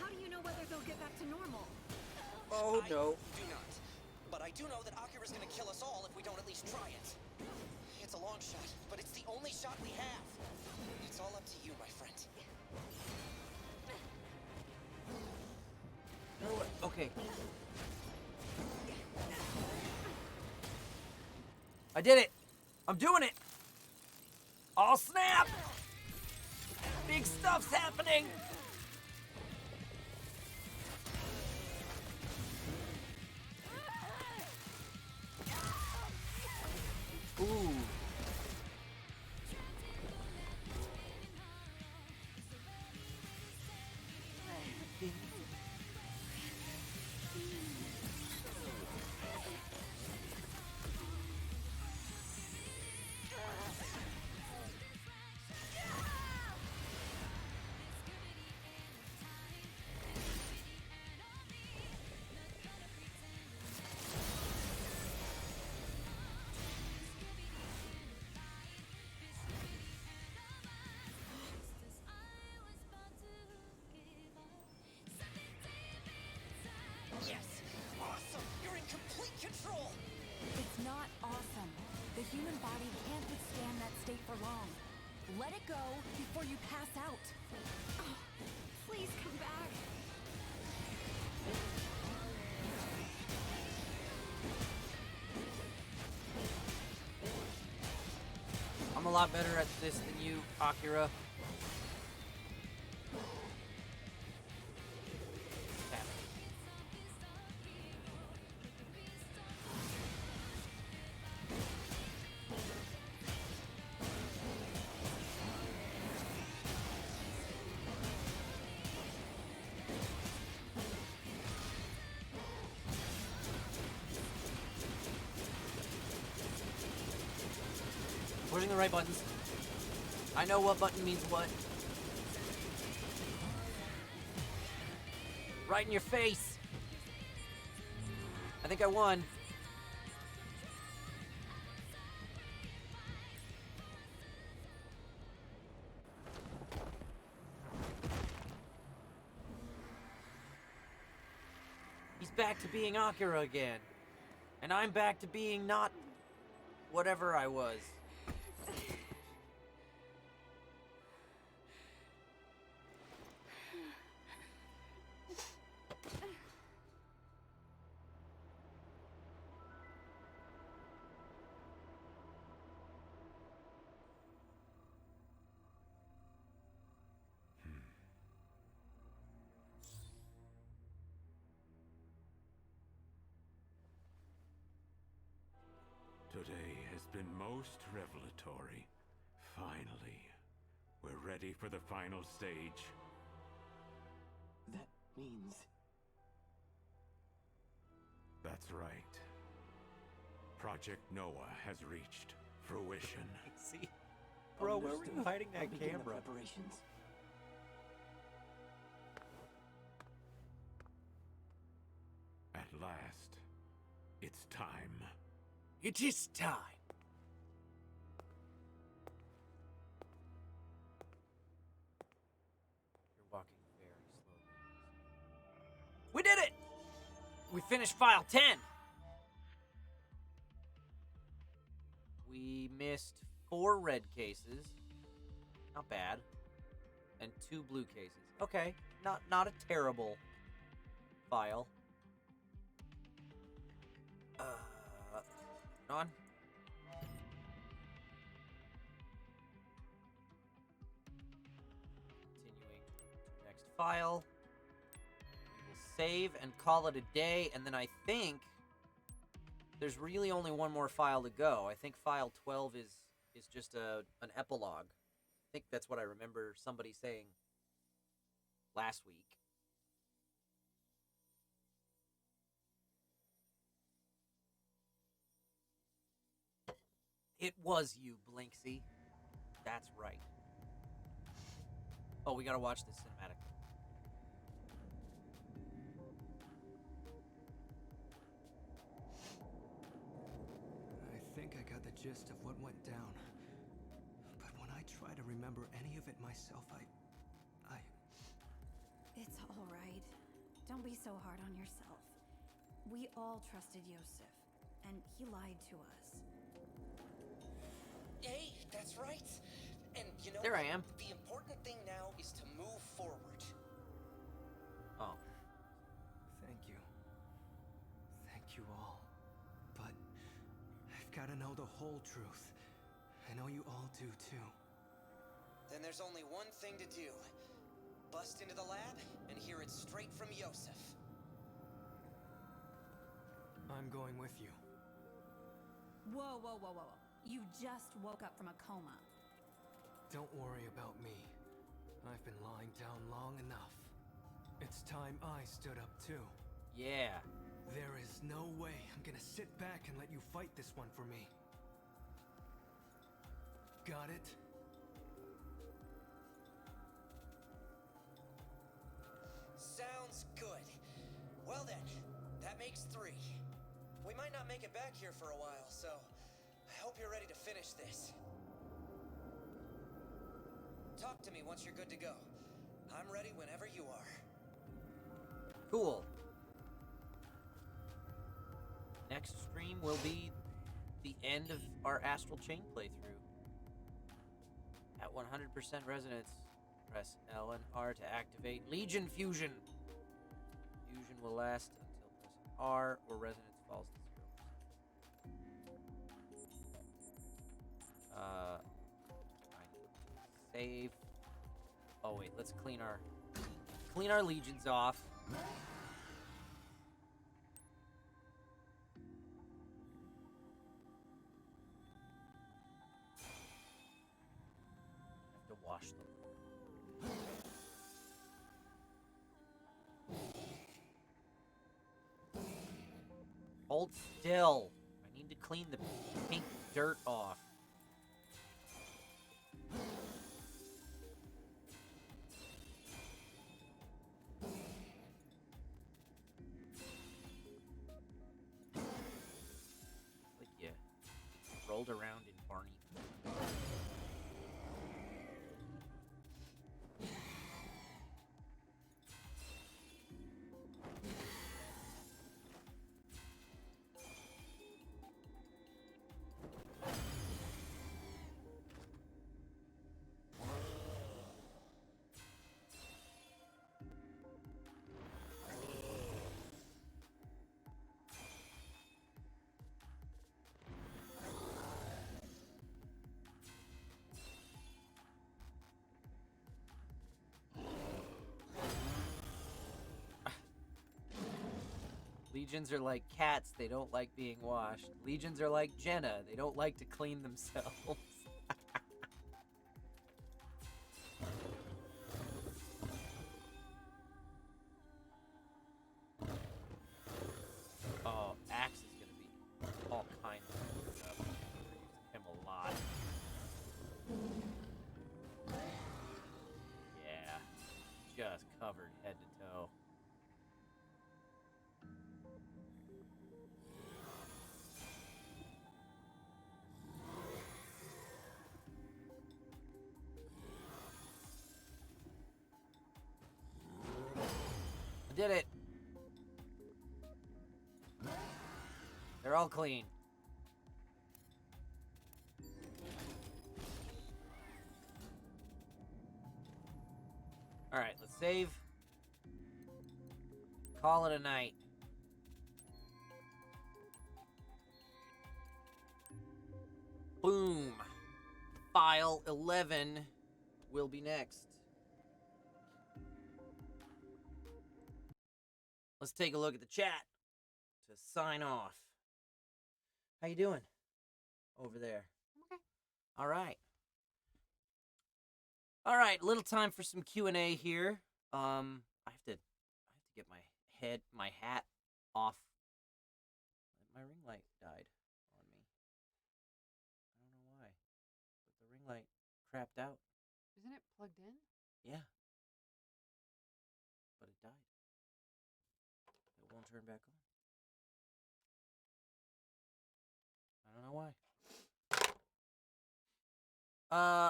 Speaker 2: how do you know whether they'll get back to normal?
Speaker 8: Oh no.
Speaker 6: I do not. But I do know that Akira's gonna kill us all if we don't at least try it. It's a long shot, but it's the only shot we have. It's all up to you, my friend.
Speaker 1: Okay. I did it! I'm doing it! Oh snap! Big stuff's happening! Ooh.
Speaker 6: Yes! Awesome! You're in complete control!
Speaker 12: It's not awesome. The human body can't withstand that state for long. Let it go before you pass out.
Speaker 2: Oh, please come back.
Speaker 1: I'm a lot better at this than you, Akira. Pushing the right buttons. I know what button means what. Right in your face. I think I won. He's back to being Akira again. And I'm back to being not whatever I was.
Speaker 13: Today has been most revelatory. Finally, we're ready for the final stage.
Speaker 4: That means...
Speaker 13: That's right. Project Noah has reached fruition.
Speaker 1: See? Bro, where were you hiding that
Speaker 4: Begin the
Speaker 1: camera?
Speaker 4: preparations.
Speaker 13: At last, it's time.
Speaker 1: It is time. You're walking very slowly. We did it! We finished file 10. We missed 4 red cases. Not bad. and 2 blue cases. Okay, not a terrible file. On. Continuing to next file. We will save and call it a day, and then I think there's really only one more file to go. I think file 12 is just an epilogue. I think that's what I remember somebody saying last week. It was you, Blinksy. That's right. Oh, we gotta watch this cinematic.
Speaker 5: I think I got the gist of what went down. But when I try to remember any of it myself,
Speaker 2: It's all right. Don't be so hard on yourself. We all trusted Yosef, and he lied to us.
Speaker 8: Hey, that's right. And you know,
Speaker 1: there I am.
Speaker 8: The important thing now is to move forward.
Speaker 1: Oh.
Speaker 5: Thank you. Thank you all. But I've got to know the whole truth. I know you all do too.
Speaker 8: Then there's only one thing to do. Bust into the lab and hear it straight from Yosef.
Speaker 5: I'm going with you.
Speaker 2: Whoa, whoa, whoa, whoa. You just woke up from a coma.
Speaker 5: Don't worry about me. I've been lying down long enough. It's time I stood up too.
Speaker 1: Yeah.
Speaker 5: There is no way I'm gonna sit back and let you fight this one for me. Got it?
Speaker 8: Sounds good. Well then, that makes 3. We might not make it back here for a while, so I hope you're ready to finish this. Talk to me once you're good to go. I'm ready whenever you are.
Speaker 1: Cool. Next stream will be the end of our Astral Chain playthrough. At 100% resonance, press L and R to activate Legion Fusion. Fusion will last until pressing R or resonance falls to 0%. Save. Oh wait, let's clean our legions off. Have to wash them. Hold still. I need to clean the pink dirt off. Like you rolled around in Barney. Legions are like cats, they don't like being washed. Legions are like Jenna, they don't like to clean themselves. Oh, Axe is gonna be all kinds of stuff. We're using him a lot. Yeah, just covered head to toe. I did it. They're all clean. All right, let's save. Call it a night. Boom. File 11 will be next. Let's take a look at the chat to sign off. How you doing over there?
Speaker 9: Okay.
Speaker 1: All right. All right, little time for some Q&A here. I have to get my hat off. My ring light died on me. I don't know why, but the ring light crapped out.
Speaker 9: Isn't it plugged in?
Speaker 1: Yeah, but it died. It won't turn back on. I don't know why.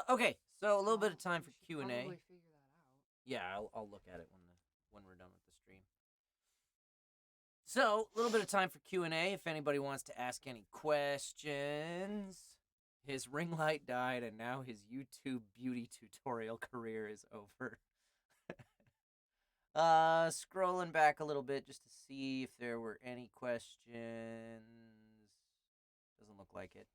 Speaker 1: Okay, so a little bit of time for Q&A.
Speaker 9: Probably figure that out.
Speaker 1: Yeah, I'll look at it when we're done with the stream. So, a little bit of time for Q&A if anybody wants to ask any questions. His ring light died and now his YouTube beauty tutorial career is over. Scrolling back a little bit just to see if there were any questions. Doesn't look like it.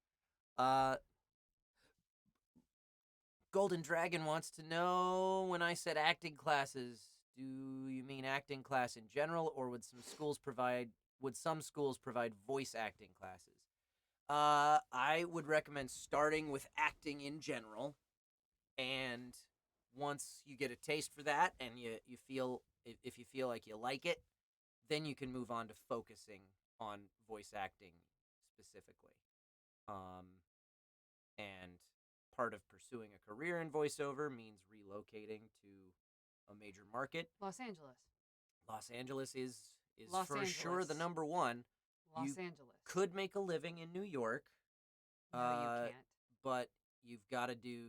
Speaker 1: Golden Dragon wants to know, when I said acting classes, do you mean acting class in general, or would some schools provide voice acting classes? I would recommend starting with acting in general, and once you get a taste for that and you feel, if you feel like you like it, then you can move on to focusing on voice acting specifically. And part of pursuing a career in voiceover means relocating to a major market.
Speaker 9: Los Angeles.
Speaker 1: Los Angeles is
Speaker 9: Los
Speaker 1: for sure the
Speaker 9: Angeles.
Speaker 1: number one.
Speaker 9: Los
Speaker 1: You
Speaker 9: Angeles.
Speaker 1: could make a living in New York.
Speaker 9: No, you can't.
Speaker 1: But you've got to do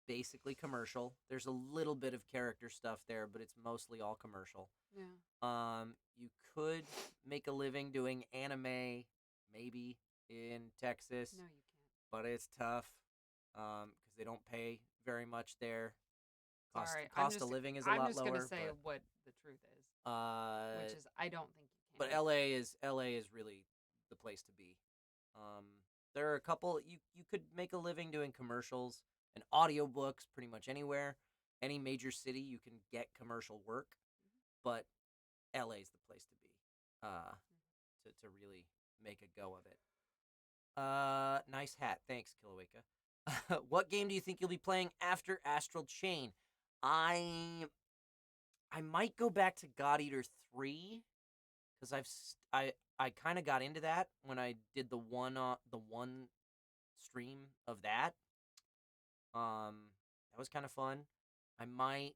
Speaker 1: basically commercial. There's a little bit of character stuff there, but it's mostly all commercial.
Speaker 9: Yeah.
Speaker 1: You could make a living doing anime, maybe in Texas.
Speaker 9: No, you can't.
Speaker 1: But it's tough because they don't pay very much there.
Speaker 9: Cost
Speaker 1: of living is a lot lower.
Speaker 9: I'm just gonna say what the truth is, which is I don't think you can.
Speaker 1: But LA is really the place to be. There are a couple you could make a living doing commercials and audiobooks pretty much anywhere. Any major city you can get commercial work, but LA is the place to be. To really make a go of it. Nice hat. Thanks, Kiloweka. What game do you think you'll be playing after Astral Chain? I might go back to God Eater 3 because I kind of got into that when I did the one stream of that. That was kind of fun. I might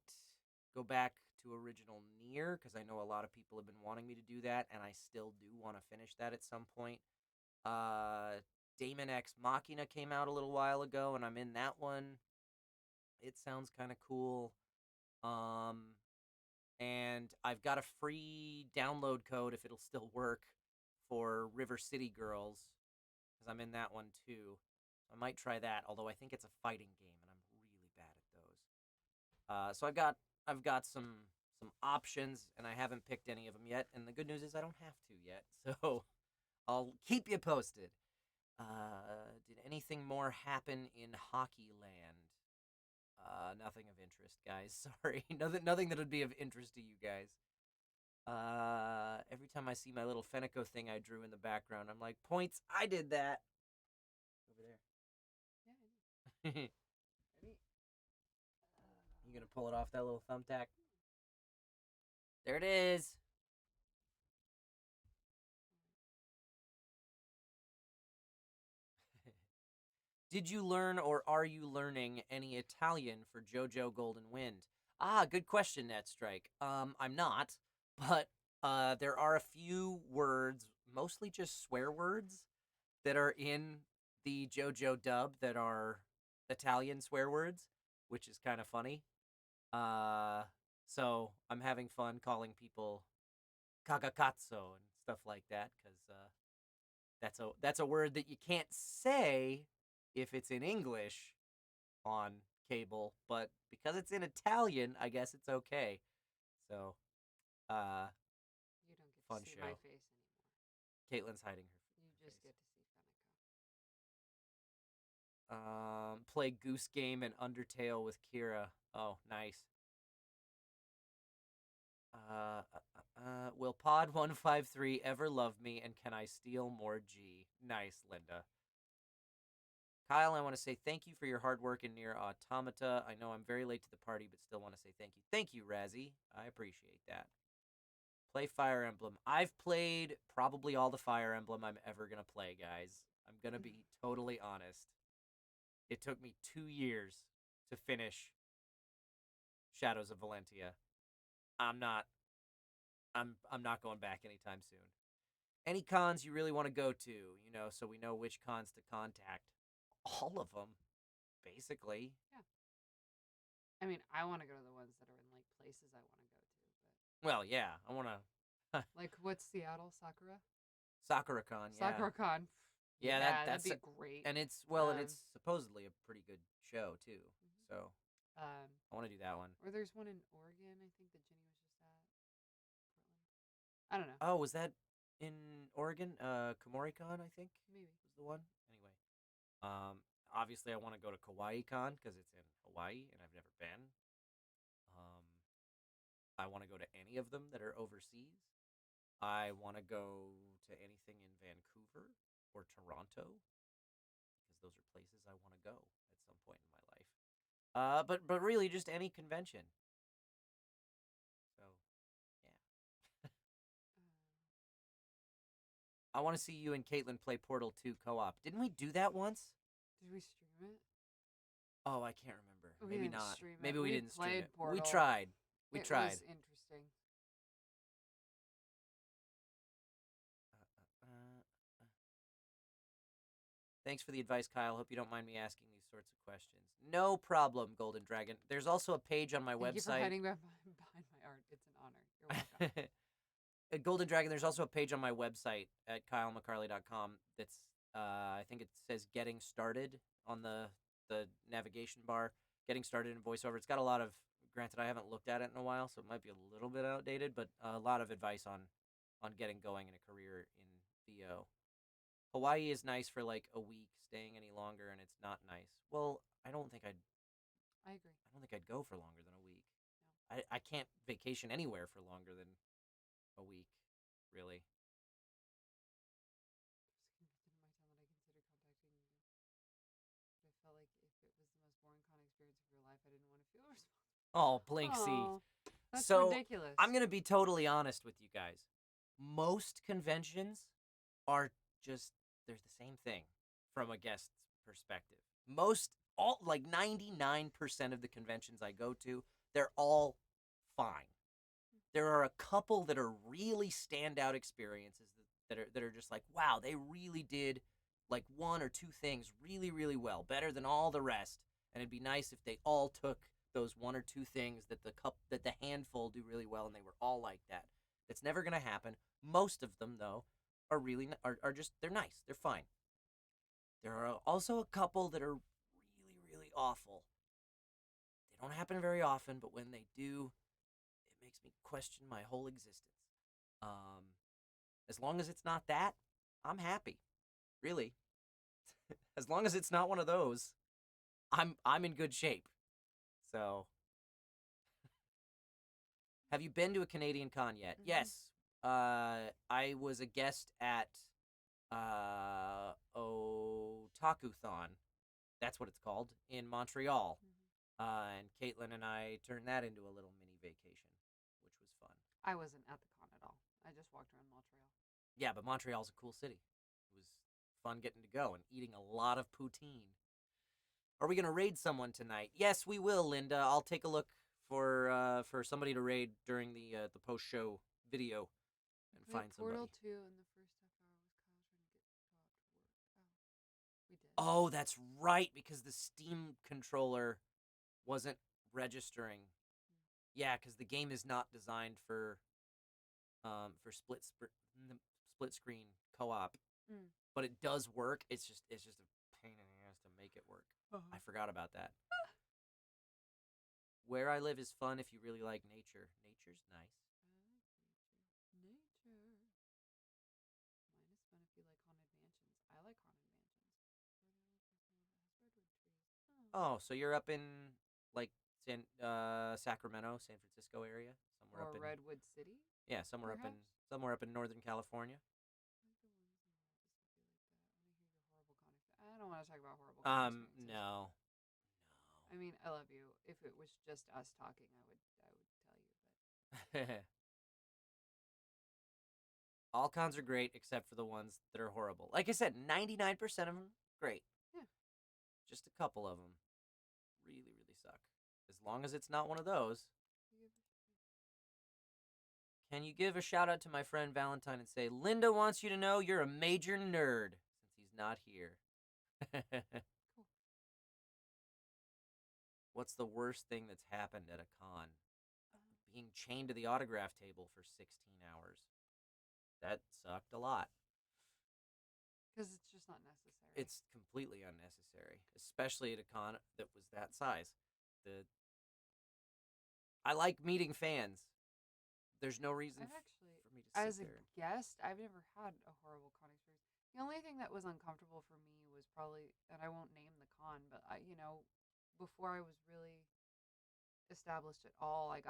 Speaker 1: go back to original Nier because I know a lot of people have been wanting me to do that, and I still do want to finish that at some point. Daemon X Machina came out a little while ago, and I'm in that one. It sounds kind of cool. And I've got a free download code, if it'll still work, for River City Girls, because I'm in that one too. I might try that, although I think it's a fighting game, and I'm really bad at those. So I've got some options, and I haven't picked any of them yet. And the good news is I don't have to yet, so I'll keep you posted. Did anything more happen in Hockey Land? Nothing of interest, guys. Sorry. Nothing that would be of interest to you guys. Every time I see my little Fenico thing I drew in the background, I'm like, points, I did that. Over there.
Speaker 9: Yeah.
Speaker 1: You gonna pull it off that little thumbtack? There it is. Did you learn or are you learning any Italian for JoJo Golden Wind? Good question, Netstrike. I'm not, but there are a few words, mostly just swear words, that are in the JoJo dub that are Italian swear words, which is kind of funny. So I'm having fun calling people cagacazzo and stuff like that, because that's a word that you can't say if it's in English on cable, but because it's in Italian, I guess it's okay. So,
Speaker 9: You don't get
Speaker 1: fun
Speaker 9: to see
Speaker 1: show.
Speaker 9: my face anymore.
Speaker 1: Caitlin's hiding her.
Speaker 9: You just
Speaker 1: face.
Speaker 9: get to see Fenneko.
Speaker 1: Play Goose Game and Undertale with Kira. Oh, nice. Will Pod 153 ever love me, and can I steal more G? Nice, Linda. Kyle, I want to say thank you for your hard work in Near Automata. I know I'm very late to the party, but still want to say thank you. Thank you, Razzie. I appreciate that. Play Fire Emblem. I've played probably all the Fire Emblem I'm ever going to play, guys. I'm going to be totally honest. It took me 2 years to finish Shadows of Valentia. I'm not going back anytime soon. Any cons you really want to go to, so we know which cons to contact. All of them, basically.
Speaker 9: Yeah. I mean, I want to go to the ones that are in like places I want to go to, but
Speaker 1: Well, yeah, I want to.
Speaker 9: like what's Seattle Sakura?
Speaker 1: SakuraCon, yeah.
Speaker 9: SakuraCon.
Speaker 1: Yeah,
Speaker 9: that'd be great.
Speaker 1: And it's supposedly a pretty good show too.
Speaker 9: Mm-hmm.
Speaker 1: So I want to do that one.
Speaker 9: Or there's one in Oregon, I think that Jenny was just at. Portland. I don't know.
Speaker 1: Oh, was that in Oregon? KomoriCon, I think.
Speaker 9: Maybe
Speaker 1: was the one. Anyway, obviously I want to go to KawaiiCon because it's in Hawaii and I've never been. I want to go to any of them that are overseas. I want to go to anything in Vancouver or Toronto because those are places I want to go at some point in my life. But really just any convention. So, yeah. I want to see you and Caitlin play Portal 2 co-op. Didn't we do that once?
Speaker 9: Did we stream it?
Speaker 1: Oh, I can't remember.
Speaker 9: We
Speaker 1: Maybe
Speaker 9: didn't
Speaker 1: not.
Speaker 9: stream it.
Speaker 1: Maybe we didn't stream
Speaker 9: played
Speaker 1: it.
Speaker 9: Portal.
Speaker 1: We tried. It was
Speaker 9: interesting.
Speaker 1: Thanks for the advice, Kyle. Hope you don't mind me asking these sorts of questions. No problem, Golden Dragon. There's also a page on my
Speaker 9: Thank
Speaker 1: website.
Speaker 9: you for hiding behind my art. It's an honor. You're welcome.
Speaker 1: Golden Dragon, there's also a page on my website at kylemccarley.com that's, I think it says Getting Started on the navigation bar. Getting Started in VoiceOver. It's got a lot of, granted, I haven't looked at it in a while, so it might be a little bit outdated, but a lot of advice on getting going in a career in VO. Hawaii is nice for like a week. Staying any longer, and it's not nice. Well, I don't think I'd.
Speaker 9: I agree.
Speaker 1: I don't think I'd go for longer than a week. No. I can't vacation anywhere for longer than a week, really.
Speaker 9: I felt like if it was the most boring con experience of your life, I didn't want to feel responsible.
Speaker 1: Oh, Blink C.
Speaker 9: That's
Speaker 1: so
Speaker 9: ridiculous.
Speaker 1: I'm gonna be totally honest with you guys. Most conventions are just they're the same thing from a guest's perspective. Like 99% of the conventions I go to, they're all fine. There are a couple that are really standout experiences that are just like, wow, they really did like one or two things really, really well, better than all the rest. And it'd be nice if they all took those one or two things that the handful do really well, and they were all like that. That's never gonna happen. Most of them, though, are just they're nice. They're fine. There are also a couple that are really, really awful. They don't happen very often, but when they do, it makes me question my whole existence. As long as it's not that, I'm happy. Really. As long as it's not one of those, I'm in good shape. So, have you been to a Canadian con yet? Mm-hmm. Yes. I was a guest at Otakuthon. That's what it's called, in Montreal. Mm-hmm. And Caitlin and I turned that into a little mini vacation, which was fun.
Speaker 9: I wasn't at the con at all. I just walked around Montreal.
Speaker 1: Yeah, but Montreal's a cool city. It was fun getting to go and eating a lot of poutine. Are we going to raid someone tonight? Yes, we will, Linda. I'll take a look for somebody to raid during the post-show video and find somebody.
Speaker 9: Portal 2 in the first half hour was Kyle trying to go out to work. We did.
Speaker 1: Oh, that's right, because the Steam controller wasn't registering. Yeah, because the game is not designed for split screen co-op, but it does work. It's just a pain in the ass to make it work. I forgot about that. Where I live is fun if you really like nature. Nature's nice.
Speaker 9: Nature. Mine is fun if you like haunted mansions. I like haunted mansions. Where do I live? Has redwood trees.
Speaker 1: Oh, so you're up in like Sacramento, San Francisco area, somewhere
Speaker 9: Or
Speaker 1: up in
Speaker 9: Redwood City?
Speaker 1: yeah, somewhere
Speaker 9: perhaps?
Speaker 1: up in Northern California.
Speaker 9: I don't want to talk about horrible con experiences.
Speaker 1: No.
Speaker 9: I mean, I love you. If it was just us talking, I would tell you, but
Speaker 1: All cons are great except for the ones that are horrible. Like I said, 99% of them great.
Speaker 9: Yeah.
Speaker 1: Just a couple of them really suck. As long as it's not one of those. Can you give a shout out to my friend Valentine and say, Linda wants you to know you're a major nerd since he's not here.
Speaker 9: Cool.
Speaker 1: What's the worst thing that's happened at a con? Being chained to the autograph table for 16 hours. That sucked a lot.
Speaker 9: Because it's just not necessary.
Speaker 1: It's completely unnecessary, especially at a con that was that size. I like meeting fans. There's no reason for me to sit
Speaker 9: as a
Speaker 1: there.
Speaker 9: guest, I've never had a horrible con experience. The only thing that was uncomfortable for me was probably, and I won't name the con, but before I was really established at all, I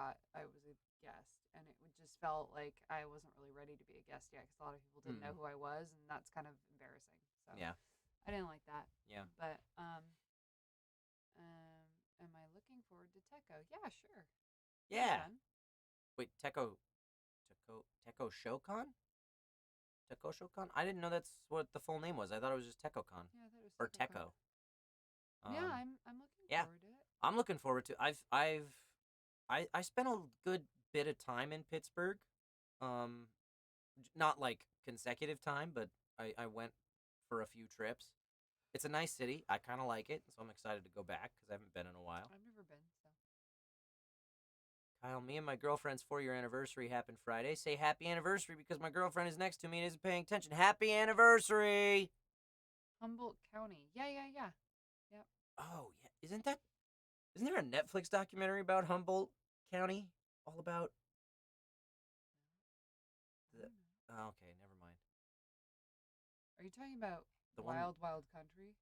Speaker 9: was a guest, and it just felt like I wasn't really ready to be a guest yet because a lot of people didn't know who I was, and that's kind of embarrassing. So
Speaker 1: yeah,
Speaker 9: I didn't like that.
Speaker 1: Yeah,
Speaker 9: but am I looking forward to Techo? Yeah, sure.
Speaker 1: Yeah. Wait, Techo Showcon? Techo Showcon? I didn't know that's what the full name was. I thought it was just TechoCon.
Speaker 9: Yeah, I thought it was
Speaker 1: or
Speaker 9: Techo.
Speaker 1: Techo.
Speaker 9: Yeah, I'm looking
Speaker 1: yeah.
Speaker 9: forward to it.
Speaker 1: I'm looking forward to. I spent a good bit of time in Pittsburgh. Not like consecutive time, but I went for a few trips. It's a nice city. I kind of like it, so I'm excited to go back because I haven't been in a while.
Speaker 9: I've never been, so.
Speaker 1: Kyle, me and my girlfriend's 4-year anniversary happened Friday. Say happy anniversary because my girlfriend is next to me and isn't paying attention. Happy anniversary!
Speaker 9: Humboldt County. Yeah. Yep.
Speaker 1: Oh, yeah. Isn't there a Netflix documentary about Humboldt County? All about oh, okay, never mind.
Speaker 9: Are you talking about
Speaker 1: The
Speaker 9: Wild Wild Country?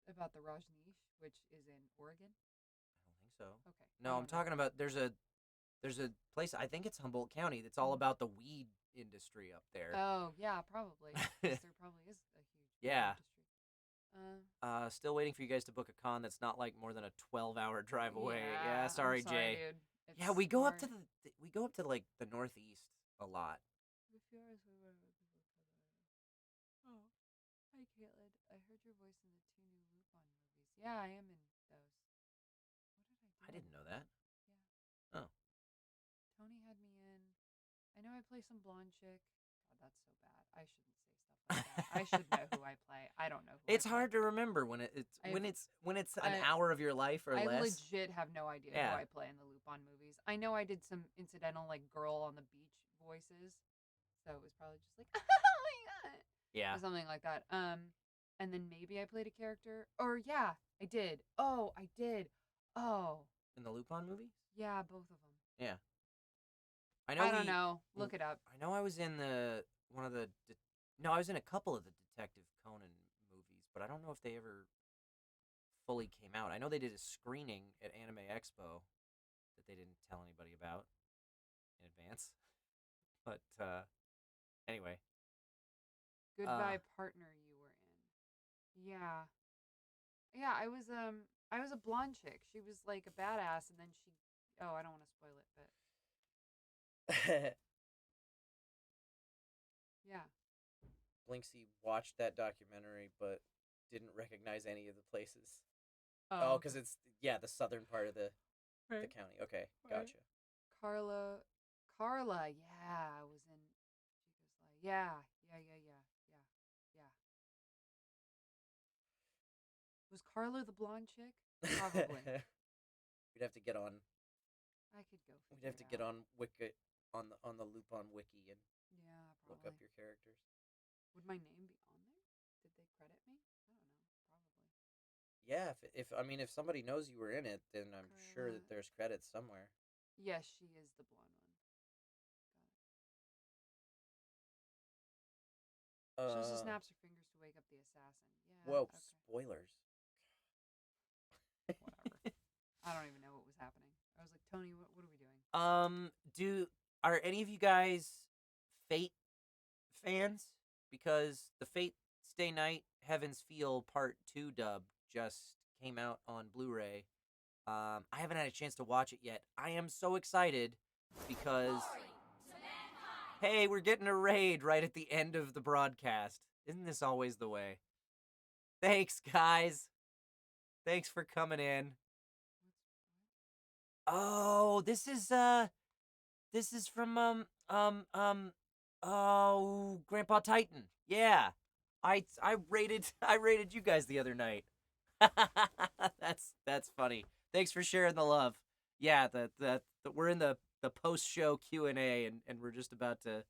Speaker 9: About the Rajneesh, which is in Oregon?
Speaker 1: I don't think so.
Speaker 9: Okay.
Speaker 1: No, I'm talking about there's a place, I think it's Humboldt County, that's all about the weed industry up there.
Speaker 9: Oh, yeah, probably. 'Cause there probably is a huge weed
Speaker 1: Yeah.
Speaker 9: industry.
Speaker 1: Still waiting for you guys to book a con that's not like more than a 12-hour drive away.
Speaker 9: Yeah,
Speaker 1: sorry,
Speaker 9: I'm sorry,
Speaker 1: Jay.
Speaker 9: dude.
Speaker 1: Yeah, we go up to like the northeast a lot.
Speaker 9: Oh, hi, Caitlin. I heard your voice in the 2 new Lupin movies. Yeah, I am in those. What did I do?
Speaker 1: I didn't know that.
Speaker 9: Yeah.
Speaker 1: Oh.
Speaker 9: Tony had me in. I know I play some blonde chick. God, that's so bad. I shouldn't say stuff like that. I should know who I play. I don't know who
Speaker 1: It's
Speaker 9: I play.
Speaker 1: hard to remember when it's an hour of your life or less.
Speaker 9: I legit have no idea who I play in the Lupin movies. I know I did some incidental like girl on the beach voices, so it was probably just like, oh my god,
Speaker 1: yeah,
Speaker 9: or something like that. And then maybe I played a character, or yeah, I did. Oh, I did. Oh,
Speaker 1: in the Lupin movies?
Speaker 9: Yeah, both of them.
Speaker 1: Yeah.
Speaker 9: I don't know. Look it up.
Speaker 1: I know I was in I was in a couple of the Detective Conan movies, but I don't know if they ever fully came out. I know they did a screening at Anime Expo that they didn't tell anybody about in advance. But anyway.
Speaker 9: Goodbye Partner you were in. Yeah. Yeah, I was a blonde chick. She was like a badass, and then I don't want to spoil it, but yeah.
Speaker 1: Blinksy watched that documentary but didn't recognize any of the places.
Speaker 9: Oh,
Speaker 1: because it's the southern part of the county. Okay, gotcha.
Speaker 9: Carla, yeah, I was in. She goes like, yeah. Was Carla the blonde chick? Probably.
Speaker 1: We'd have to get on.
Speaker 9: I could go.
Speaker 1: We'd have to get on Wiki on the Lupin wiki and look up your characters.
Speaker 9: Would my name be on there? Did they credit me? I don't know. Probably.
Speaker 1: Yeah, if I mean if somebody knows you were in it, then I'm sure
Speaker 9: Carla.
Speaker 1: that there's credits somewhere.
Speaker 9: Yes, she is the blonde one. Got it. She also
Speaker 1: Uh,
Speaker 9: snaps her fingers to wake up the assassin. Yeah,
Speaker 1: whoa,
Speaker 9: okay.
Speaker 1: spoilers.
Speaker 9: Whatever. I don't even know what was happening. I was like, Tony, what are we doing?
Speaker 1: Do are any of you guys Fate fans? Because the Fate Stay Night Heaven's Feel Part 2 dub just came out on Blu-ray. I haven't had a chance to watch it yet. I am so excited because hey, we're getting a raid right at the end of the broadcast. Isn't this always the way? Thanks, guys. Thanks for coming in. Oh, this is from oh, Grandpa Titan. Yeah. I rated I rated you guys the other night. That's funny. Thanks for sharing the love. Yeah, the we're in the post-show Q&A and we're just about to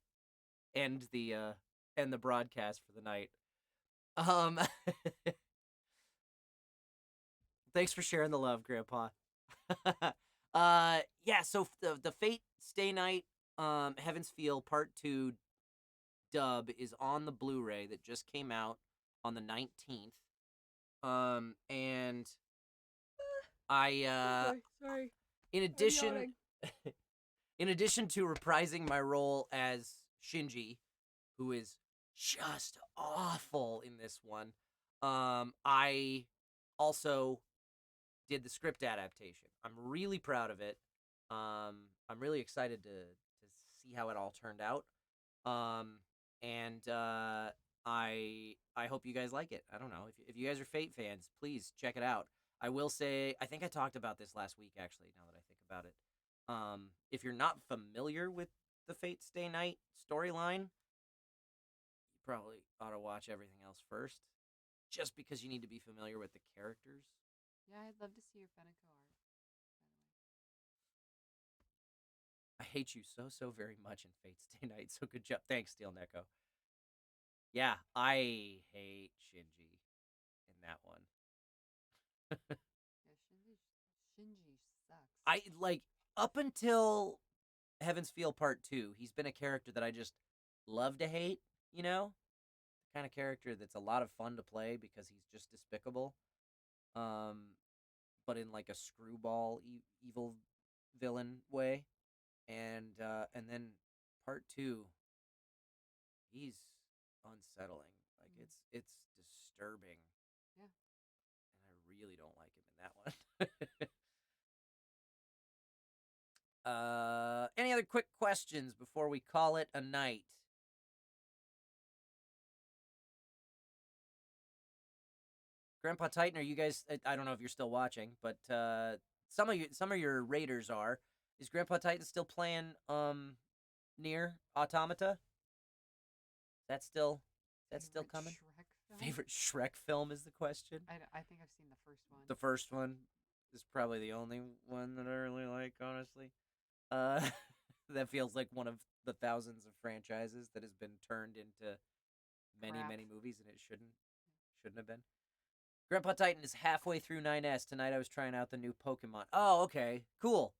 Speaker 1: end the broadcast for the night. Um Thanks for sharing the love, Grandpa. Yeah, so the Fate Stay Night Heaven's Feel Part 2 dub is on the Blu-ray that just came out on the 19th. And I
Speaker 9: Sorry.
Speaker 1: in addition in addition to reprising my role as Shinji, who is just awful in this one, I also did the script adaptation. I'm really proud of it. I'm really excited to see how it all turned out. And I hope you guys like it. I don't know if you guys are Fate fans, please check it out. I will say I think I talked about this last week actually. Now that I think about it, if you're not familiar with the Fate Stay Night storyline, you probably ought to watch everything else first, just because you need to be familiar with the characters.
Speaker 9: Yeah, I'd love to see your Fenico art,
Speaker 1: I hate you so very much in Fate Stay Night. So good job. Thanks, Steel Neko. Yeah, I hate Shinji in that one.
Speaker 9: by the way. Yeah, Shinji sucks.
Speaker 1: I like up until Heaven's Feel Part 2, he's been a character that I just love to hate, you know? The kind of character that's a lot of fun to play because he's just despicable. Um but in like a screwball evil villain way. And then Part 2, he's unsettling. Like it's disturbing,
Speaker 9: Yeah.
Speaker 1: and I really don't like him in that one. Any other quick questions before we call it a night? Grandpa Titan, are you guys? I don't know if you're still watching, but some of your raiders are. Is Grandpa Titan still playing near Automata? That's still
Speaker 9: Favorite
Speaker 1: coming.
Speaker 9: Shrek film?
Speaker 1: Favorite Shrek film is the question.
Speaker 9: I think I've seen the first one.
Speaker 1: The first one is probably the only one that I really like, honestly. Uh, that feels like one of the thousands of franchises that has been turned into many movies, and it shouldn't have been. Grandpa Titan is halfway through 9S. Tonight I was trying out the new Pokemon. Oh, okay. Cool.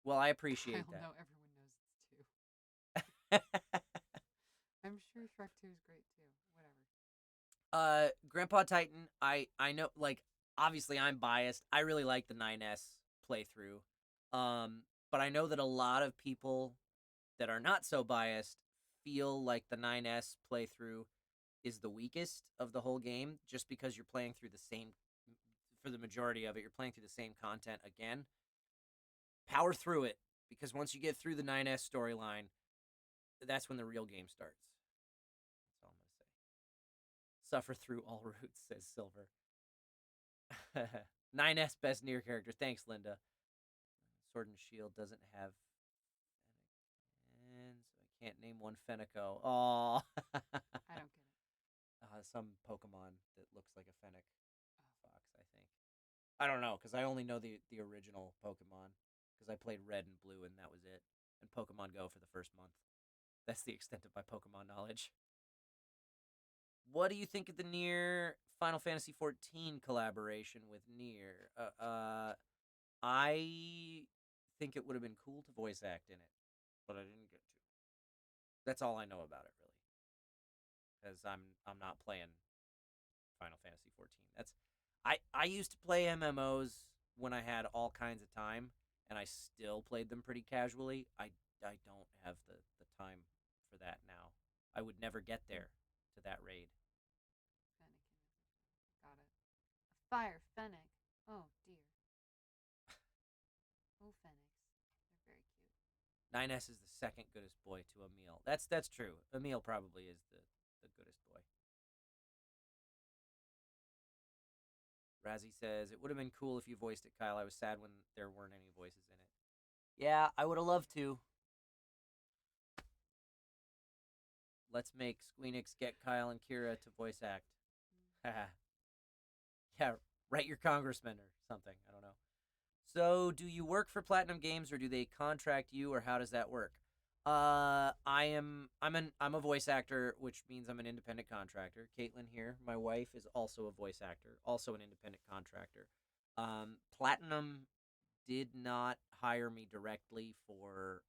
Speaker 1: Well, I appreciate
Speaker 9: Kyle,
Speaker 1: that.
Speaker 9: no, everyone knows it's 2. I'm sure Shrek 2 is great too. Whatever.
Speaker 1: Grandpa Titan, I know, like, obviously I'm biased. I really like the 9S playthrough. But I know that a lot of people that are not so biased feel like the 9S playthrough is the weakest of the whole game, just because you're playing through the same, for the majority of it, you're playing through the same content again. Power through it, because once you get through the 9S storyline, that's when the real game starts. That's all I'm going to say. Suffer through all routes, says Silver. 9S best near character. Thanks, Linda. Sword and Shield doesn't have and so I can't name one Fenico. Oh,
Speaker 9: I don't get it.
Speaker 1: some Pokemon that looks like a Fennec fox. I think. I don't know because I only know the original Pokemon because I played Red and Blue and that was it. And Pokemon Go for the first month. That's the extent of my Pokemon knowledge. What do you think of the Nier Final Fantasy 14 collaboration with Nier? I think it would have been cool to voice act in it, but I didn't get to. That's all I know about it, really, because I'm not playing Final Fantasy 14. I used to play MMOs when I had all kinds of time, and I still played them pretty casually. I don't have the time for that now. I would never get there to that raid.
Speaker 9: Fennekin. Got it. A fire Fennec. Oh dear. Oh Fennecs. They're very cute.
Speaker 1: 9S is the second goodest boy to Emil. That's true. Emil probably is the goodest boy. Razzie says, it would have been cool if you voiced it, Kyle. I was sad when there weren't any voices in it. Yeah, I would have loved to. Let's make Squeenix get Kyle and Kira to voice act. Yeah, write your congressman or something. I don't know. So, do you work for Platinum Games or do they contract you, or how does that work? I'm a voice actor, which means I'm an independent contractor. Caitlin here, my wife, is also a voice actor, also an independent contractor. Platinum did not hire me directly for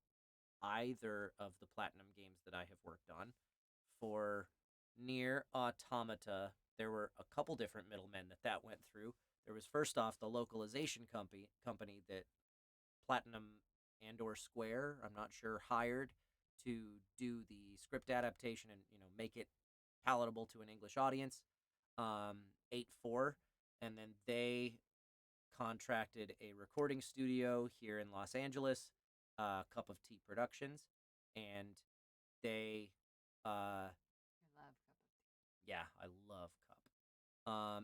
Speaker 1: either of the Platinum games that I have worked on. For Near Automata, there were a couple different middlemen that went through. There was first off the localization company that Platinum and or Square, I'm not sure, hired to do the script adaptation and make it palatable to an English audience. 8-4, and then they contracted a recording studio here in Los Angeles, Cup of Tea Productions, and they,
Speaker 9: I love Cup of Tea.
Speaker 1: yeah, I love Cup.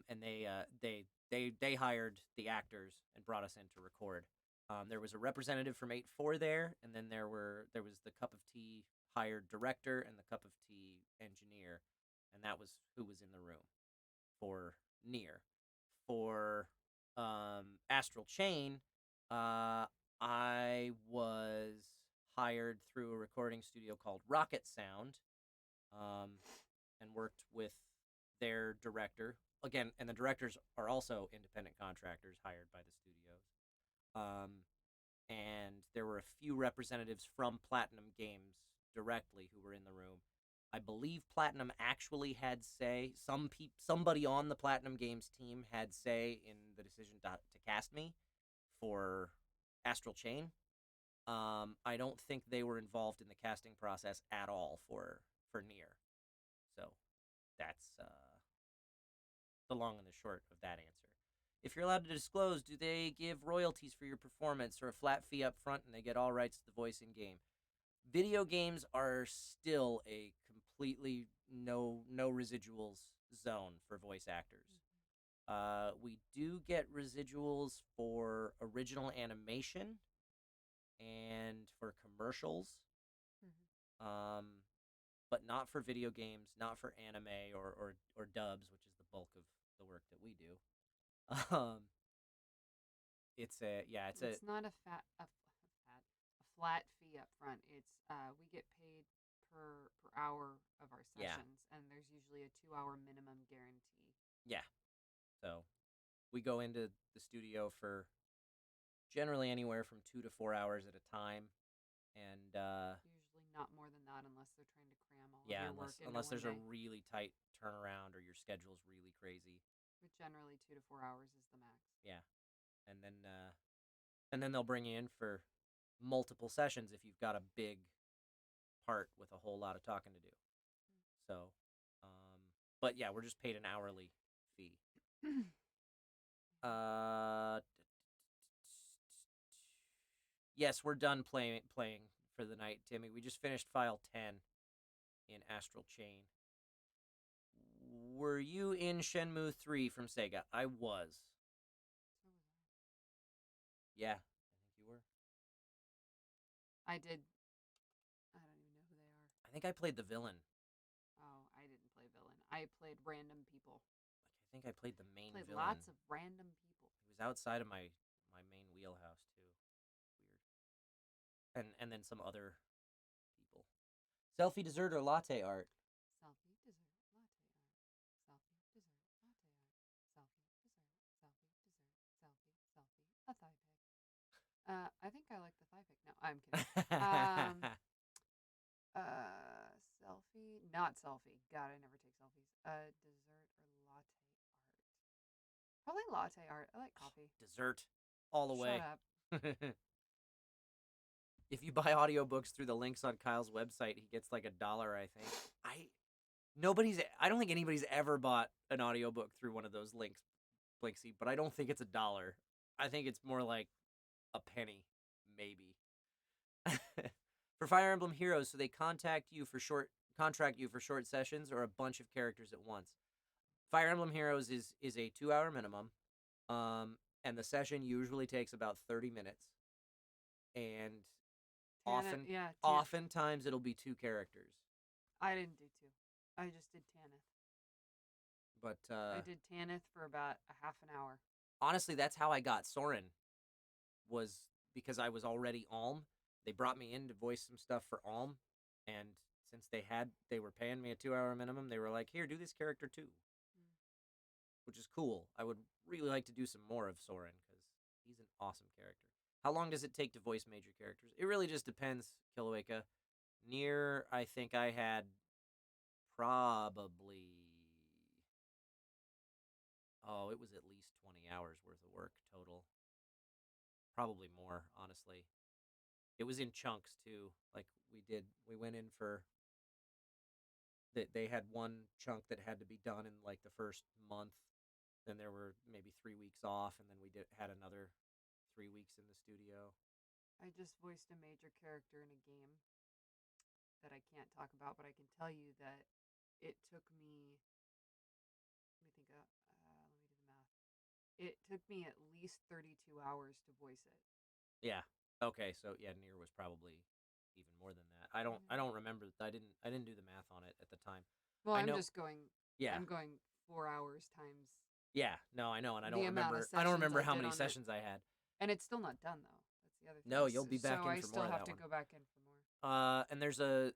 Speaker 1: And they hired the actors and brought us in to record. There was a representative from 8-4 there, and then there was the Cup of Tea hired director and the Cup of Tea engineer, and that was who was in the room for Near. For Astral Chain, I was hired through a recording studio called Rocket Sound, and worked with their director again. And the directors are also independent contractors hired by the studios. And there were a few representatives from Platinum Games directly who were in the room. I believe Platinum actually had say. Somebody on the Platinum Games team had say in the decision to cast me for Astral Chain. I don't think they were involved in the casting process at all for Nier. So that's the long and the short of that answer. If you're allowed to disclose, do they give royalties for your performance or a flat fee up front and they get all rights to the voice in game? Video games are still a completely no residuals zone for voice actors. We do get residuals for original animation and for commercials, but not for video games, not for anime or dubs, which is the bulk of the work that we do. It's
Speaker 9: not a flat fee up front. It's we get paid per hour of our sessions, and there's usually a 2-hour minimum guarantee.
Speaker 1: Yeah. So we go into the studio for generally anywhere from 2 to 4 hours at a time, and
Speaker 9: usually not more than that unless they're trying to cram all of your work into
Speaker 1: unless there's
Speaker 9: one
Speaker 1: a
Speaker 9: day.
Speaker 1: really tight turnaround or your schedule's really crazy.
Speaker 9: But generally 2 to 4 hours is the max.
Speaker 1: Yeah. And then they'll bring you in for multiple sessions if you've got a big part with a whole lot of talking to do. So, but yeah, we're just paid an hourly fee. Yes, we're done playing for the night, Timmy. We just finished file 10 in Astral Chain. Were you in Shenmue 3 from Sega? I was. Yeah, I think you were.
Speaker 9: I did. I don't even know who they are.
Speaker 1: I think I played the villain.
Speaker 9: Oh, I didn't play villain. I played random people.
Speaker 1: I think I played the main
Speaker 9: played
Speaker 1: villain.
Speaker 9: Lots of random people.
Speaker 1: It was outside of my main wheelhouse too. Weird. And then some other people. Selfie dessert or latte art?
Speaker 9: Selfie dessert latte art. I think I like the thigh pic. No, I'm kidding. Selfie, not selfie. God, I never take selfies. Dessert or latte art? Probably latte art. I like coffee.
Speaker 1: Dessert, all the way.
Speaker 9: Shut up.
Speaker 1: If you buy audiobooks through the links on Kyle's website, he gets like $1, I think. I don't think anybody's ever bought an audiobook through one of those links, Blakesy, but I don't think it's $1. I think it's more like a penny, maybe. For Fire Emblem Heroes, so they contract you for short sessions or a bunch of characters at once. Fire Emblem Heroes is a 2-hour minimum, and the session usually takes about 30 minutes, and oftentimes it'll be 2 characters.
Speaker 9: I didn't do 2. I just did Tanith.
Speaker 1: But
Speaker 9: I did Tanith for about a half an hour.
Speaker 1: Honestly, that's how I got Soren, was because I was already Alm. They brought me in to voice some stuff for Alm, and since they were paying me a 2-hour minimum, they were like, "Here, do this character too," which is cool. I would really like to do some more of Soren because he's an awesome character. How long does it take to voice major characters? It really just depends, Kiloweka. Nier, I think I had probably... Oh, it was at least 20 hours worth of work total. Probably more, honestly. It was in chunks, too. Like, we went in for... They had one chunk that had to be done in, like, the first month. Then there were maybe 3 weeks off, and then had another 3 weeks in the studio.
Speaker 9: I just voiced a major character in a game that I can't talk about, but I can tell you that it took me... Let me think. Let me do the math. It took me at least 32 hours to voice it.
Speaker 1: Yeah. Okay. So yeah, Nier was probably even more than that. I don't remember. I didn't do the math on it at the time.
Speaker 9: Well, I'm just going.
Speaker 1: Yeah.
Speaker 9: I'm going 4 hours times.
Speaker 1: Yeah. No, I know, and I don't remember how many sessions I had.
Speaker 9: And it's still not done though. That's the other thing.
Speaker 1: No, you'll be back in for more of that one.
Speaker 9: So I still have to go back in for more.
Speaker 1: And there's a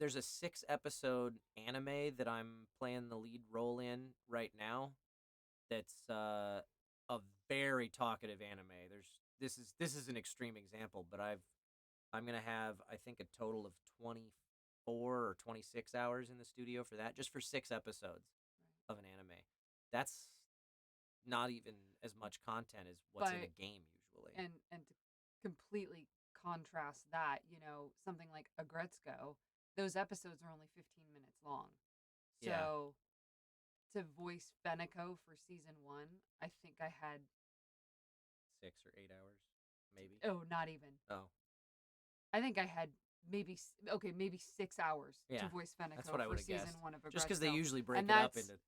Speaker 1: 6-episode anime that I'm playing the lead role in right now. That's a very talkative anime. This is an extreme example, but I'm gonna have, I think, a total of 24 or 26 hours in the studio for that, just for 6 episodes of an anime. That's not even as much content as what's in a game usually.
Speaker 9: And to completely contrast that, something like Agretzko, those episodes are only 15 minutes long. So to voice Fenico for season 1, I think I had
Speaker 1: 6 or 8 hours, maybe.
Speaker 9: Oh, not even.
Speaker 1: Oh.
Speaker 9: I think I had maybe 6 hours to voice Fenico.
Speaker 1: That's what I would have
Speaker 9: season
Speaker 1: guessed.
Speaker 9: 1 of Agretzko.
Speaker 1: Just because they usually break it up into...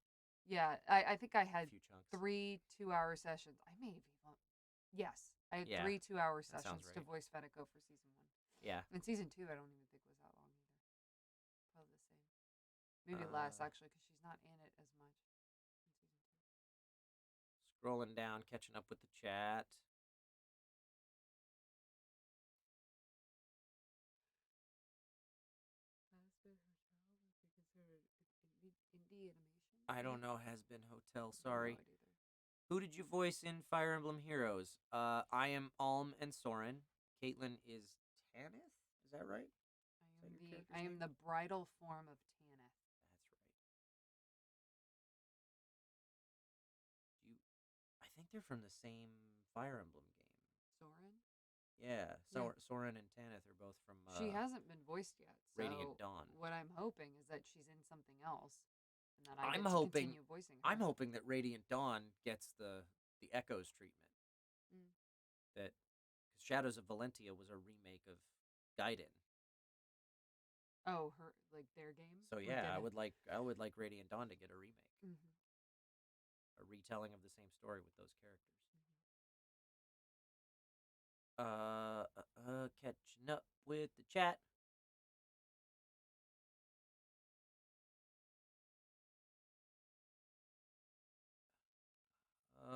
Speaker 9: Yeah, I think I had
Speaker 1: a few chunks.
Speaker 9: 3 2-hour sessions. I may have even... Yes, I had 3 2-hour sessions to voice Fenico for season 1.
Speaker 1: Yeah.
Speaker 9: And season 2, I don't even think was that long either. Probably the same. Maybe less, actually, because she's not in it as much in season 2.
Speaker 1: Scrolling down, catching up with the chat.
Speaker 9: Indie animation?
Speaker 1: I don't know. Has been Hotel. Sorry. Who did you voice in Fire Emblem Heroes? I am Alm and Soren. Caitlin is Tanith. Is that right?
Speaker 9: I am the bridal form of Tanith.
Speaker 1: That's right. I think they're from the same Fire Emblem game.
Speaker 9: Soren?
Speaker 1: Yeah. Soren and Tanith are both from...
Speaker 9: she hasn't been voiced yet. So
Speaker 1: Radiant Dawn.
Speaker 9: What I'm hoping is that she's in something else. And that
Speaker 1: I'm
Speaker 9: hoping, continue voicing her.
Speaker 1: I'm hoping that Radiant Dawn gets the Echoes treatment. That... Because Shadows of Valentia was a remake of Gaiden.
Speaker 9: Oh, their game?
Speaker 1: So yeah, I would like Radiant Dawn to get a remake.
Speaker 9: Mm-hmm.
Speaker 1: A retelling of the same story with those characters. Catching up with the chat. I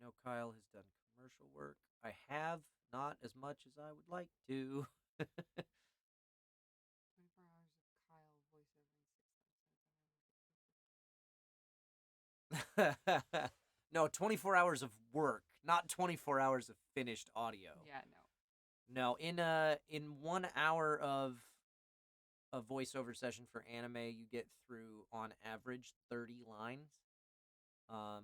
Speaker 1: know Kyle has done commercial work. I have, not as much as I would like to.
Speaker 9: 24 hours of Kyle voiceover.
Speaker 1: No, 24 hours of work, not 24 hours of finished audio.
Speaker 9: Yeah,
Speaker 1: No, in 1 hour of a voiceover session for anime, you get through on average 30 lines. Um,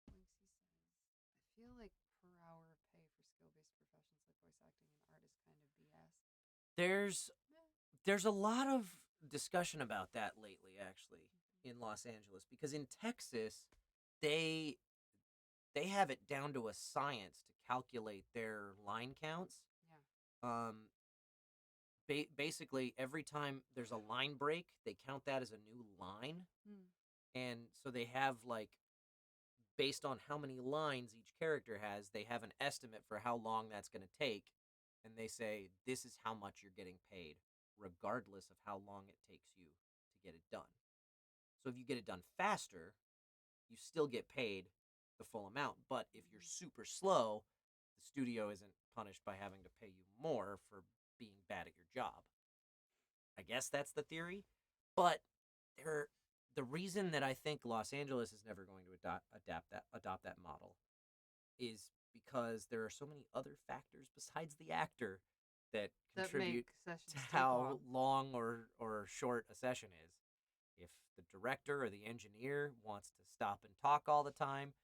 Speaker 9: Lacey says, I feel like per hour pay for skill-based professions like voice acting and art is kind of BS.
Speaker 1: there's a lot of discussion about that lately, actually, in Los Angeles, because in Texas, they they have it down to a science to calculate their line counts.
Speaker 9: Yeah.
Speaker 1: Basically, every time there's a line break, they count that as a new line, and so they have like based on how many lines each character has, they have an estimate for how long that's going to take, and they say this is how much you're getting paid, regardless of how long it takes you to get it done. So if you get it done faster, you still get paid the full amount. But if you're super slow, the studio isn't punished by having to pay you more for being bad at your job. I guess that's the theory. But the reason that I think Los Angeles is never going to adopt that model is because there are so many other factors besides the actor that contribute to how long or short a session is. If the director or the engineer wants to stop and talk all the time,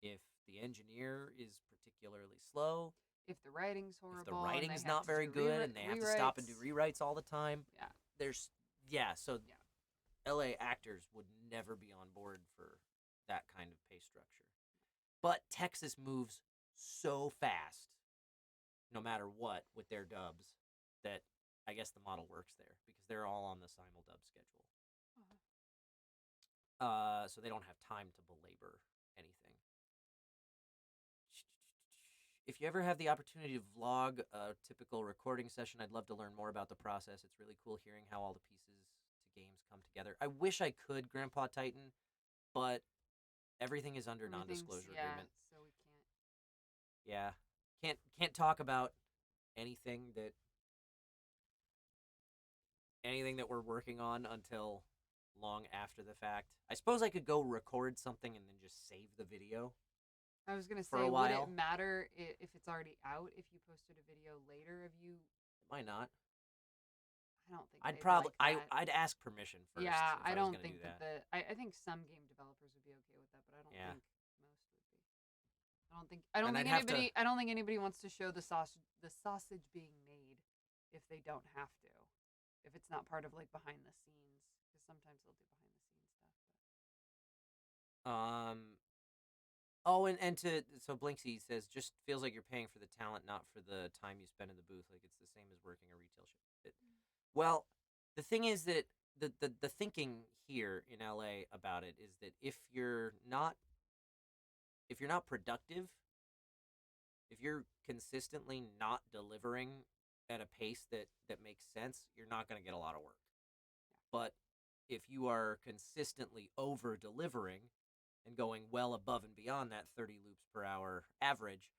Speaker 1: if the engineer is particularly slow,
Speaker 9: if the writing's horrible,
Speaker 1: if the writing's not very good and they have to stop and do rewrites all the time, so LA actors would never be on board for that kind of pay structure. But Texas moves so fast, no matter what, with their dubs, that I guess the model works there because they're all on the simuldub schedule. So they don't have time to belabor anything. If you ever have the opportunity to vlog a typical recording session, I'd love to learn more about the process. It's really cool hearing how all the pieces to games come together. I wish I could, Grandpa Titan, but everything is under non-disclosure agreement.
Speaker 9: So we can't.
Speaker 1: Yeah, can't talk about anything that we're working on until long after the fact. I suppose I could go record something and then just save the video.
Speaker 9: I was gonna say, would it matter if it's already out if you posted a video later of you?
Speaker 1: It might not.
Speaker 9: I don't think
Speaker 1: I'd ask permission first.
Speaker 9: Yeah, I don't think
Speaker 1: that.
Speaker 9: I think some game developers would be okay with that, but I don't think most would be. I don't think anybody wants to show the sausage being made if they don't have to. If it's not part of like behind the scenes, because sometimes they'll do behind the scenes stuff.
Speaker 1: So Blinksy says, just feels like you're paying for the talent, not for the time you spend in the booth. Like it's the same as working a retail shop. Well, the thing is that the thinking here in LA about it is that if you're not productive, if you're consistently not delivering at a pace that makes sense, you're not going to get a lot of work. But if you are consistently over delivering and going well above and beyond that 30 loops per hour average,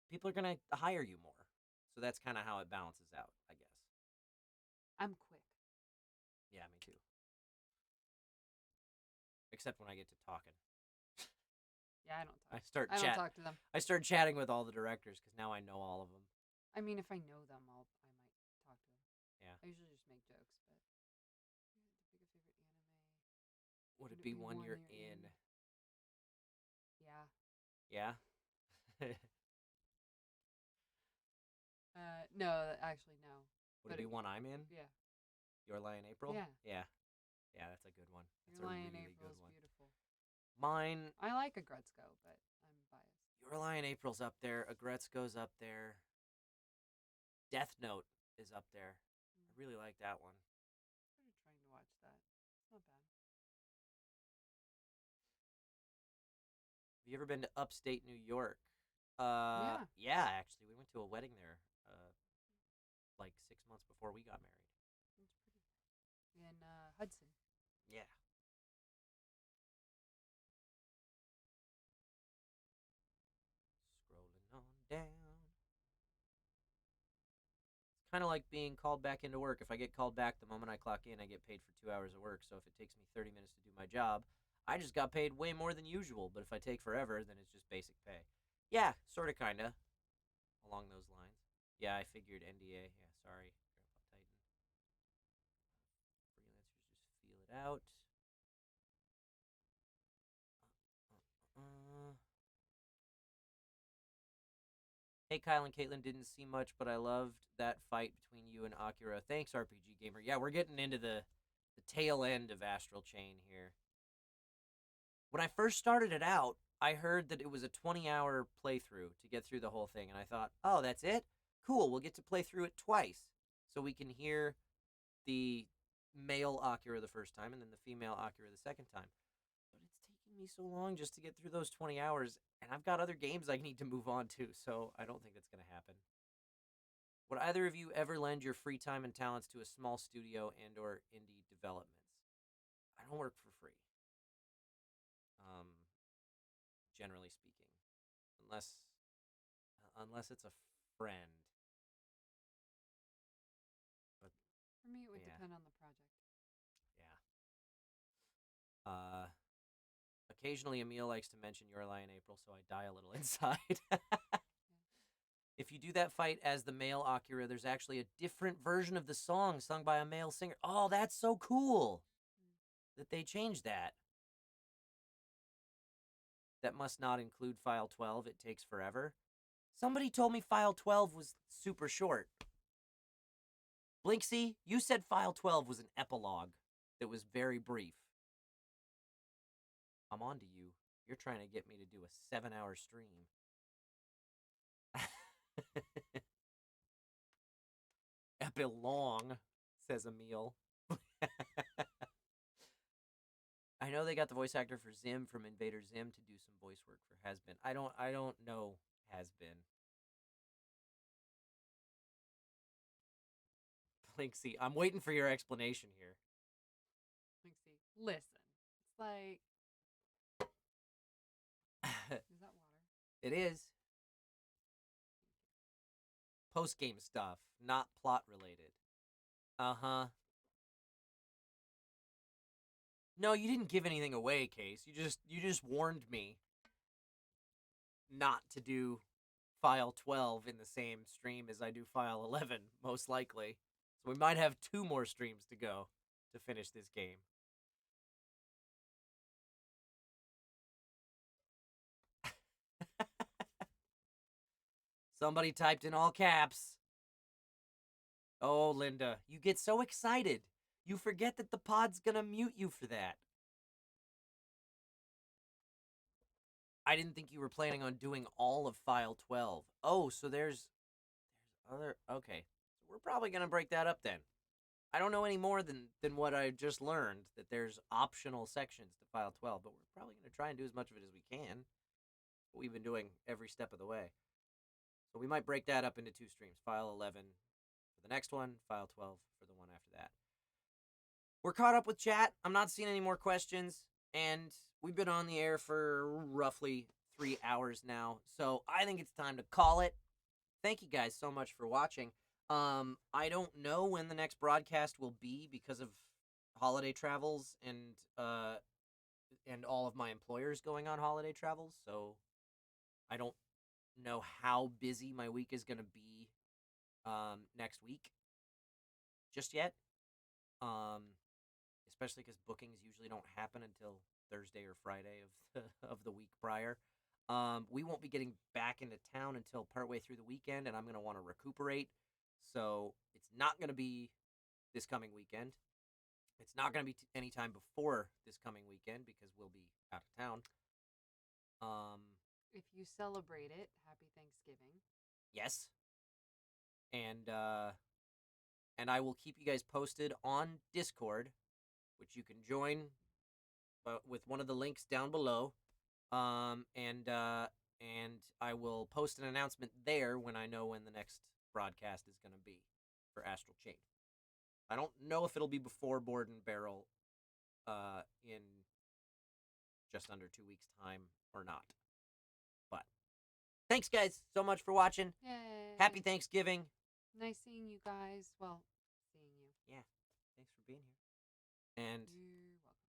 Speaker 1: people are going to hire you more. So that's kind of how it balances out, I guess.
Speaker 9: I'm quick.
Speaker 1: Yeah, me too. Except when I get to talking.
Speaker 9: Yeah, I don't talk. I don't talk to them.
Speaker 1: I start chatting with all the directors because now I know all of them.
Speaker 9: I mean, if I know them, I might talk to them.
Speaker 1: Yeah.
Speaker 9: I usually just make jokes, but. To pick a favorite anime.
Speaker 1: Would it be one you're in?
Speaker 9: Yeah.
Speaker 1: Yeah?
Speaker 9: No, actually, no.
Speaker 1: Would it be one I'm in?
Speaker 9: Yeah.
Speaker 1: Your Lie in April?
Speaker 9: Yeah.
Speaker 1: Yeah. Yeah, that's a good one.
Speaker 9: Your Lie in April is beautiful.
Speaker 1: Mine.
Speaker 9: I like Agretzko, but I'm biased.
Speaker 1: Your Lie in April's up there. Agretzko's up there. Death Note is up there. I really like that one.
Speaker 9: I started trying to watch that. It's not bad.
Speaker 1: Have you ever been to upstate New York?
Speaker 9: Yeah.
Speaker 1: Yeah, actually. We went to a wedding there like 6 months before we got married.
Speaker 9: It's pretty. In Hudson.
Speaker 1: Yeah. Scrolling on down. It's kind of like being called back into work. If I get called back the moment I clock in, I get paid for 2 hours of work. So if it takes me 30 minutes to do my job, I just got paid way more than usual, but if I take forever, then it's just basic pay. Yeah, sort of, kind of, along those lines. Yeah, I figured NDA. Yeah, sorry, Grandpa Titan. Freelancers just feel it out. Uh, Hey, Kyle and Caitlin, didn't see much, but I loved that fight between you and Akira. Thanks, RPG Gamer. Yeah, we're getting into the tail end of Astral Chain here. When I first started it out, I heard that it was a 20-hour playthrough to get through the whole thing, and I thought, oh, that's it? Cool, we'll get to play through it twice. So we can hear the male Akira the first time and then the female Akira the second time. But it's taking me so long just to get through those 20 hours, and I've got other games I need to move on to, so I don't think that's going to happen. Would either of you ever lend your free time and talents to a small studio and or indie developments? I don't work for free. Generally speaking, unless it's a friend. But
Speaker 9: For me, it would
Speaker 1: yeah,
Speaker 9: depend on the project.
Speaker 1: yeah. Occasionally, Emil likes to mention Your Lie in April, so I die a little inside. If you do that fight as the male Akira, there's actually a different version of the song sung by a male singer. Oh, that's so cool that they changed that. That must not include File 12. It takes forever. Somebody told me File 12 was super short. Blinksy, you said File 12 was an epilogue that was very brief. I'm on to you. You're trying to get me to do a 7-hour stream. Epilong, says Emil. I know they got the voice actor for Zim from Invader Zim to do some voice work for Has-Been. I don't know Has-Been. Blinksy, I'm waiting for your explanation here.
Speaker 9: Blinksy, listen. It's like... Is that water?
Speaker 1: It is. Post-game stuff, not plot related. Uh-huh. No, you didn't give anything away, Case. You just warned me not to do File 12 in the same stream as I do File 11, most likely. So we might have 2 more streams to go to finish this game. Somebody typed in all caps. Oh, Linda, you get so excited. You forget that the pod's gonna mute you for that. I didn't think you were planning on doing all of File 12. Oh, so there's other... Okay. So we're probably gonna break that up then. I don't know any more than what I just learned, that there's optional sections to File 12, but we're probably going to try and do as much of it as we can. But we've been doing every step of the way. So we might break that up into 2 streams. File 11 for the next one, File 12 for the one after that. We're caught up with chat. I'm not seeing any more questions, and we've been on the air for roughly 3 hours now. So I think it's time to call it. Thank you guys so much for watching. I don't know when the next broadcast will be because of holiday travels and all of my employers going on holiday travels. So I don't know how busy my week is going to be next week just yet. Especially because bookings usually don't happen until Thursday or Friday of the week prior. We won't be getting back into town until partway through the weekend, and I'm going to want to recuperate. So it's not going to be this coming weekend. It's not going to be any time before this coming weekend because we'll be out of town.
Speaker 9: If you celebrate it, happy Thanksgiving.
Speaker 1: Yes. And I will keep you guys posted on Discord, which you can join with one of the links down below. And I will post an announcement there when I know when the next broadcast is going to be for Astral Chain. I don't know if it'll be before Board and Barrel in just under 2 weeks' time or not. But thanks, guys, so much for watching.
Speaker 9: Yay.
Speaker 1: Happy Thanksgiving.
Speaker 9: Nice seeing you guys. Well, seeing you.
Speaker 1: Yeah, thanks for being here. And
Speaker 9: you're welcome.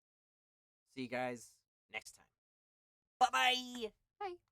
Speaker 1: see you guys next time. Bye-bye!
Speaker 9: Bye.